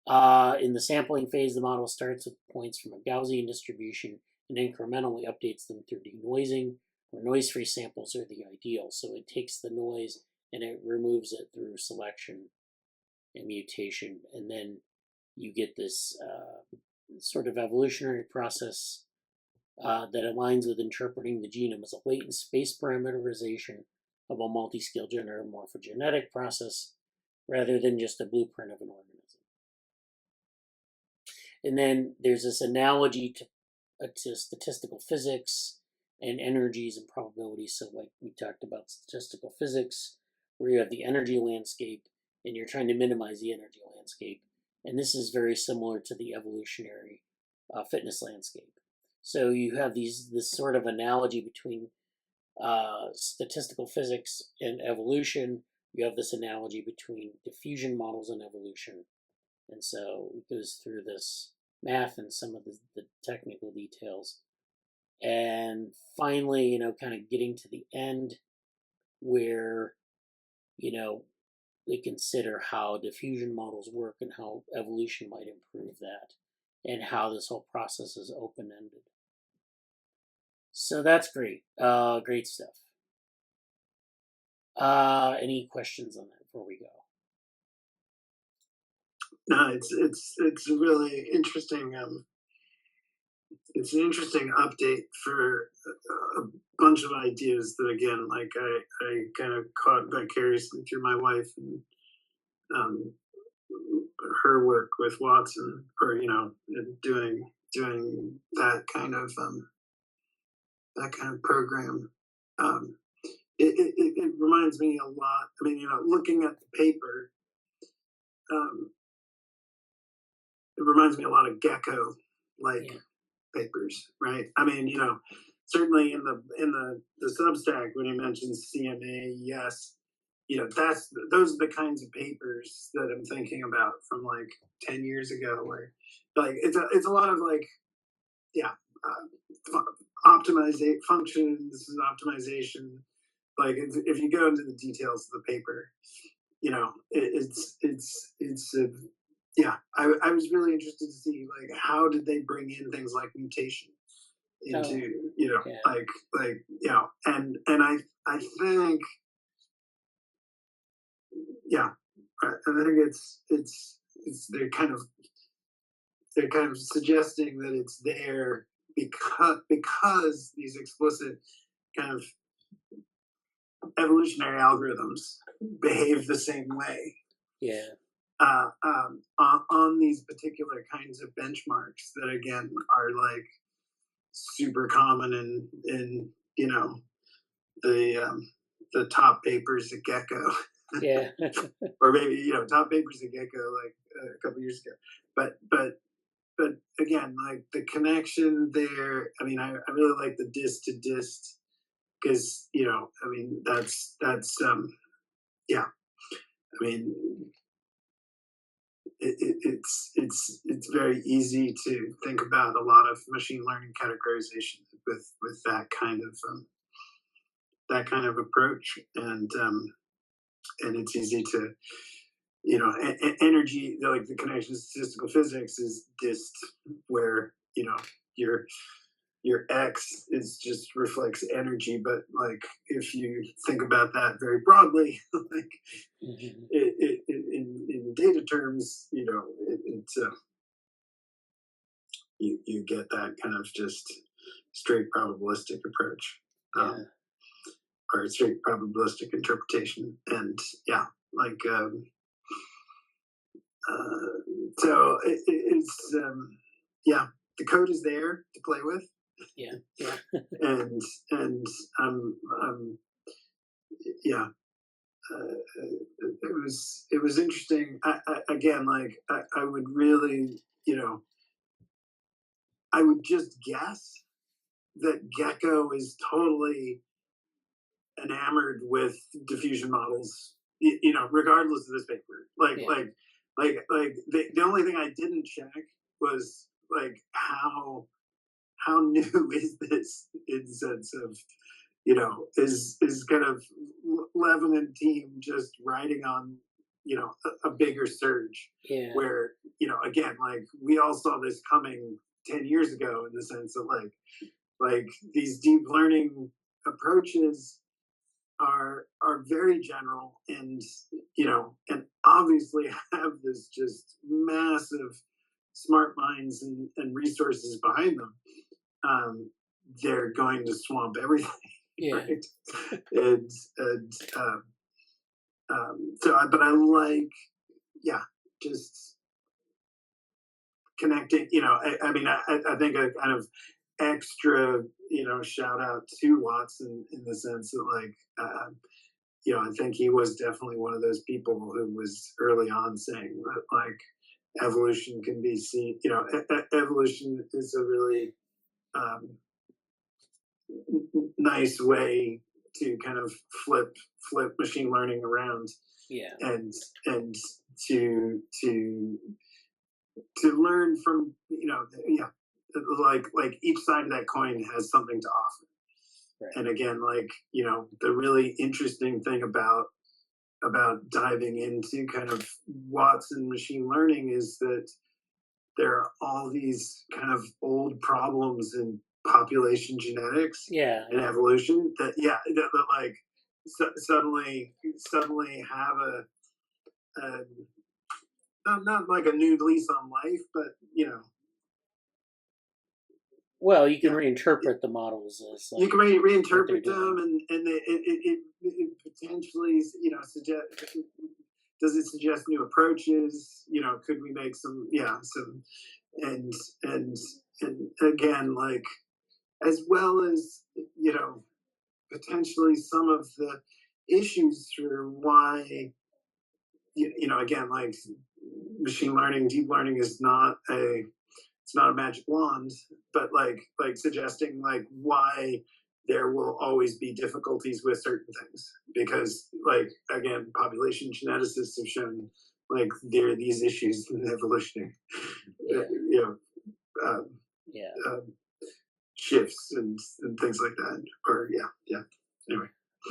In the sampling phase, the model starts with points from a Gaussian distribution and incrementally updates them through denoising, where noise-free samples are the ideal. So it takes the noise and it removes it through selection and mutation, and then you get this sort of evolutionary process that aligns with interpreting the genome as a latent space parameterization of a multi-scale generative morphogenetic process rather than just a blueprint of an organism. And then there's this analogy to statistical physics and energies and probabilities. So like we talked about statistical physics, where you have the energy landscape and you're trying to minimize the energy landscape. And this is very similar to the evolutionary fitness landscape. So you have this sort of analogy between statistical physics and evolution. You have this analogy between diffusion models and evolution. And so it goes through this math and some of the technical details. And finally, kind of getting to the end where, they consider how diffusion models work and how evolution might improve that, and how this whole process is open-ended. So that's great. Great stuff. Any questions on that before we go? No, it's really interesting. It's an interesting update for a bunch of ideas that, again, like I kind of caught vicariously through my wife and her work with Watson, or doing that kind of program. It reminds me a lot. I mean, looking at the paper, it reminds me a lot of Gecko, like papers, right? I mean, certainly in the Substack when he mentions CMA, yes, those are the kinds of papers that I'm thinking about from like 10 years ago, where like it's a lot of like optimization functions, optimization. Like if you go into the details of the paper, I was really interested to see like how did they bring in things like mutation into and I think I think it's they're kind of suggesting that it's there because these explicit kind of evolutionary algorithms behave the same way. Yeah. On these particular kinds of benchmarks that again are like super common in the top papers at Gecko. Yeah. Or maybe top papers at Gecko like a couple years ago. But again, like the connection there. I mean, I really like the dist to dist because I mean that's I mean it's very easy to think about a lot of machine learning categorization with that kind of approach, and it's easy to energy, like the connection to statistical physics is dist, where your X is just reflects energy, but like if you think about that very broadly, like in data terms, you get that kind of just straight probabilistic approach, or straight probabilistic interpretation, and so it's the code is there to play with. and it was interesting. Again, like I would really, I would just guess that Gecko is totally enamored with diffusion models regardless of this paper, Yeah. the only thing I didn't check was like how new is this in the sense of, is kind of Levin and team just riding on, a bigger surge Yeah. where, again, like we all saw this coming 10 years ago in the sense that like these deep learning approaches are very general and, and obviously have this just massive smart minds and resources behind them. They're going to swamp everything. Yeah. Right? and but I like, just connecting. I mean, I think a kind of extra, shout out to Watson in the sense that, like, I think he was definitely one of those people who was early on saying that, like, evolution can be seen. Evolution is a really nice way to kind of flip machine learning around. Yeah. And to learn from, like each side of that coin has something to offer. Right. And again, like, the really interesting thing about diving into kind of Watson machine learning is that there are all these kind of old problems in population genetics and evolution that like suddenly have a not like a new lease on life, but well, you can reinterpret the models as like, you can reinterpret them, and it potentially suggest, does it suggest new approaches? Could we make some and again, like, as well as potentially some of the issues for why again, like, machine learning, deep learning is not a magic wand, but like suggesting like why there will always be difficulties with certain things, because, like, again, population geneticists have shown like there are these issues in evolution, shifts and things like that, or anyway.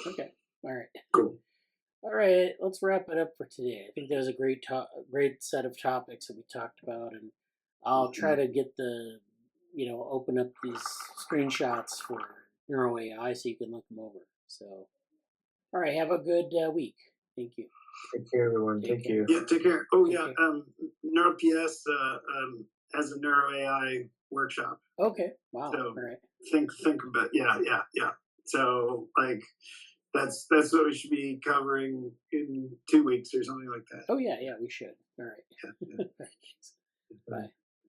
Okay. All right. Cool. All right, let's wrap it up for today. I think that was a great set of topics that we talked about, and I'll try to get open up these screenshots for NeuroAI so you can look them over. So, all right, have a good week. Thank you. Take care, everyone. Thank you. Yeah, take care. Oh, Take yeah. care. NeuroPS has a NeuroAI workshop. Okay. Wow. So all right. think about So, like, that's what we should be covering in 2 weeks or something like that. Oh yeah, we should. All right. Yeah. Bye.